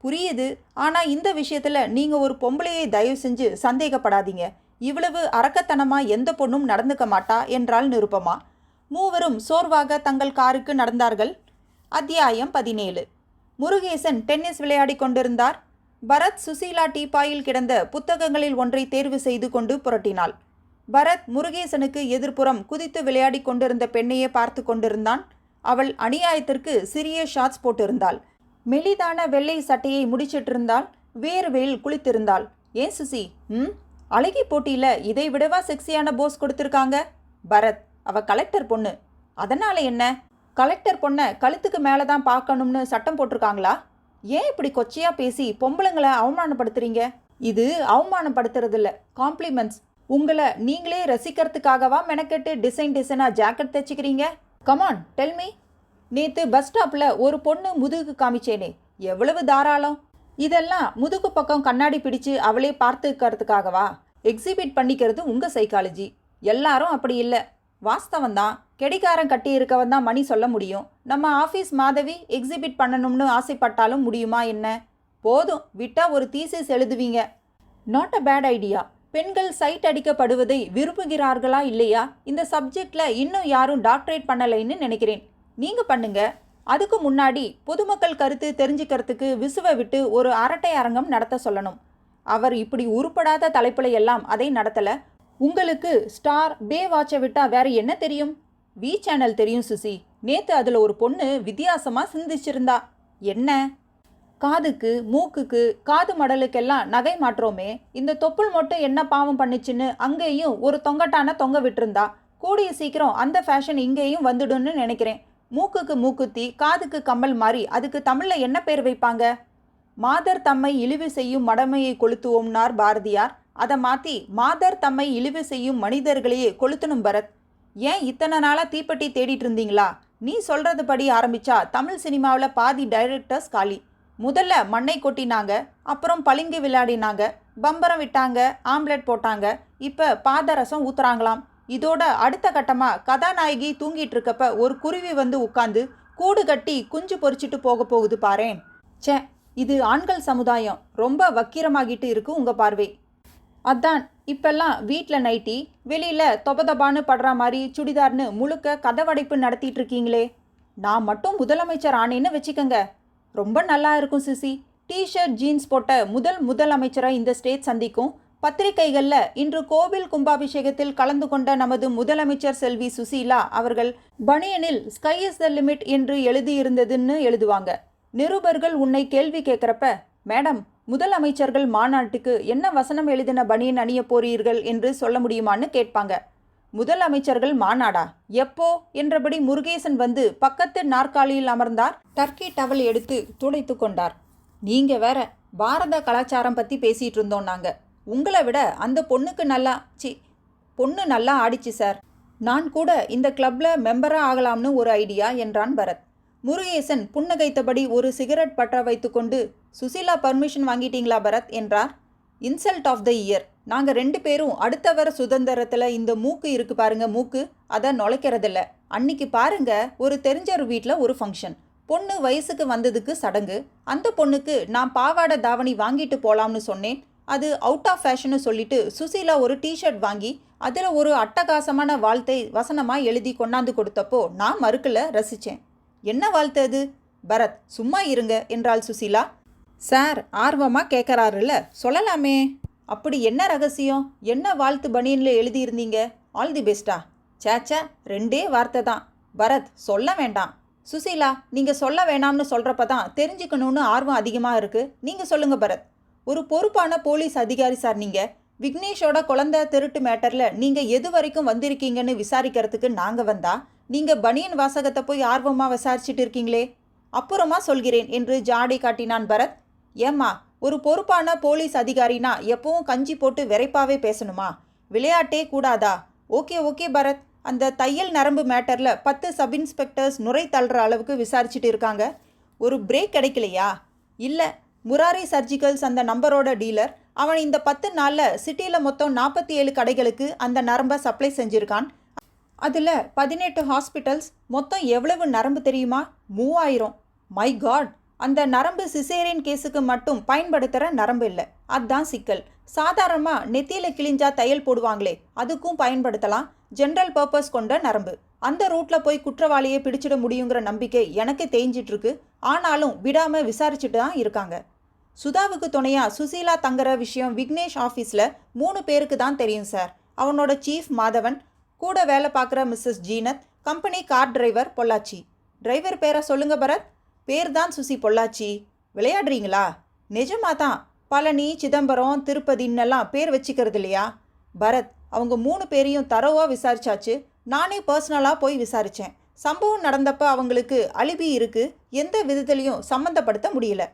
புரியுது. ஆனால் இந்த விஷயத்தில் நீங்கள் ஒரு பொம்பளையை தயவு செஞ்சு சந்தேகப்படாதீங்க. இவ்வளவு அரக்கத்தனமாக எந்த பொண்ணும் நடந்துக்க மாட்டா என்றாள் நிருபமா. மூவரும் சோர்வாக தங்கள் காருக்கு நடந்தார்கள். அத்தியாயம் 17. முருகேசன் டென்னிஸ் விளையாடி கொண்டிருந்தார். பரத் சுசீலா டீப்பாயில் கிடந்த புத்தகங்களில் ஒன்றை தேர்வு செய்து கொண்டு புரட்டினாள். பரத் முருகேசனுக்கு எதிர்ப்புறம் குதித்து விளையாடி கொண்டிருந்த பெண்ணையே பார்த்து கொண்டிருந்தான். அவள் அநியாயத்திற்கு சிறிய ஷார்ட்ஸ் போட்டிருந்தாள். மெலிதான வெள்ளை சட்டையை முடிச்சிட்டிருந்தாள். வேர்வையில் குளித்திருந்தாள். ஏன் சுசி, அழகி போட்டியில் இதை விடவா செக்ஸியான போஸ் கொடுத்துருக்காங்க? பரத், அவ கலெக்டர் பொண்ணு. அதனால் என்ன? கலெக்டர் பொண்ணை கழுத்துக்கு மேலே தான் பார்க்கணும்னு சட்டம் போட்டிருக்காங்களா? ஏன் இப்படி கொச்சையாக பேசி பொம்பளைங்களை அவமானப்படுத்துறீங்க? இது அவமானப்படுத்துறதில்ல, காம்ப்ளிமெண்ட்ஸ். உங்களை நீங்களே ரசிக்கிறதுக்காகவா மெனக்கெட்டு டிசைனாக ஜாக்கெட் தைச்சிக்கிறீங்க? Come on tell me. நேற்று பஸ் ஸ்டாப்பில் ஒரு பொண்ணு முதுகு காமிச்சேனே, எவ்வளவு தாராளம். இதெல்லாம் முதுகு பக்கம் கண்ணாடி பிடிச்சு அவளே பார்த்துக்கிறதுக்காகவா? எக்ஸிபிட் பண்ணிக்கிறது உங்கள் சைக்காலஜி. எல்லாரும் அப்படி இல்லை. வாஸ்தவந்தான். கெடிகாரம் கட்டி இருக்கவன் தான் மணி சொல்ல முடியும். நம்ம ஆஃபீஸ் மாதவி எக்ஸிபிட் பண்ணணும்னு ஆசைப்பட்டாலும் முடியுமா என்ன? போதும் விட்டா ஒரு தீசிஸ் எழுதுவீங்க. Not a bad idea. பெண்கள் சைட் அடிக்கப்படுவதை விரும்புகிறார்களா இல்லையா? இந்த சப்ஜெக்டில் இன்னும் யாரும் டாக்டரேட் பண்ணலைன்னு நினைக்கிறேன். நீங்கள் பண்ணுங்க. அதுக்கு முன்னாடி பொதுமக்கள் கருத்து தெரிஞ்சுக்கிறதுக்கு விசுவை விட்டு ஒரு அரட்டை அரங்கம் நடத்த சொல்லணும். அவர் இப்படி உருப்படாத தலைப்பில் எல்லாம் அதை நடத்தலை. உங்களுக்கு ஸ்டார் பே வாட்சை விட்டா வேற என்ன தெரியும்? வி சேனல் தெரியும் சுசி. நேற்று அதில் ஒரு பொண்ணு வித்தியாசமாக சிந்திச்சிருந்தா. என்ன? காதுக்கு மூக்குக்கு காது மடலுக்கெல்லாம் நகை மாற்றோமே, இந்த தொப்புள் மட்டும் என்ன பாவம் பண்ணுச்சுன்னு அங்கேயும் ஒரு தொங்கட்டான தொங்க விட்டுருந்தா. கூடிய சீக்கிரம் அந்த ஃபேஷன் இங்கேயும் வந்துடும்னு நினைக்கிறேன். மூக்குக்கு மூக்குத்தி, காதுக்கு கம்மல் மாதிரி அதுக்கு தமிழில் என்ன பேர் வைப்பாங்க? மாதர் தம்மை இழிவு செய்யும் மடமையை கொளுத்துவோம்னார் பாரதியார். அதை மாற்றி மாதர் தம்மை இழிவு செய்யும் மனிதர்களையே கொளுத்தணும் பரத். ஏன் இத்தனை நாளாக தீப்பெட்டி தேடிட்டு இருந்தீங்களா? நீ சொல்கிறது படி ஆரம்பித்தா தமிழ் சினிமாவில் பாதி டைரக்டர்ஸ் காலி. முதல்ல மண்ணை கொட்டினாங்க, அப்புறம் பளிங்கு விளையாடினாங்க, பம்பரம் விட்டாங்க, ஆம்லெட் போட்டாங்க, இப்போ பாதரசம் ஊத்துறாங்களாம். இதோட அடுத்த கட்டமாக கதாநாயகி தூங்கிட்டு இருக்கப்ப ஒரு குருவி வந்து உட்காந்து கூடு கட்டி குஞ்சு பொறிச்சிட்டு போக போகுது பாரேன். சே, இது ஆண்கள் சமுதாயம் ரொம்ப வக்கிரமாகிட்டு இருக்கு உங்கள் பார்வை. அதான் இப்பெல்லாம் வீட்டில் நைட்டி, வெளியில் தொபதபான்னு படுற மாதிரி சுடிதார்னு முழுக்க கதவடைப்பு நடத்திட்டு இருக்கீங்களே. நான் மட்டும் முதலமைச்சர் ஆனேன்னு வச்சுக்கோங்க, ரொம்ப நல்லா இருக்கும் சிசி. டிஷர்ட் ஜீன்ஸ் போட்ட முதலமைச்சரை இந்த ஸ்டேட் சந்திக்கும். பத்திரிகைகளில் இன்று கோவில் கும்பாபிஷேகத்தில் கலந்து கொண்ட நமது முதலமைச்சர் செல்வி சுசீலா அவர்கள் பனியனில் ஸ்கை இஸ் த லிமிட் என்று எழுதியிருந்ததுன்னு எழுதுவாங்க. நிருபர்கள் உன்னை கேள்வி கேட்குறப்ப, மேடம் முதலமைச்சர்கள் மாநாட்டுக்கு என்ன வசனம் எழுதின பனியன் அணிய போறீர்கள் என்று சொல்ல முடியுமான்னு கேட்பாங்க. முதலமைச்சர்கள் மாநாடா எப்போ என்றபடி முருகேசன் வந்து பக்கத்து நாற்காலியில் அமர்ந்தார். டர்க்கி டவல் எடுத்து துடைத்து கொண்டார். நீங்க வேற பாரத கலாச்சாரம் பற்றி பேசிகிட்டு இருந்தோம் நாங்கள். உங்களை விட அந்த பொண்ணு நல்லா ஆடிச்சு சார். நான் கூட இந்த கிளப்பில் மெம்பராக ஆகலாம்னு ஒரு ஐடியா என்றான் பரத். முருகேசன் புன்னகைத்தபடி ஒரு சிகரெட் பற்ற வைத்து கொண்டு, சுசீலா பர்மிஷன் வாங்கிட்டீங்களா பரத் என்றார். Insult of the year. நாங்கள் 2 பேரும் அடுத்த வர சுதந்திரத்தில் இந்த மூக்கு இருக்கு பாருங்க, மூக்கு அதை நுழைக்கிறதில்ல. அன்னைக்கு பாருங்க, ஒரு தெரிஞ்சவர் வீட்டில் ஒரு ஃபங்க்ஷன். பொண்ணு வயசுக்கு வந்ததுக்கு சடங்கு. அந்த பொண்ணுக்கு நான் பாவாடை தாவணி வாங்கிட்டு போகலாம்னு சொன்னேன். அது அவுட் ஆஃப் ஃபேஷன்னு சொல்லிட்டு சுசீலா ஒரு டிஷர்ட் வாங்கி அதில் ஒரு அட்டகாசமான வாழ்த்தை வசனமாக எழுதி கொண்டாந்து கொடுத்தப்போ நான் மறுக்கல, ரசித்தேன். என்ன வாழ்த்து அது? பரத் சும்மா இருங்க என்றாள் சுசீலா. சார் ஆர்வமாக கேட்குறாருல்ல, சொல்லலாமே. அப்படி என்ன ரகசியம்? என்ன வாழ்த்து பனியனில் எழுதியிருந்தீங்க? ஆல் தி பெஸ்டா? சேச்சா 2 வார்த்தை தான். பரத் சொல்ல வேண்டாம். சுசீலா நீங்கள் சொல்ல வேணாம்னு சொல்கிறப்ப தான் தெரிஞ்சுக்கணுன்னு ஆர்வம் அதிகமாக இருக்குது. நீங்கள் சொல்லுங்கள் பரத். ஒரு பொறுப்பான போலீஸ் அதிகாரி சார் நீங்கள். விக்னேஷோட குழந்தை திருட்டு மேட்டரில் நீங்கள் எது வரைக்கும் வந்திருக்கீங்கன்னு விசாரிக்கிறதுக்கு நாங்கள் வந்தா நீங்கள் பனியன் வாசகத்தை போய் ஆர்வமாக விசாரிச்சுட்டு இருக்கீங்களே. அப்புறமா சொல்கிறேன் என்று ஜாடை காட்டினான் பரத். ஏம்மா, ஒரு பொறுப்பான போலீஸ் அதிகாரினா எப்பவும் கஞ்சி போட்டு விரைப்பாவே பேசணுமா? விளையாட்டே கூடாதா? ஓகே பரத். அந்த தையல் நரம்பு மேட்டரில் 10 சப் இன்ஸ்பெக்டர்ஸ் நுரை தள்ளுற அளவுக்கு விசாரிச்சுட்டு இருக்காங்க. ஒரு பிரேக் கிடைக்கலையா? இல்லை, முராரி சர்ஜிக்கல்ஸ் அந்த நம்பரோட டீலர். அவன் இந்த 10 நாளில் சிட்டியில் மொத்தம் 47 கடைகளுக்கு அந்த நரம்பை சப்ளை செஞ்சுருக்கான். அதில் 18 ஹாஸ்பிட்டல்ஸ். மொத்தம் எவ்வளவு நரம்பு தெரியுமா? 3000. மை காட், அந்த நரம்பு சிசேரியன் கேஸுக்கு மட்டும் பயன்படுத்துகிற நரம்பு இல்லை. அதுதான் சிக்கல். சாதாரணமாக நெத்தியில் கிழிஞ்சா தையல் போடுவாங்களே, அதுக்கும் பயன்படுத்தலாம். ஜென்ரல் பர்பஸ் கொண்ட நரம்பு. அந்த ரூட்டில் போய் குற்றவாளியை பிடிச்சிட முடியுங்கிற நம்பிக்கை எனக்கு தேஞ்சிட்ருக்கு. ஆனாலும் விடாமல் விசாரிச்சுட்டு தான் இருக்காங்க. சுதாவுக்கு துணையாக சுசீலா தங்குற விஷயம் விக்னேஷ் ஆஃபீஸில் 3 பேருக்கு தான் தெரியும் சார். அவனோட சீஃப் மாதவன், கூட வேலை பார்க்குற Mrs Zeenat, company car driver Pollachi. Driver பேரை சொல்லுங்க பரத். பேர் தான் சுசி பொள்ளாச்சி. விளையாடுறீங்களா? நிஜமாக தான். பழனி, சிதம்பரம், திருப்பதின்னெல்லாம் பேர் வச்சுக்கிறது இல்லையா பரத்? அவங்க 3 பேரையும் தரோவாக விசாரிச்சாச்சு. நானே பர்சனலாக போய் விசாரித்தேன். சம்பவம் நடந்தப்போ அவங்களுக்கு அலிபி இருக்குது. எந்த விதத்துலையும் சம்மந்தப்படுத்த முடியல.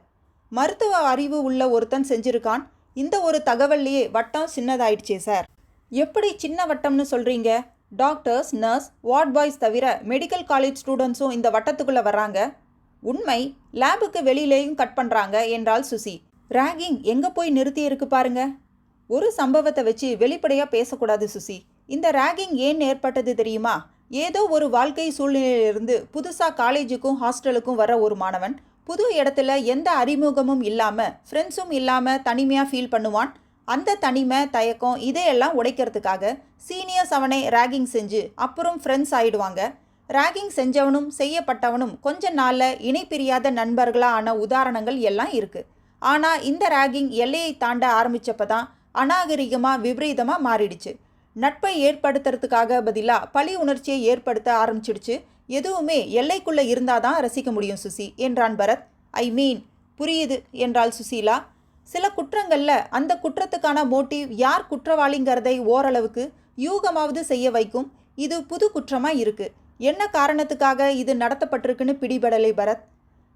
மருத்துவ அறிவு உள்ள ஒருத்தன் செஞ்சுருக்கான். இந்த ஒரு தகவல்லையே வட்டம் சின்னதாயிடுச்சே சார். எப்படி சின்ன வட்டம்னு சொல்கிறீங்க? டாக்டர்ஸ், நர்ஸ், வார்ட் பாய்ஸ் தவிர மெடிக்கல் காலேஜ் ஸ்டூடெண்ட்ஸும் இந்த வட்டத்துக்குள்ளே வர்றாங்க. உண்மை. லேபுக்கு வெளியிலேயும் கட் பண்ணுறாங்க என்றாள் சுசி. ராகிங் எங்கே போய் நிறுத்தி இருக்கு பாருங்க. ஒரு சம்பவத்தை வச்சு வெளிப்படையாக பேசக்கூடாது சுசி. இந்த ராகிங் ஏன் ஏற்பட்டது தெரியுமா? ஏதோ ஒரு வாழ்க்கை சூழ்நிலையிலிருந்து புதுசாக காலேஜுக்கும் ஹாஸ்டலுக்கும் வர ஒரு மாணவன் புது இடத்துல எந்த அறிமுகமும் இல்லாமல் ஃப்ரெண்ட்ஸும் இல்லாமல் தனிமையாக ஃபீல் பண்ணுவான். அந்த தனிமை தயக்கம் இதையெல்லாம் உடைக்கிறதுக்காக சீனியர்ஸ் அவனை ரேகிங் செஞ்சு அப்புறம் ஃப்ரெண்ட்ஸ் ஆயிடுவாங்க. ரேகிங் செஞ்சவனும் செய்யப்பட்டவனும் கொஞ்ச நாளில் இணை பிரியாத நண்பர்களாக ஆன உதாரணங்கள் எல்லாம் இருக்குது. ஆனால் இந்த ரேகிங் எல்லையை தாண்ட ஆரம்பித்தப்போ தான் அநாகரிகமாக விபரீதமாக மாறிடுச்சு. நட்பை ஏற்படுத்துறதுக்காக பதிலாக பழி உணர்ச்சியை ஏற்படுத்த ஆரம்பிச்சிடுச்சு. எதுவுமே எல்லைக்குள்ளே இருந்தால் தான் ரசிக்க முடியும் சுசி என்றான் பரத். புரியுது என்றாள் சுசீலா. சில குற்றங்களில் அந்த குற்றத்துக்கான மோட்டிவ் யார் குற்றவாளிங்கிறதை ஓரளவுக்கு யூகமாவது செய்ய வைக்கும். இது புது குற்றமாக இருக்குது. என்ன காரணத்துக்காக இது நடத்தப்பட்டிருக்குன்னு பிடிபடலை பரத்.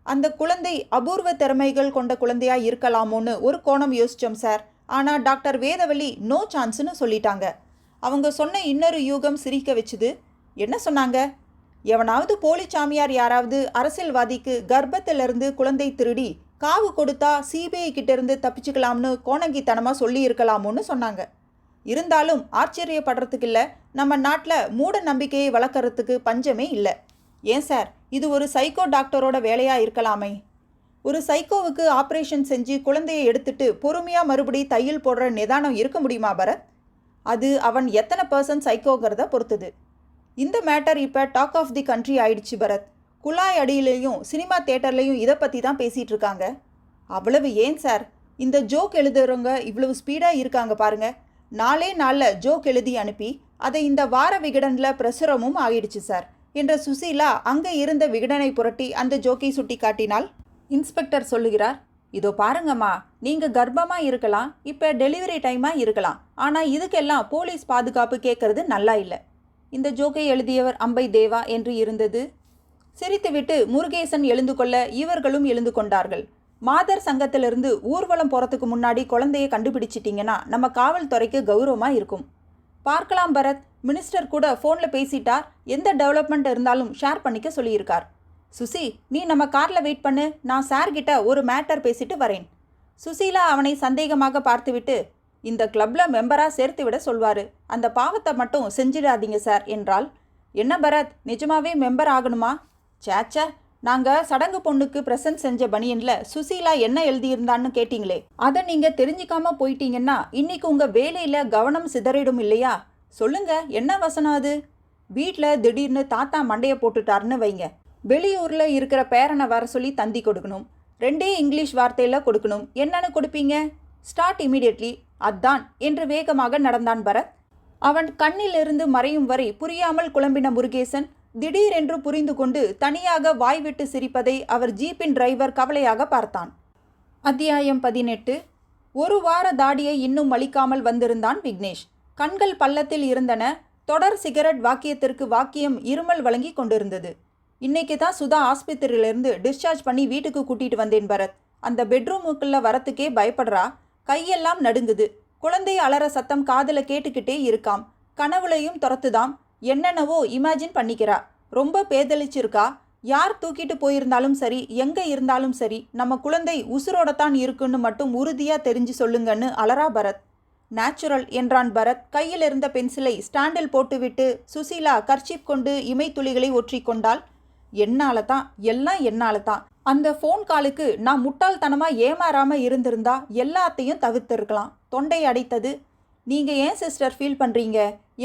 அந்த குழந்தை அபூர்வ திறமைகள் கொண்ட குழந்தையாக இருக்கலாமோன்னு ஒரு கோணம் யோசித்தோம் சார். ஆனால் டாக்டர் வேதவள்ளி நோ சான்ஸ்னு சொல்லிட்டாங்க. அவங்க சொன்ன இன்னொரு யூகம் சிரிக்க வச்சுது. என்ன சொன்னாங்க? எவனாவது போலி சாமியார் யாராவது அரசியல்வாதிக்கு கர்ப்பத்திலிருந்து குழந்தை திருடி காவு கொடுத்தா சிபிஐ கிட்டேருந்து தப்பிச்சுக்கலாம்னு கோணங்கித்தனமாக சொல்லி இருக்கலாமோன்னு சொன்னாங்க. இருந்தாலும் ஆச்சரியப்படுறதுக்கு இல்லை, நம்ம நாட்டில் மூட நம்பிக்கையை வளர்க்குறதுக்கு பஞ்சமே இல்லை. ஏன் சார், இது ஒரு சைக்கோ டாக்டரோட வேலையாக இருக்கலாமே. ஒரு சைக்கோவுக்கு ஆப்ரேஷன் செஞ்சு குழந்தையை எடுத்துட்டு பொறுமையாக மறுபடி தையல் போடுற நிதானம் இருக்க முடியுமா பரத்? அது அவன் எத்தனை பர்சன்ட் சைக்கோங்கிறத பொறுத்தது. இந்த மேட்டர் இப்போ டாக் ஆஃப் தி கண்ட்ரி ஆயிடுச்சு பரத். குழாய் அடியிலையும் சினிமா தேட்டர்லையும் இதை பற்றி தான் பேசிகிட்டு இருக்காங்க. அவ்வளவு ஏன் சார், இந்த ஜோக் எழுதுறவங்க இவ்வளவு ஸ்பீடாக இருக்காங்க பாருங்க. நாளே நாளில் ஜோக் எழுதி அனுப்பி அதை இந்த வார விகடனில் பிரசுரமும் ஆகிடுச்சு சார் என்ற சுசீலா அங்கே இருந்த விகடனை புரட்டி அந்த ஜோக்கை சுட்டி காட்டினாள். இன்ஸ்பெக்டர் சொல்லுகிறார், இதோ பாருங்கம்மா, நீங்கள் கர்ப்பமாக இருக்கலாம், இப்போ டெலிவரி டைமாக இருக்கலாம், ஆனால் இதுக்கெல்லாம் போலீஸ் பாதுகாப்பு கேட்கறது நல்லா இல்லை. இந்த ஜோக்கை எழுதியவர் அம்பை தேவா என்று இருந்தது. சிரித்துவிட்டு முருகேசன் எழுந்து கொள்ள இவர்களும் எழுந்து கொண்டார்கள். மாதர் சங்கத்திலிருந்து ஊர்வலம் போகிறதுக்கு முன்னாடி குழந்தையை கண்டுபிடிச்சிட்டிங்கன்னா நம்ம காவல்துறைக்கு கௌரவமாக இருக்கும். பார்க்கலாம் பரத், மினிஸ்டர் கூட ஃபோனில் பேசிட்டார், எந்த டெவலப்மெண்ட் இருந்தாலும் ஷேர் பண்ணிக்க சொல்லியிருக்கார். சுசி, நீ நம்ம காரில் வெயிட் பண்ணு, நான் சார்கிட்ட ஒரு மேட்டர் பேசிட்டு வரேன். சுசீலா அவனை சந்தேகமாக பார்த்துவிட்டு, இந்த கிளப்பில் மெம்பராக சேர்த்து விட சொல்வார், அந்த பாவத்தை மட்டும் செஞ்சிடாதீங்க சார் என்றாள். என்ன பரத், நிஜமாவே மெம்பர் ஆகணுமா? சேச்சா, நாங்கள் சடங்கு பொண்ணுக்கு ப்ரெசன்ட் செஞ்ச பனியனில் சுசீலா என்ன எழுதியிருந்தான்னு கேட்டிங்களே, அதை நீங்கள் தெரிஞ்சிக்காமல் போயிட்டீங்கன்னா இன்னைக்கு உங்கள் வேலையில் கவனம் சிதறிடும் இல்லையா? சொல்லுங்க, என்ன வசனம் அது? வீட்டில் திடீர்னு தாத்தா மண்டையை போட்டுட்டாருன்னு வைங்க, வெளியூரில் இருக்கிற பேரனை வர சொல்லி தந்தி கொடுக்கணும், 2 இங்கிலீஷ் வார்த்தையில் கொடுக்கணும், என்னன்னு கொடுப்பீங்க? ஸ்டார்ட் இமீடியட்லி, அதான் என்று வேகமாக நடந்தான் பரத். அவன் கண்ணிலிருந்து மறையும் வரை புரியாமல் குழம்பின முருகேசன் திடீரென்று புரிந்து கொண்டு தனியாக வாய்விட்டு சிரிப்பதை அவர் ஜீப்பின் டிரைவர் கவலையாக பார்த்தான். அத்தியாயம் 18. ஒரு வார தாடியை இன்னும் அளிக்காமல் வந்திருந்தான் விக்னேஷ். கண்கள் பள்ளத்தில் இருந்தன. தொடர் சிகரெட் வாக்கியத்திற்கு வாக்கியம் இருமல் வழங்கி கொண்டிருந்தது. இன்னைக்கு தான் சுதா ஆஸ்பத்திரியிலிருந்து டிஸ்சார்ஜ் பண்ணி வீட்டுக்கு கூட்டிகிட்டு வந்தேன் பரத். அந்த பெட்ரூமுக்குள்ளே வரத்துக்கே பயப்படுறா, கையெல்லாம் நடுங்குது. குழந்தை அலற சத்தம் காதில் கேட்டுக்கிட்டே இருக்காம். கனவுலையும் துரத்துதாம். என்னென்னவோ இமேஜின் பண்ணிக்கிறா. ரொம்ப பேதலிச்சிருக்கா. யார் தூக்கிட்டு போயிருந்தாலும் சரி, எங்கே இருந்தாலும் சரி, நம்ம குழந்தை உசுரோடத்தான் இருக்குன்னு மட்டும் உறுதியாக தெரிஞ்சு சொல்லுங்கன்னு அலரா பரத். நேச்சுரல் என்றான் பரத். கையில் இருந்த பென்சிலை ஸ்டாண்டில் போட்டுவிட்டு சுசீலா கர்ச்சீப் கொண்டு இமை துளிகளை ஒற்றி கொண்டாள். என்னால தான், எல்லாம் என்னால தான். அந்த ஃபோன் காலுக்கு நான் முட்டாள்தனமாக ஏமாறாமல் இருந்திருந்தா எல்லாத்தையும் தவிர்த்திருக்கலாம். தொண்டை அடைத்தது. நீங்கள் ஏன் சிஸ்டர் ஃபீல் பண்ணுறீங்க?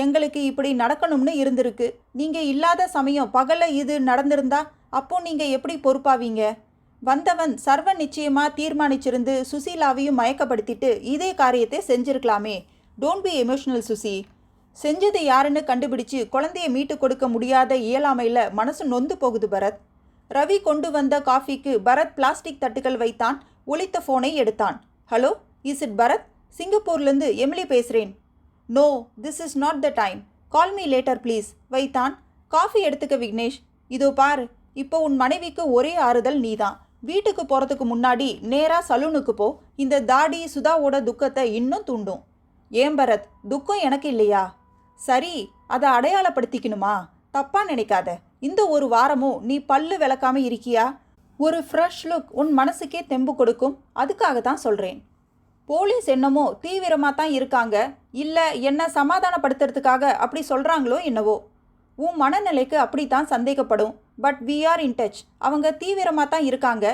எங்களுக்கு இப்படி நடக்கணும்னு இருந்திருக்கு. நீங்கள் இல்லாத சமயம் பகலில் இது நடந்திருந்தா அப்போ நீங்கள் எப்படி பொறுப்பாவீங்க? வந்தவன் சர்வ நிச்சயமாக தீர்மானிச்சிருந்து சுசீலாவையும் மயக்கப்படுத்திட்டு இதே காரியத்தை செஞ்சிருக்கலாமே. Don't be emotional Susi. செஞ்சது யாருன்னு கண்டுபிடிச்சு குழந்தைய மீட்டு கொடுக்க முடியாத இயலாமையில் மனசு நொந்து போகுது பரத். ரவி கொண்டு வந்த காஃபிக்கு பரத் பிளாஸ்டிக் தட்டுகள் வைத்தான். ஒலித்த ஃபோனை எடுத்தான். Hello, is it Bharath? சிங்கப்பூர்லேருந்து எமிலி பேசுகிறேன். No, this is not the time. Call me later please வைத்தான். காஃபி எடுத்துக்க விக்னேஷ். இதோ பார், இப்போ உன் மனைவிக்கு ஒரே ஆறுதல் நீதான். வீட்டுக்கு போகிறதுக்கு முன்னாடி நேராக சலூனுக்கு போ. இந்த தாடி சுதாவோட துக்கத்தை இன்னும் தூண்டும். ஏன் பரத், துக்கம் எனக்கு இல்லையா? சரி, அதை அடையாளப்படுத்திக்கணுமா? தப்பாக நினைக்காத. இந்த ஒரு வாரமும் நீ பல்லு விளக்காமல் இருக்கியா? ஒரு ஃப்ரெஷ் லுக் உன் மனசுக்கே தெம்பு கொடுக்கும். அதுக்காக தான் சொல்கிறேன். போலீஸ் என்னமோ தீவிரமாக தான் இருக்காங்க, இல்லை என்ன சமாதானப்படுத்துறதுக்காக அப்படி சொல்கிறாங்களோ என்னவோ. உன் மனநிலைக்கு அப்படித்தான் சந்தேகப்படும். But we are in touch. அவங்க தீவிரமாக தான் இருக்காங்க.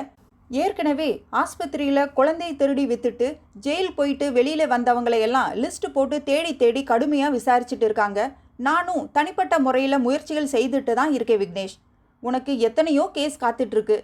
ஏற்கனவே ஆஸ்பத்திரியில் குழந்தை திருடி வித்துட்டு ஜெயில் போயிட்டு வெளியில் வந்தவங்களையெல்லாம் லிஸ்ட் போட்டு தேடி தேடி கடுமையாக விசாரிச்சுட்டு இருக்காங்க. நானும் தனிப்பட்ட முறையில் முயற்சிகள் செய்துட்டு தான் இருக்கேன் விக்னேஷ். உனக்கு எத்தனையோ கேஸ் காத்துட்ருக்கு.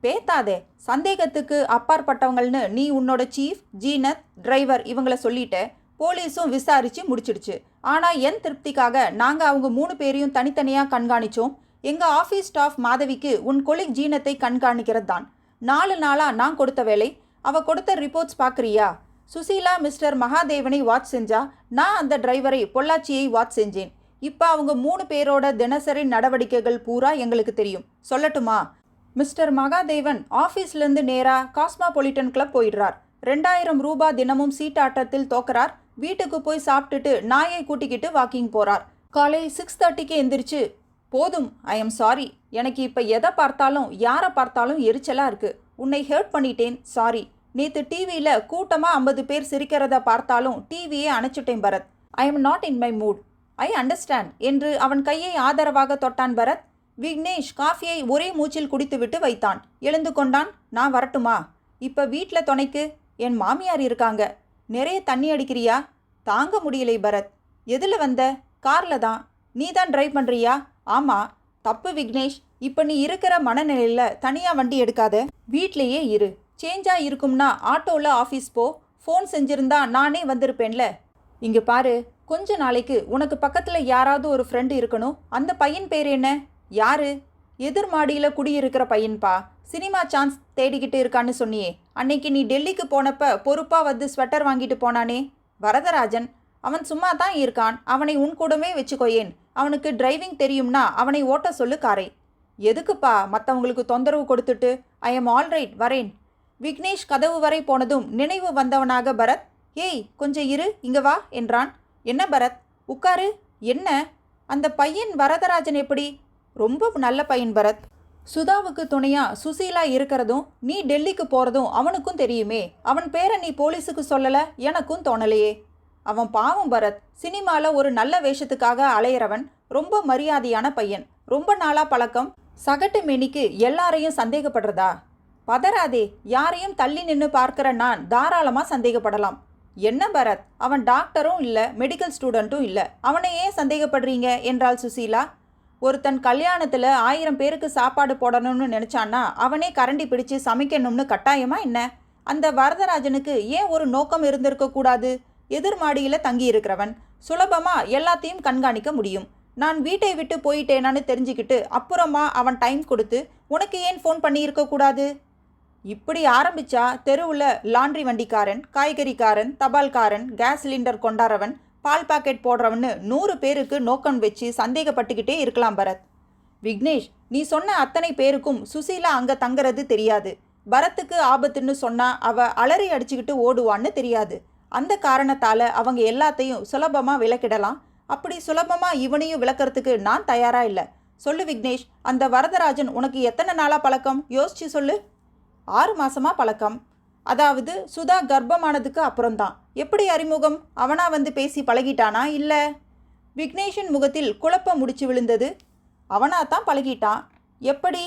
பேத்தாதே. சந்தேகத்துக்கு அப்பாற்பட்டவங்கள்னு நீ உன்னோட சீஃப், ஜீனத், டிரைவர் இவங்கள சொல்லிட்ட. போலீஸும் விசாரித்து முடிச்சிடுச்சு. ஆனால் என் திருப்திக்காக நாங்கள் அவங்க 3 பேரையும் தனித்தனியாக கண்காணித்தோம். எங்கள் ஆஃபீஸ் ஸ்டாஃப் மாதவிக்கு உன் கொலிக் ஜீனத்தை கண்காணிக்கிறது தான் 4 நாளாக நான் கொடுத்த வேலை. அவள் கொடுத்த ரிப்போர்ட்ஸ் பார்க்குறியா? சுசீலா மிஸ்டர் மகாதேவனை வாட்ச் செஞ்சா, நான் அந்த டிரைவரை பொள்ளாச்சியை வாட்ச் செஞ்சேன். இப்போ அவங்க 3 பேரோட தினசரி நடவடிக்கைகள் பூரா எங்களுக்கு தெரியும். சொல்லட்டுமா? மிஸ்டர் மகாதேவன் ஆஃபீஸ்லேருந்து நேராக காஸ்மாபொலிட்டன் கிளப் போயிடுறார். 2000 ரூபாய் தினமும் சீட்டாட்டத்தில் தோக்குறார். வீட்டுக்கு போய் சாப்பிட்டுட்டு நாயை கூட்டிக்கிட்டு வாக்கிங் போகிறார். காலை 6:30க்கு எந்திரிச்சு, போதும், ஐ எம் சாரி, எனக்கு இப்போ எதை பார்த்தாலும் யாரை பார்த்தாலும் எரிச்சலாக இருக்குது. உன்னை ஹர்ட் பண்ணிட்டேன், சாரி. நேற்று டிவியில் கூட்டமாக 50 பேர் சிரிக்கிறத பார்த்தாலும் டிவியே அணைச்சிட்டேன் Bharath. I am not in my mood. I understand என்று அவன் கையை ஆதரவாக தொட்டான் பரத். விக்னேஷ் காஃபியை ஒரே மூச்சில் குடித்துவிட்டு வைத்தான். எழுந்து கொண்டான். நான் வரட்டுமா? இப்போ வீட்டில் துணைக்கு என் மாமியார் இருக்காங்க. நிறைய தண்ணி அடிக்கிறியா? தாங்க முடியலை பரத். எதில் வந்த? காரில் தான். நீ தான் ட்ரைவ் பண்ணுறியா? ஆமாம். தப்பு விக்னேஷ். இப்போ நீ இருக்கிற மனநிலையில் தனியாக வண்டி எடுக்காத. வீட்லேயே இரு. சேஞ்சாக இருக்கும்னா ஆட்டோவில் ஆஃபீஸ் போ. ஃபோன் செஞ்சிருந்தா நானே வந்திருப்பேன்ல. இங்கே பாரு, கொஞ்ச நாளைக்கு உனக்கு பக்கத்தில் யாராவது ஒரு ஃப்ரெண்டு இருக்கணும். அந்த பையன் பேர் என்ன? யாரு? எதிர் மாடியில் குடியிருக்கிற பையன்பா. சினிமா சான்ஸ் தேடிக்கிட்டு இருக்கான்னு சொன்னியே. அன்னைக்கு நீ டெல்லிக்கு போனப்ப பொறுப்பாக வந்து ஸ்வெட்டர் வாங்கிட்டு போனானே, வரதராஜன். அவன் சும்மா தான் இருக்கான். அவனை உன் கூடவே வச்சுக்கோயேன். அவனுக்கு டிரைவிங் தெரியும்னா அவனை ஓட்ட சொல்லு காரை. எதுக்குப்பா மற்றவங்களுக்கு தொந்தரவு கொடுத்துட்டு? ஐ எம் ஆல்ரைட், வரேன். விக்னேஷ் கதவு வரை போனதும் நினைவு வந்தவனாக பரத், ஏய் கொஞ்சம் இரு, இங்கே வா என்றான். என்ன பரத்? உட்காரு. என்ன? அந்த பையன் வரதராஜன் எப்படி? ரொம்ப நல்ல பையன் பரத். சுதாவுக்கு துணையா சுசீலா இருக்கிறதும் நீ டெல்லிக்கு போகிறதும் அவனுக்கும் தெரியுமே. அவன் பேரை நீ போலீஸுக்கு சொல்லலை, எனக்கும் தோணலையே. அவன் பாவம் பரத். சினிமாவில் ஒரு நல்ல வேஷத்துக்காக அலையிறவன். ரொம்ப மரியாதையான பையன். ரொம்ப நாளாக பழக்கம். சகட்டு மேனிக்கு எல்லாரையும் சந்தேகப்படுறதா? பதறாதே. யாரையும் தள்ளி நின்று பார்க்குற நான் தாராளமாக சந்தேகப்படலாம். என்ன பரத், அவன் டாக்டரும் இல்லை, மெடிக்கல் ஸ்டூடெண்ட்டும் இல்லை. அவனை ஏன் சந்தேகப்படுறீங்க என்றாள் சுசீலா. ஒருத்தன் கல்யாணத்தில் 1000 பேருக்கு சாப்பாடு போடணும்னு நினச்சான்னா அவனே கரண்டி பிடிச்சு சமைக்கணும்னு கட்டாயமா என்ன? அந்த வரதராஜனுக்கு ஏன் ஒரு நோக்கம் இருந்திருக்கக்கூடாது? எதிர் மாடியில் தங்கி இருக்கிறவன். சுலபமாக எல்லாத்தையும் கண்காணிக்க முடியும். நான் வீட்டை விட்டு போயிட்டேனான்னு தெரிஞ்சுக்கிட்டு அப்புறமா அவன் டைம் கொடுத்து உனக்கு ஏன் ஃபோன் பண்ணி இருக்கக்கூடாது? இப்படி ஆரம்பிச்சா தெருவில் லாண்ட்ரி வண்டிக்காரன், காய்கறிக்காரன், தபால்காரன், கேஸ் சிலிண்டர் கொண்டாடுறவன், பால் பாக்கெட் போடுறவன்னு 100 பேருக்கு நோக்கம் வச்சு சந்தேகப்பட்டுக்கிட்டே இருக்கலாம் பரத். விக்னேஷ், நீ சொன்ன அத்தனை பேருக்கும் சுசீலா அங்கே தங்குறது தெரியாது. பரத்துக்கு ஆபத்துன்னு சொன்னால் அவள் அலறி அடிச்சுக்கிட்டு ஓடுவான்னு தெரியாது. அந்த காரணத்தால் அவங்க எல்லாத்தையும் சுலபமாக விளக்கிடலாம். அப்படி சுலபமாக இவனையும் விளக்கிறதுக்கு நான் தயாராக இல்லை. சொல்லு விக்னேஷ், அந்த வரதராஜன் உனக்கு எத்தனை நாளாக பழக்கம்? யோசிச்சு சொல்லு. 6 மாதமாக பழக்கம். அதாவது சுதா கர்ப்பமானதுக்கு அப்புறம்தான். எப்படி அறிமுகம்? அவனா வந்து பேசி பழகிட்டானா இல்லை? விக்னேஷின் முகத்தில் குழப்பம் முடிச்சு விழுந்தது. அவனா தான் பழகிட்டான். எப்படி?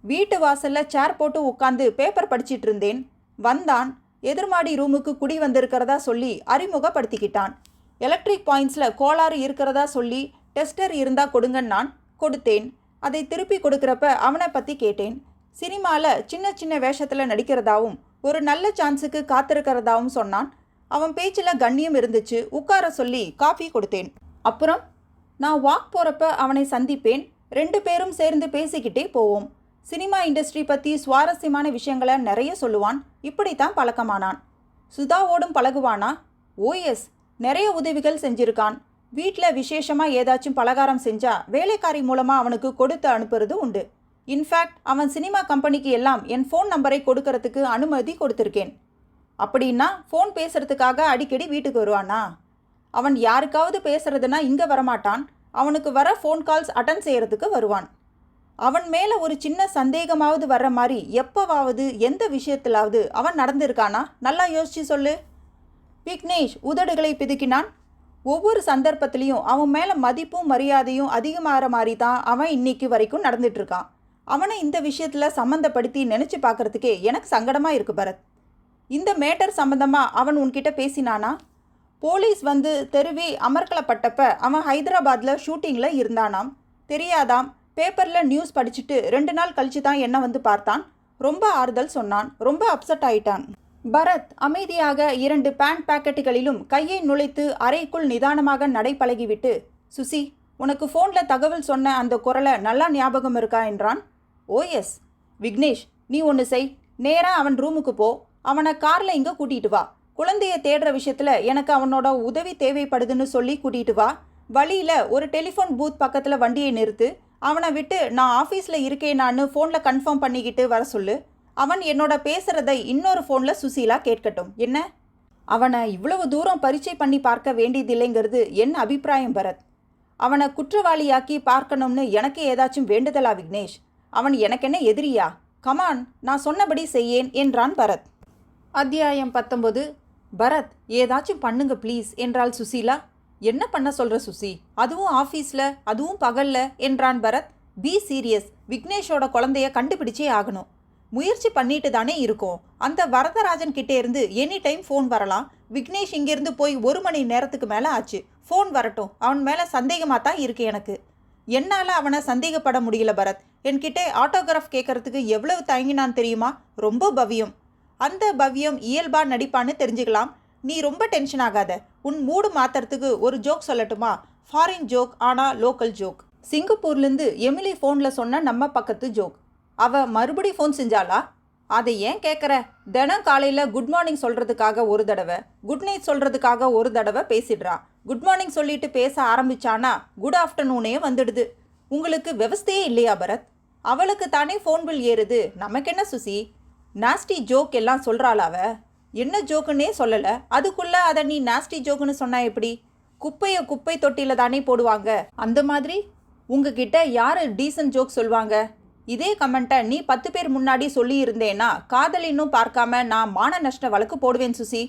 வீட்டு வாசலில் சேர் போட்டு உட்காந்து பேப்பர் படிச்சிட்டு இருந்தேன். வந்தான். எதிர்மாடி ரூமுக்கு குடி வந்திருக்கிறதா சொல்லி அறிமுகப்படுத்திக்கிட்டான். எலக்ட்ரிக் பாயிண்ட்ஸில் கோளாறு இருக்கிறதா சொல்லி டெஸ்டர் இருந்தால் கொடுங்கன்னு நான் கொடுத்தேன். அதை திருப்பி கொடுக்குறப்ப அவனை பற்றி கேட்டேன். சினிமாவில் சின்ன சின்ன வேஷத்தில் நடிக்கிறதாவும் ஒரு நல்ல சான்ஸுக்கு காத்திருக்கிறதாவும் சொன்னான். அவன் பேச்சில் கண்ணியம் இருந்துச்சு. உட்கார சொல்லி காஃபி கொடுத்தேன். அப்புறம் நான் வாக் போகிறப்ப அவனை சந்திப்பேன். 2 பேரும் சேர்ந்து பேசிக்கிட்டே போவோம். சினிமா இண்டஸ்ட்ரி பற்றி சுவாரஸ்யமான விஷயங்களை நிறைய சொல்லுவான். இப்படித்தான் பழக்கமானான். சுதாவோடும் பழகுவானா? ஓஎஸ், நிறைய உதவிகள் செஞ்சிருக்கான். வீட்டில் விசேஷமாக ஏதாச்சும் பலகாரம் செஞ்சால் வேலைக்காரி மூலமாக அவனுக்கு கொடுத்து அனுப்புறது உண்டு. இன்ஃபேக்ட் அவன் சினிமா கம்பெனிக்கு எல்லாம் என் ஃபோன் நம்பரை கொடுக்கறதுக்கு அனுமதி கொடுத்துருக்கேன். அப்படின்னா ஃபோன் பேசுகிறதுக்காக அடிக்கடி வீட்டுக்கு வருவானா? அவன் யாருக்காவது பேசுறதுன்னா இங்கே வரமாட்டான். அவனுக்கு வர ஃபோன் கால்ஸ் அட்டன் செய்கிறதுக்கு வருவான். அவன் மேலே ஒரு சின்ன சந்தேகமாவது வர்ற மாதிரி எப்போவாவது எந்த விஷயத்திலாவது அவன் நடந்திருக்கானா? நல்லா யோசிச்சு சொல்லு. விக்னேஷ் உதடுகளை பிதுக்கினான். ஒவ்வொரு சந்தர்ப்பத்திலையும் அவன் மேலே மதிப்பும் மரியாதையும் அதிகமாகிற மாதிரி தான் அவன் இன்னைக்கு வரைக்கும் நடந்துட்டு இருக்கான். அவனை இந்த விஷயத்தில் சம்மந்தப்படுத்தி நினச்சி பார்க்குறதுக்கே எனக்கு சங்கடமாக இருக்குது பரத். இந்த மேட்டர் சம்மந்தமாக அவன் உன்கிட்ட பேசினானா? போலீஸ் வந்து தெருவி அமர்க்கலப்பட்டப்ப அவன் ஹைதராபாத்தில் ஷூட்டிங்கில் இருந்தானாம். தெரியாதாம். பேப்பரில் நியூஸ் படிச்சுட்டு 2 நாள் கழிச்சு தான் என்ன வந்து பார்த்தான். ரொம்ப ஆறுதல் சொன்னான். ரொம்ப அப்செட் ஆயிட்டான். பரத் அமைதியாக 2 பேண்ட் பாக்கெட்டுகளிலும் கையை நுழைத்து அறைக்குள் நிதானமாக நடைபழகிவிட்டு, சுசி, உனக்கு ஃபோனில் தகவல் சொன்ன அந்த குரலை நல்லா ஞாபகம் இருக்கா என்றான். ஓ எஸ். விக்னேஷ், நீ ஒன்று செய். நேராக அவன் ரூமுக்கு போ. அவனை காரில் இங்கே கூட்டிகிட்டு வா. குழந்தைய தேடுற விஷயத்தில் எனக்கு அவனோட உதவி தேவைப்படுதுன்னு சொல்லி கூட்டிகிட்டு வா. வழியில் ஒரு டெலிஃபோன் பூத் பக்கத்தில் வண்டியை நிறுத்து. அவனை விட்டு நான் ஆஃபீஸில் இருக்கேனான்னு ஃபோனில் கன்ஃபார்ம் பண்ணிக்கிட்டு வர சொல்லு. அவன் என்னோட பேசுகிறதை இன்னொரு ஃபோனில் சுசீலா கேட்கட்டும். என்ன? அவனை இவ்வளவு தூரம் பரீட்சை பண்ணி பார்க்க வேண்டியதில்லைங்கிறது என் அபிப்பிராயம் பரத். அவனை குற்றவாளியாக்கி பார்க்கணும்னு எனக்கு ஏதாச்சும் வேண்டுதலா விக்னேஷ்? அவன் எனக்கென்ன எதிரியா? கமான், நான் சொன்னபடி செய்யேன் என்றான் பரத். அத்தியாயம் 19. பரத், ஏதாச்சும் பண்ணுங்க ப்ளீஸ் என்றாள் சுசீலா. என்ன பண்ண சொல்கிற சுசி? அதுவும் ஆஃபீஸில், அதுவும் பகலில் என்றான் பரத். B serious. விக்னேஷோட குழந்தைய கண்டுபிடிச்சே ஆகணும். முயற்சி பண்ணிட்டு தானே இருக்கோம். அந்த வரதராஜன் கிட்டே இருந்து எனி டைம் ஃபோன் வரலாம். விக்னேஷ் இங்கேருந்து போய் 1 மணி நேரத்துக்கு மேலே ஆச்சு. ஃபோன் வரட்டும். அவன் மேலே சந்தேகமாக தான் இருக்கு எனக்கு. என்னால் அவனை சந்தேகப்பட முடியல பரத். என்கிட்ட ஆட்டோகிராஃப் கேட்கறதுக்கு எவ்வளவு தயங்கினான் தெரியுமா? ரொம்ப பவ்யம். அந்த பவ்யம் இயல்பாக நடிப்பான்னு தெரிஞ்சுக்கலாம். நீ ரொம்ப டென்ஷன் ஆகாத. உன் மூடு மாற்றுறதுக்கு ஒரு ஜோக் சொல்லட்டுமா? ஃபாரின் ஜோக், ஆனால் லோக்கல் ஜோக். சிங்கப்பூர்லேருந்து எமிலி ஃபோனில் சொன்ன நம்ம பக்கத்து ஜோக். அவள் மறுபடி ஃபோன் செஞ்சாளா? அதை ஏன் கேட்குற? தினம் காலையில் குட் மார்னிங் சொல்கிறதுக்காக ஒரு தடவை, குட் நைட் சொல்கிறதுக்காக ஒரு தடவை பேசிடுறா. குட் மார்னிங் சொல்லிட்டு பேச ஆரம்பிச்சானா குட் ஆஃப்டர்நூனே வந்துடுது. உங்களுக்கு விவஸ்தையே இல்லையா பரத்? அவளுக்கு தானே ஃபோன் பில் ஏறுது. நமக்கு என்ன சுசி? நாஸ்டி ஜோக் எல்லாம் சொல்கிறாளாவ. என்ன ஜோக்குன்னே சொல்லலை. அதுக்குள்ளே அதை நீ நாஸ்டி ஜோக்குன்னு சொன்னா எப்படி? குப்பையை குப்பை தொட்டியில் தானே போடுவாங்க. அந்த மாதிரி உங்ககிட்ட யார் டீசன்ட் ஜோக் சொல்வாங்க? இதே கமெண்ட்டை நீ 10 பேர் முன்னாடி சொல்லியிருந்தேன்னா காதலின்னும் பார்க்காம நான் மான நஷ்ட வழக்கு போடுவேன் சுசி.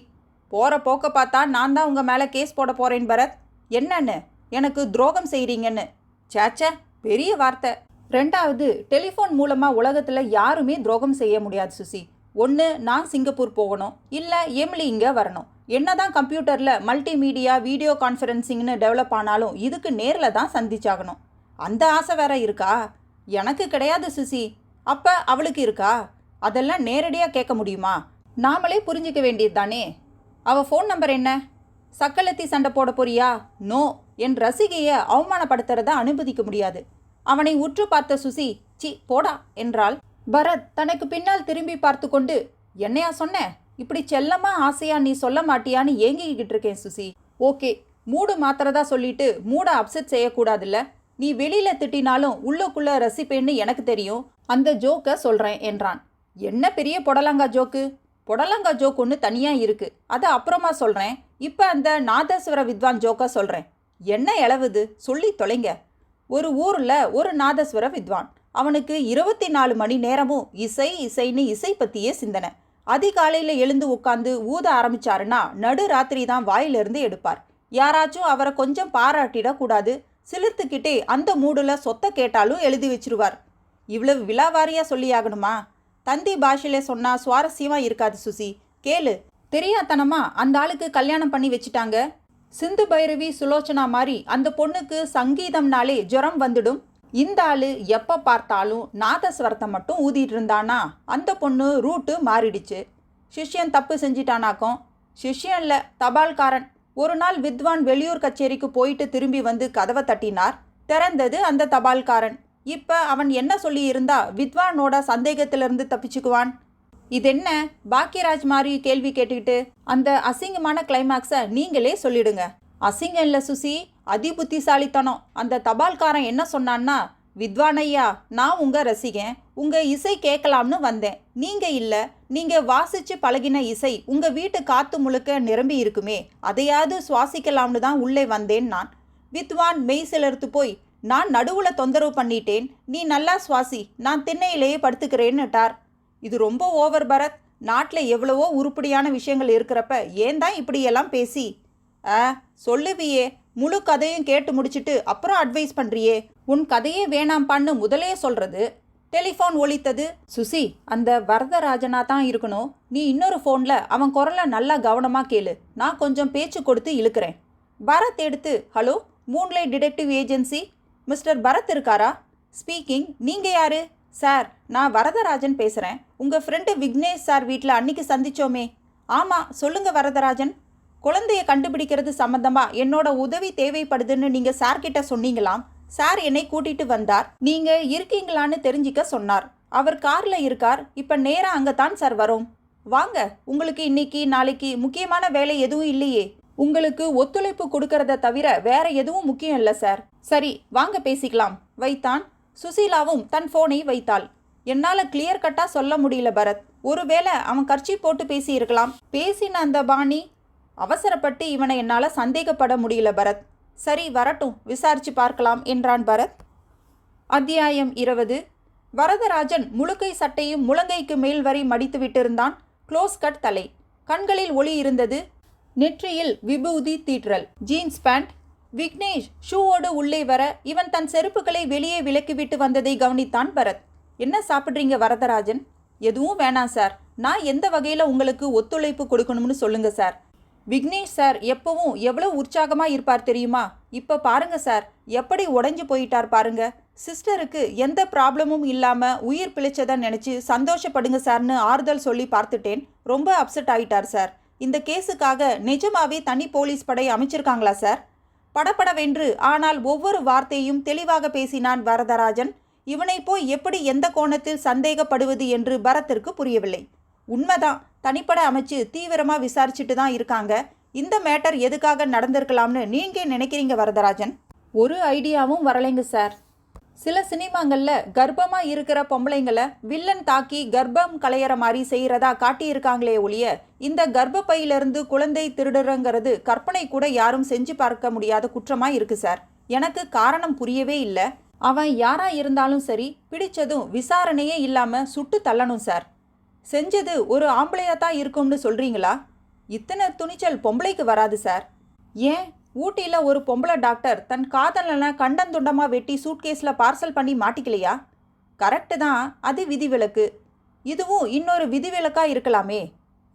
போகிற போக்க பார்த்தா நான் தான் உங்கள் மேலே கேஸ் போட போகிறேன் பரத். என்னன்னு? எனக்கு துரோகம் செய்கிறீங்கன்னு. சேச்சே, பெரிய வார்த்தை. 2வது, டெலிஃபோன் மூலமாக உலகத்தில் யாருமே துரோகம் செய்ய முடியாது சுசி. ஒன்று நான் சிங்கப்பூர் போகணும், இல்லை எமிலி இங்கே வரணும். என்னதான் கம்ப்யூட்டரில் மல்டிமீடியா வீடியோ கான்ஃபரன்சிங்னு டெவலப் ஆனாலும் இதுக்கு நேரில் தான் சந்திச்சாகணும். அந்த ஆசை வேற இருக்கா? எனக்கு கிடையாது சுசி. அப்போ அவளுக்கு இருக்கா? அதெல்லாம் நேரடியாக கேட்க முடியுமா? நாமளே புரிஞ்சிக்க வேண்டியது தானே. அவள் ஃபோன் நம்பர் என்ன? சக்களத்தி சண்டை போட போறியா? நோ. என் ரசிகையை அவமானப்படுத்துறத அனுமதிக்க முடியாது. அவனை உற்று பார்த்த சுசி சி போடா என்றாள். பரத் தனக்கு பின்னால் திரும்பி பார்த்து கொண்டு, என்னையா சொன்ன? இப்படி செல்லமா ஆசையா நீ சொல்ல மாட்டியான்னு ஏங்கிக்கிட்டு இருக்கேன் சுசி. ஓகே, மூடு மாத்திரதா சொல்லிட்டு மூடை அப்செட் செய்யக்கூடாதுல்ல. நீ வெளியில் திட்டினாலும் உள்ளுக்குள்ளே ரசிப்பேன்னு எனக்கு தெரியும். அந்த ஜோக்கை சொல்கிறேன் என்றான். என்ன பெரிய புடலங்கா ஜோக்கு? புடலங்கா ஜோக் ஒன்று தனியாக இருக்குது, அதை அப்புறமா சொல்கிறேன். இப்போ அந்த நாதஸ்வர வித்வான் ஜோக்கை சொல்கிறேன். என்ன இளவுது? சொல்லி தொலைங்க. ஒரு ஊரில் ஒரு நாதஸ்வர வித்வான். அவனுக்கு 24 மணி நேரமும் இசை இசைன்னு இசை பற்றியே சிந்தனை. அதிகாலையில் எழுந்து உட்காந்து ஊத ஆரம்பிச்சாருன்னா நடு ராத்திரி தான் வாயிலிருந்து எடுப்பார். யாராச்சும் அவரை கொஞ்சம் பாராட்டிடக்கூடாது. சிலிர்த்துக்கிட்டே அந்த மூடில் சொத்தை கேட்டாலும் எழுதி வச்சிருவார். இவ்வளவு விழாவாரியாக சொல்லி ஆகணுமா? தந்தி பாஷையில சொன்னால் சுவாரஸ்யமாக இருக்காது சுசி. கேளு. தெரியாதனமா அந்த ஆளுக்கு கல்யாணம் பண்ணி வச்சுட்டாங்க. சிந்து பைரவி சுலோச்சனா மாதிரி அந்த பொண்ணுக்கு சங்கீதம்னாலே ஜுரம் வந்துடும். இந்த ஆளு எப்போ பார்த்தாலும் நாதஸ்வரத்தை மட்டும் ஊதிட்டு இருந்தானா அந்த பொண்ணு ரூட்டு மாறிடுச்சு. சிஷ்யன் தப்பு செஞ்சிட்டானாக்கும். சிஷ்யன் இல்லை, தபால்காரன். ஒரு நாள் வித்வான் வெளியூர் கச்சேரிக்கு போயிட்டு திரும்பி வந்து கதவை தட்டினார். திறந்தது அந்த தபால்காரன். இப்போ அவன் என்ன சொல்லி இருந்தா வித்வானோட சந்தேகத்திலிருந்து தப்பிச்சுக்குவான்? இதென்ன பாக்கியராஜ் மாதிரி கேள்வி கேட்டுக்கிட்டு? அந்த அசிங்கமான கிளைமேக்ஸை நீங்களே சொல்லிடுங்க. அசிங்கம் இல்லை சுசி, அதிபுத்திசாலித்தனம். அந்த தபால்காரன் என்ன சொன்னான்னா, வித்வான் ஐயா, நான் உங்கள் ரசிகன், உங்கள் இசை கேட்கலாம்னு வந்தேன். நீங்கள் இல்லை, நீங்கள் வாசித்து பழகின இசை உங்கள் வீட்டு காற்று முழுக்க நிரம்பி இருக்குமே, அதையாவது சுவாசிக்கலாம்னு தான் உள்ளே வந்தேன் நான். வித்வான் மெய் சிலர்த்து போய், நான் நடுவில் தொந்தரவு பண்ணிட்டேன், நீ நல்லா சுவாசி, நான் திண்ணையிலேயே படுத்துக்கிறேன்னுட்டார். இது ரொம்ப ஓவர் பரத். நாட்டில் எவ்வளவோ உருப்படியான விஷயங்கள் இருக்கிறப்ப ஏன் தான் இப்படியெல்லாம் பேசி? ஆ, சொல்லுவியே. முழு கதையும் கேட்டு முடிச்சிட்டு அப்புறம் அட்வைஸ் பண்ணுறியே. உன் கதையே வேணாம்பான்னு முதலே சொல்கிறது. டெலிஃபோன் ஒலித்தது. சுசி, அந்த வரதராஜனா தான் இருக்கணும். நீ இன்னொரு ஃபோனில் அவன் குரலை நல்லா கவனமாக கேளு. நான் கொஞ்சம் பேச்சு கொடுத்து இழுக்கிறேன். பரத் எடுத்து, hello, moonlight detective agency, mister Bharath இருக்காரா? ஸ்பீக்கிங். நீங்கள் யார்? சார், நான் வரதராஜன் பேசுகிறேன். உங்கள் ஃப்ரெண்டு விக்னேஷ் சார் வீட்டில் அன்னைக்கு சந்திச்சோமே. ஆமாம், சொல்லுங்கள் வரதராஜன். குழந்தைய கண்டுபிடிக்கிறது சம்பந்தமாக என்னோட உதவி தேவைப்படுதுன்னு நீங்கள் சார்கிட்ட சொன்னீங்களாம். சார் என்னை கூட்டிட்டு வந்தார். நீங்கள் இருக்கீங்களான்னு தெரிஞ்சிக்க சொன்னார். அவர் காரில் இருக்கார். இப்போ நேராக அங்கே தான் சார் வரோம். வாங்க. உங்களுக்கு இன்னைக்கு நாளைக்கு முக்கியமான வேலை எதுவும் இல்லையே? உங்களுக்கு ஒத்துழைப்பு கொடுக்கறத தவிர வேற எதுவும் முக்கியம் இல்லை சார். சரி, வாங்க பேசிக்கலாம் வைத்தான். சுசீலாவும் தன் ஃபோனை வைத்தாள். என்னால் கிளியர் கட்டாக சொல்ல முடியல பரத். ஒருவேளை அவன் கர்ச்சி போட்டு பேசி இருக்கலாம். பேசின அந்த பாணி. அவசரப்பட்டு இவனை என்னால் சந்தேகப்பட முடியல பரத். சரி, வரட்டும், விசாரிச்சு பார்க்கலாம் என்றான் பரத். அத்தியாயம் 20. வரதராஜன் முழுக்கை சட்டையும் முழங்கைக்கு மேல் வரை மடித்து விட்டிருந்தான். க்ளோஸ் கட் தலை. கண்களில் ஒளி இருந்தது. நெற்றியில் விபூதி தீற்றல். Jeans pant. விக்னேஷ் ஷூவோடு உள்ளே வர இவன் தன் செருப்புகளை வெளியே விலக்கிவிட்டு வந்ததை கவனித்தான் பரத். என்ன சாப்பிட்றீங்க வரதராஜன்? எதுவும் வேணாம் சார். நான் எந்த வகையில் உங்களுக்கு ஒத்துழைப்பு கொடுக்கணும்னு சொல்லுங்க சார். விக்னேஷ் சார் எப்பவும் எவ்வளோ உற்சாகமாக இருப்பார் தெரியுமா? இப்போ பாருங்க சார், எப்படி உடைஞ்சு போயிட்டார் பாருங்க. சிஸ்டருக்கு எந்த ப்ராப்ளமும் இல்லாமல் உயிர் பிழைச்சதை நினச்சி சந்தோஷப்படுங்க சார்னு ஆறுதல் சொல்லி பார்த்துட்டேன். ரொம்ப அப்செட் ஆகிட்டார் சார். இந்த கேஸுக்காக நிஜமாவே தனி போலீஸ் படை அமைச்சிருக்காங்களா சார்? படபடவென்று ஆனால் ஒவ்வொரு வார்த்தையும் தெளிவாக பேசினான் வரதராஜன். இவனை போய் எப்படி எந்த கோணத்தில் சந்தேகப்படுவது என்று பரத்திற்கு புரியவில்லை. உண்மைதான், தனிப்படை அமைச்சு தீவிரமாக விசாரிச்சுட்டு தான் இருக்காங்க. இந்த மேட்டர் எதுக்காக நடந்திருக்கலாம்னு நீங்கள் நினைக்கிறீங்க வரதராஜன்? ஒரு ஐடியாவும் வரலைங்க சார். சில சினிமாங்களில் கர்ப்பமாக இருக்கிற பொம்பளைங்களை வில்லன் தாக்கி கர்ப்பம் களையிற மாதிரி செய்கிறதா காட்டியிருக்காங்களே ஒழிய, இந்த கர்ப்பப்பையிலிருந்து குழந்தை திருடுறங்கிறது கற்பனை கூட யாரும் செஞ்சு பார்க்க முடியாத குற்றமாக இருக்குது சார். எனக்கு காரணம் புரியவே இல்லை. அவன் யாரா இருந்தாலும் சரி, பிடிச்சதும் விசாரணையே இல்லாமல் சுட்டு தள்ளணும் சார். செஞ்சது ஒரு ஆம்பளையாக தான் இருக்கும்னு சொல்கிறீங்களா? இத்தனை துணிச்சல் பொம்பளைக்கு வராது சார். ஏன் ஊட்டியில் ஒரு பொம்பளை டாக்டர் தன் காதலனை கண்டந்துண்டமாக வெட்டி சூட்கேஸில் பார்சல் பண்ணி மாட்டிக்கலையா? கரெக்டு தான், அது விதிவிலக்கு. இதுவும் இன்னொரு விதிவிலக்காக இருக்கலாமே.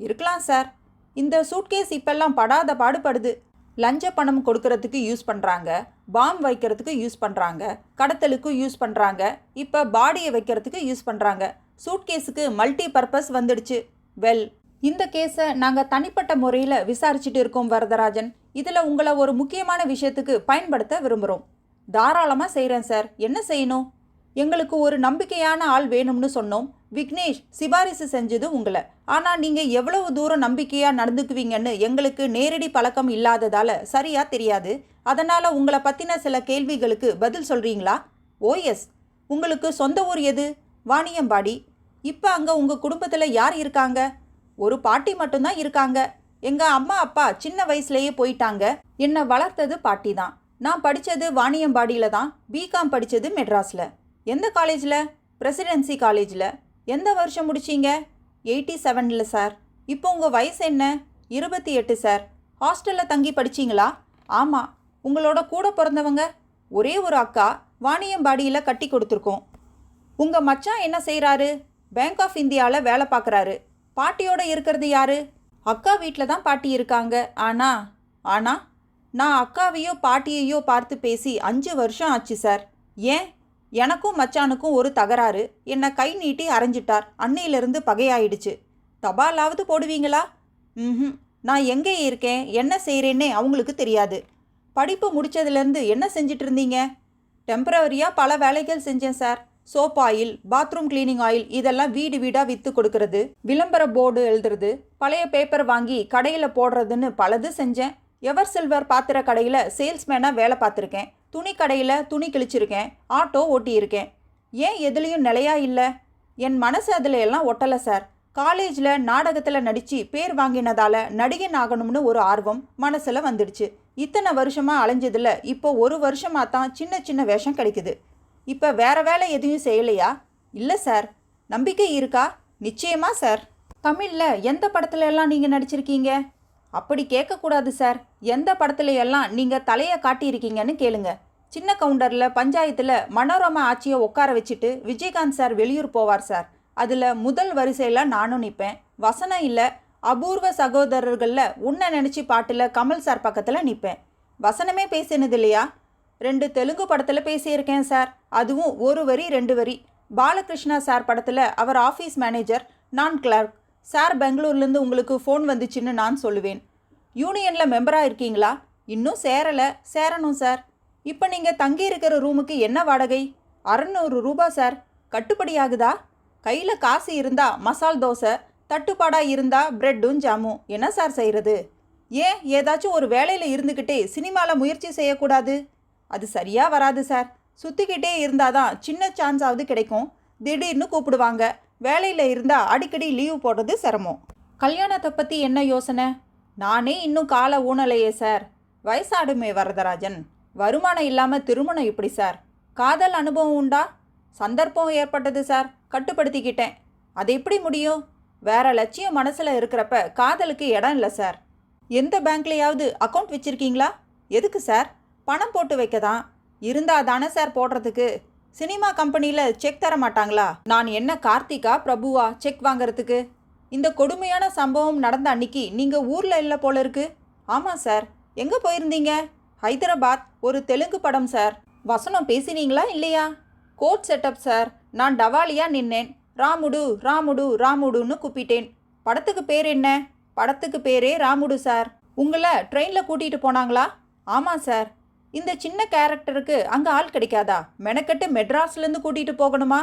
இருக்கலாம் சார். இந்த சூட்கேஸ் இப்பெல்லாம் படாத பாடுபடுது. லஞ்ச பணம் கொடுக்கறதுக்கு யூஸ் பண்ணுறாங்க, பாம் வைக்கிறதுக்கு யூஸ் பண்ணுறாங்க, கடத்தலுக்கு யூஸ் பண்ணுறாங்க, இப்போ பாடியை வைக்கிறதுக்கு யூஸ் பண்ணுறாங்க. சூட்கேஸுக்கு மல்டி பர்பஸ் வந்துடுச்சு. வெல், இந்த கேஸை நாங்கள் தனிப்பட்ட முறையில் விசாரிச்சுட்டு இருக்கோம் வரதராஜன். இதில் உங்களை ஒரு முக்கியமான விஷயத்துக்கு பயன்படுத்த விரும்புகிறோம். தாராளமாக செய்கிறேன் சார். என்ன செய்யணும்? எங்களுக்கு ஒரு நம்பிக்கையான ஆள் வேணும்னு சொன்னோம். விக்னேஷ் சிபாரிசு செஞ்சது உங்களை. ஆனால் நீங்கள் எவ்வளவு தூரம் நம்பிக்கையாக நடந்துக்குவீங்கன்னு எங்களுக்கு நேரடி பழக்கம் இல்லாததால் சரியாக தெரியாது. அதனால் உங்களை பற்றின சில கேள்விகளுக்கு பதில் சொல்கிறீங்களா? ஓஎஸ். உங்களுக்கு சொந்த ஊர் எது? வாணியம்பாடி. இப்போ அங்கே உங்கள் குடும்பத்தில் யார் இருக்காங்க? ஒரு பாட்டி மட்டும்தான் இருக்காங்க. எங்கள் அம்மா அப்பா சின்ன வயசுலேயே போயிட்டாங்க. என்னை வளர்த்தது பாட்டி தான். நான் படித்தது வாணியம்பாடியில் தான். பிகாம் படித்தது மெட்ராஸில். எந்த காலேஜில்? பிரசிடென்சி காலேஜில். எந்த வருஷம் முடிச்சிங்க? 87 சார். இப்போ உங்கள் வயசு என்ன? 28 சார். ஹாஸ்டலில் தங்கி படிச்சிங்களா? ஆமாம். உங்களோட கூட பிறந்தவங்க? ஒரே ஒரு அக்கா. வாணியம்பாடியில் கட்டி கொடுத்துருக்கோம். உங்கள் மச்சான் என்ன செய்கிறாரு? பேங்க் ஆஃப் இந்தியாவில் வேலை பார்க்குறாரு. பாட்டியோடு இருக்கிறது யாரு? அக்கா வீட்டில் தான் பாட்டி இருக்காங்க. ஆனால் நான் அக்காவையோ பாட்டியையோ பார்த்து பேசி 5 வருஷம் ஆச்சு சார். ஏன்? எனக்கும் மச்சானுக்கும் ஒரு தகராறு. என்னை கை நீட்டி அரைஞ்சிட்டார். அன்னையிலிருந்து பகையாயிடுச்சு. தபாலாவது போடுவீங்களா? நான் எங்கே இருக்கேன், என்ன செய்கிறேன்னே அவங்களுக்கு தெரியாது. படிப்பு முடித்ததுலேருந்து என்ன செஞ்சிட்டு இருந்தீங்க? டெம்பரவரியாக பல வேலைகள் செஞ்சேன் sir. Soap oil, bathroom cleaning oil இதெல்லாம் வீடு வீடாக விற்று கொடுக்கறது, விளம்பர போர்டு எழுதுறது, பழைய பேப்பர் வாங்கி கடையில் போடுறதுன்னு பலது செஞ்சேன். எவர் சில்வர் பாத்திர கடையில் சேல்ஸ்மேனாக வேலை பார்த்துருக்கேன். துணி கடையில் துணி கிழிச்சிருக்கேன். ஆட்டோ ஓட்டியிருக்கேன். ஏன் எதுலேயும் நிலையா இல்லை? என் மனசு அதில் எல்லாம் ஒட்டலை சார். காலேஜில் நாடகத்தில் நடித்து பேர் வாங்கினதால் நடிகன் ஆகணும்னு ஒரு ஆர்வம் மனசில் வந்துடுச்சு. இத்தனை வருஷமாக அலைஞ்சதில் இப்போ 1 வருஷமாக தான் சின்ன சின்ன வேஷம் கிடைக்குது. இப்போ வேறு வேலை எதுவும் செய்யலையா? இல்லை சார். நம்பிக்கை இருக்கா? நிச்சயமாக சார். தமிழில் எந்த படத்துல எல்லாம் நீங்கள் நடிச்சிருக்கீங்க? அப்படி கேட்கக்கூடாது சார். எந்த படத்துல எல்லாம் நீங்கள் தலையை காட்டியிருக்கீங்கன்னு கேளுங்க. சின்ன கவுண்டரில் பஞ்சாயத்தில் மனோரமா ஆட்சியை உட்கார வச்சுட்டு விஜயகாந்த் சார் வெளியூர் போவார் சார். அதில் முதல் வரிசையில் நானும் நிற்பேன். வசனம் இல்லை, அபூர்வ சகோதரர்களில் உன்னை நினச்சி பாட்டில் கமல் சார் பக்கத்தில் நிற்பேன். வசனமே பேசினது இல்லையா? 2 தெலுங்கு படத்தில் பேசியிருக்கேன் சார். அதுவும் 1 வரி 2 வரி. பாலகிருஷ்ணா சார் படத்தில் அவர் ஆஃபீஸ் மேனேஜர், நான் கிளர்க். சார் பெங்களூர்லேருந்து உங்களுக்கு ஃபோன் வந்துச்சுன்னு நான் சொல்லுவேன். யூனியனில் மெம்பராக இருக்கீங்களா? இன்னும் சேரலை, சேரணும் சார். இப்போ நீங்கள் தங்கி இருக்கிற ரூமுக்கு என்ன வாடகை? 600 ரூபா சார். கட்டுப்படியாகுதா? கையில் காசு இருந்தால் மசால் தோசை, தட்டுப்பாடாக இருந்தால் பிரெட்டும் ஜாமும். என்ன சார் செய்கிறது? ஏன் ஏதாச்சும் ஒரு வேலையில் இருந்துக்கிட்டே சினிமாவில் முயற்சி செய்யக்கூடாது? அது சரியாக வராது சார். சுற்றிக்கிட்டே இருந்தால் தான் சின்ன சான்ஸாவது கிடைக்கும். திடீர்னு கூப்பிடுவாங்க. வேலையில் இருந்தால் அடிக்கடி லீவு போடுறது சிரமம். கல்யாணத்தை பற்றி என்ன யோசனை? நானே இன்னும் காலை ஊனலையே சார். வயசாடுமே வரதராஜன். வருமானம் இல்லாமல் திருமணம் இப்படி சார். காதல் அனுபவம் உண்டா? சந்தர்ப்பம் ஏற்பட்டது சார், கட்டுப்படுத்திக்கிட்டேன். அது எப்படி முடியும்? வேற லட்சியம் மனசில் இருக்கிறப்ப காதலுக்கு இடம் இல்லை சார். எந்த பேங்க்லேயாவது அக்கௌண்ட் வச்சுருக்கீங்களா? எதுக்கு சார்? பணம் போட்டு வைக்க தான். இருந்தால் தானே சார் போடுறதுக்கு. சினிமா கம்பெனியில் செக் தர மாட்டாங்களா? நான் என்ன கார்த்திகா பிரபுவா செக் வாங்கிறதுக்கு? இந்த கொடுமையான சம்பவம் நடந்த அன்னைக்கு நீங்கள் ஊரில் இல்லை போல இருக்கு. ஆமாம் சார். எங்கே போயிருந்தீங்க? ஹைதராபாத். ஒரு தெலுங்கு படம் சார். வசனம் பேசினீங்களா இல்லையா? Court setup sir. நான் டவாலியாக நின்னேன். ராமுடு ராமுடு ராமுடுன்னு கூப்பிட்டேன். படத்துக்கு பேர் என்ன? படத்துக்கு பேரே ராமுடு சார். உங்களை ட்ரெயினில் கூட்டிகிட்டு போனாங்களா? ஆமாம் சார். இந்த சின்ன கேரக்டருக்கு அங்கே ஆள் கிடைக்காதா? மெனக்கெட்டு மெட்ராஸ்லேருந்து கூட்டிகிட்டு போகணுமா?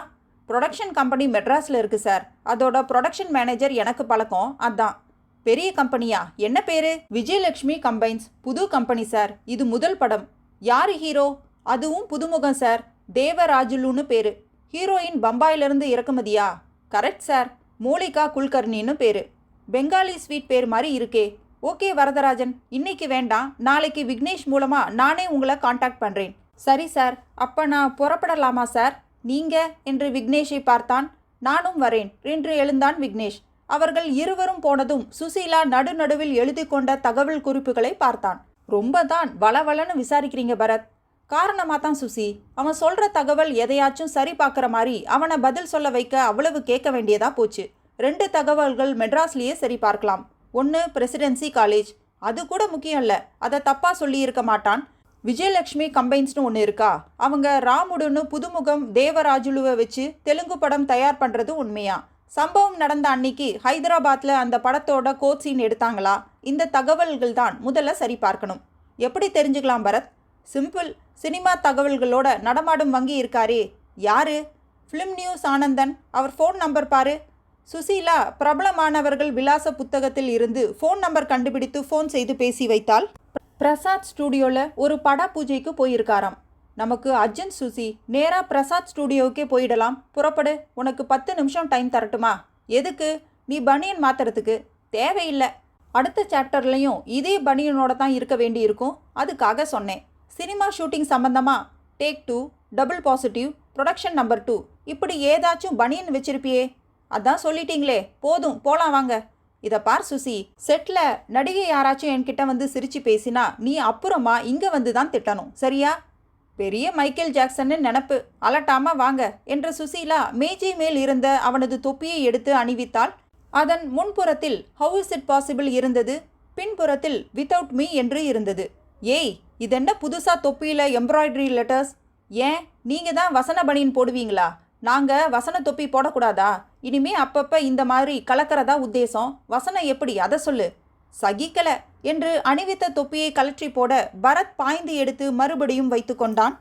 ப்ரொடக்ஷன் கம்பெனி மெட்ராஸில் இருக்குது சார். அதோட ப்ரொடக்ஷன் மேனேஜர் எனக்கு பழக்கம். அதான். பெரிய கம்பெனியா? என்ன பேர்? விஜயலக்ஷ்மி கம்பைன்ஸ். புது கம்பெனி சார். இது முதல் படம். யார் ஹீரோ? அதுவும் புதுமுகம் சார். தேவராஜுலுன்னு பேர். ஹீரோயின் பம்பாயிலிருந்து இறக்குமதியா? Correct sir. மோலிகா குல்கர்னின்னு பேர். பெங்காலி ஸ்வீட் பேர் மாதிரி இருக்கே. ஓகே வரதராஜன், இன்னைக்கு வேண்டாம். நாளைக்கு விக்னேஷ் மூலமாக நானே உங்களை காண்டாக்ட் பண்ணுறேன். சரி சார். அப்போ நான் புறப்படலாமா சார்? நீங்கள் என்று விக்னேஷை பார்த்தான். நானும் வரேன் என்று எழுந்தான் விக்னேஷ். அவர்கள் இருவரும் போனதும் சுசீலா நடுநடுவில் எழுதி கொண்ட தகவல் குறிப்புகளை பார்த்தான். ரொம்ப தான் வளவளன்னு விசாரிக்கிறீங்க பரத். காரணமாக தான் சுசி. அவன் சொல்கிற தகவல் எதையாச்சும் சரி பார்க்குற மாதிரி அவனை பதில் சொல்ல வைக்க அவ்வளவு கேட்க வேண்டியதாக போச்சு. 2 தகவல்கள் மெட்ராஸ்லேயே சரி பார்க்கலாம். ஒன்று பிரசிடென்சி காலேஜ். அது கூட முக்கியம் இல்லை. அதை தப்பாக சொல்லியிருக்க மாட்டான். விஜயலக்ஷ்மி கம்பைன்ஸ்னு ஒன்று இருக்கா? அவங்க ராமுடுன்னு புதுமுகம் தேவராஜுலுவை வச்சு தெலுங்கு படம் தயார் பண்ணுறது உண்மையா? சம்பவம் நடந்த அன்னைக்கு ஹைதராபாத்தில் அந்த படத்தோட கோட் சீன் எடுத்தாங்களா? இந்த தகவல்கள் தான் முதல்ல சரி பார்க்கணும். எப்படி தெரிஞ்சுக்கலாம் பரத்? சிம்பிள். சினிமா தகவல்களோட நடமாடும் வங்கி இருக்காரே, யாரு? Film news Anandan. அவர் ஃபோன் நம்பர் பாரு. சுசீலா பிரபலமானவர்கள் விலாச புத்தகத்தில் இருந்து ஃபோன் நம்பர் கண்டுபிடித்து ஃபோன் செய்து பேசி வைத்தால். பிரசாத் ஸ்டூடியோவில் ஒரு பட பூஜைக்கு போயிருக்காராம். நமக்கு அர்ஜென்ட் சுசி. நேராக பிரசாத் ஸ்டூடியோவுக்கே போயிடலாம். புறப்படு. உனக்கு 10 நிமிஷம் டைம் தரட்டுமா? எதுக்கு? நீ பனியன் மாற்றுறதுக்கு. தேவையில்லை. அடுத்த சாப்டர்லையும் இதே பனியனோட தான் இருக்க வேண்டி இருக்கும். அதுக்காக சொன்னேன். சினிமா ஷூட்டிங் சம்பந்தமாக take 2, double positive, production number 2 இப்படி ஏதாச்சும் பனியன் வச்சிருப்பியே? அதான் சொல்லிட்டீங்களே, போதும் போலாம் வாங்க. இதை பார் சுசி, செட்டில் நடிகை யாராச்சும் என்கிட்ட வந்து சிரித்து பேசினா நீ அப்புறமா இங்கே வந்து தான் திட்டணும், சரியா? பெரிய மைக்கேல் ஜாக்சன்னு நினப்பு. அலட்டாம வாங்க என்று சுசீலா மேஜை மேல் இருந்த அவனது தொப்பியை எடுத்து அணிவித்தாள். அதன் முன்புறத்தில் ஹவு இஸ் இட் பாசிபிள் இருந்தது. பின்புறத்தில் வித்தவுட் மீ என்று இருந்தது. ஏய், இதென்ன புதுசாக தொப்பியில் எம்ப்ராய்டரி லெட்டர்ஸ்? ஏன் நீங்கள் தான் வசன பனியன் போடுவீங்களா? நாங்கள் வசன தொப்பி போடக்கூடாதா? இனிமே அப்பப்போ இந்த மாதிரி கலக்கிறதா உத்தேசம்? வசனம் எப்படி, அதை சொல்லு. சகிக்கலை என்று அணிவித்த தொப்பியை கலற்றி போட பரத் பாய்ந்து எடுத்து மறுபடியும் வைத்து கொண்டான்.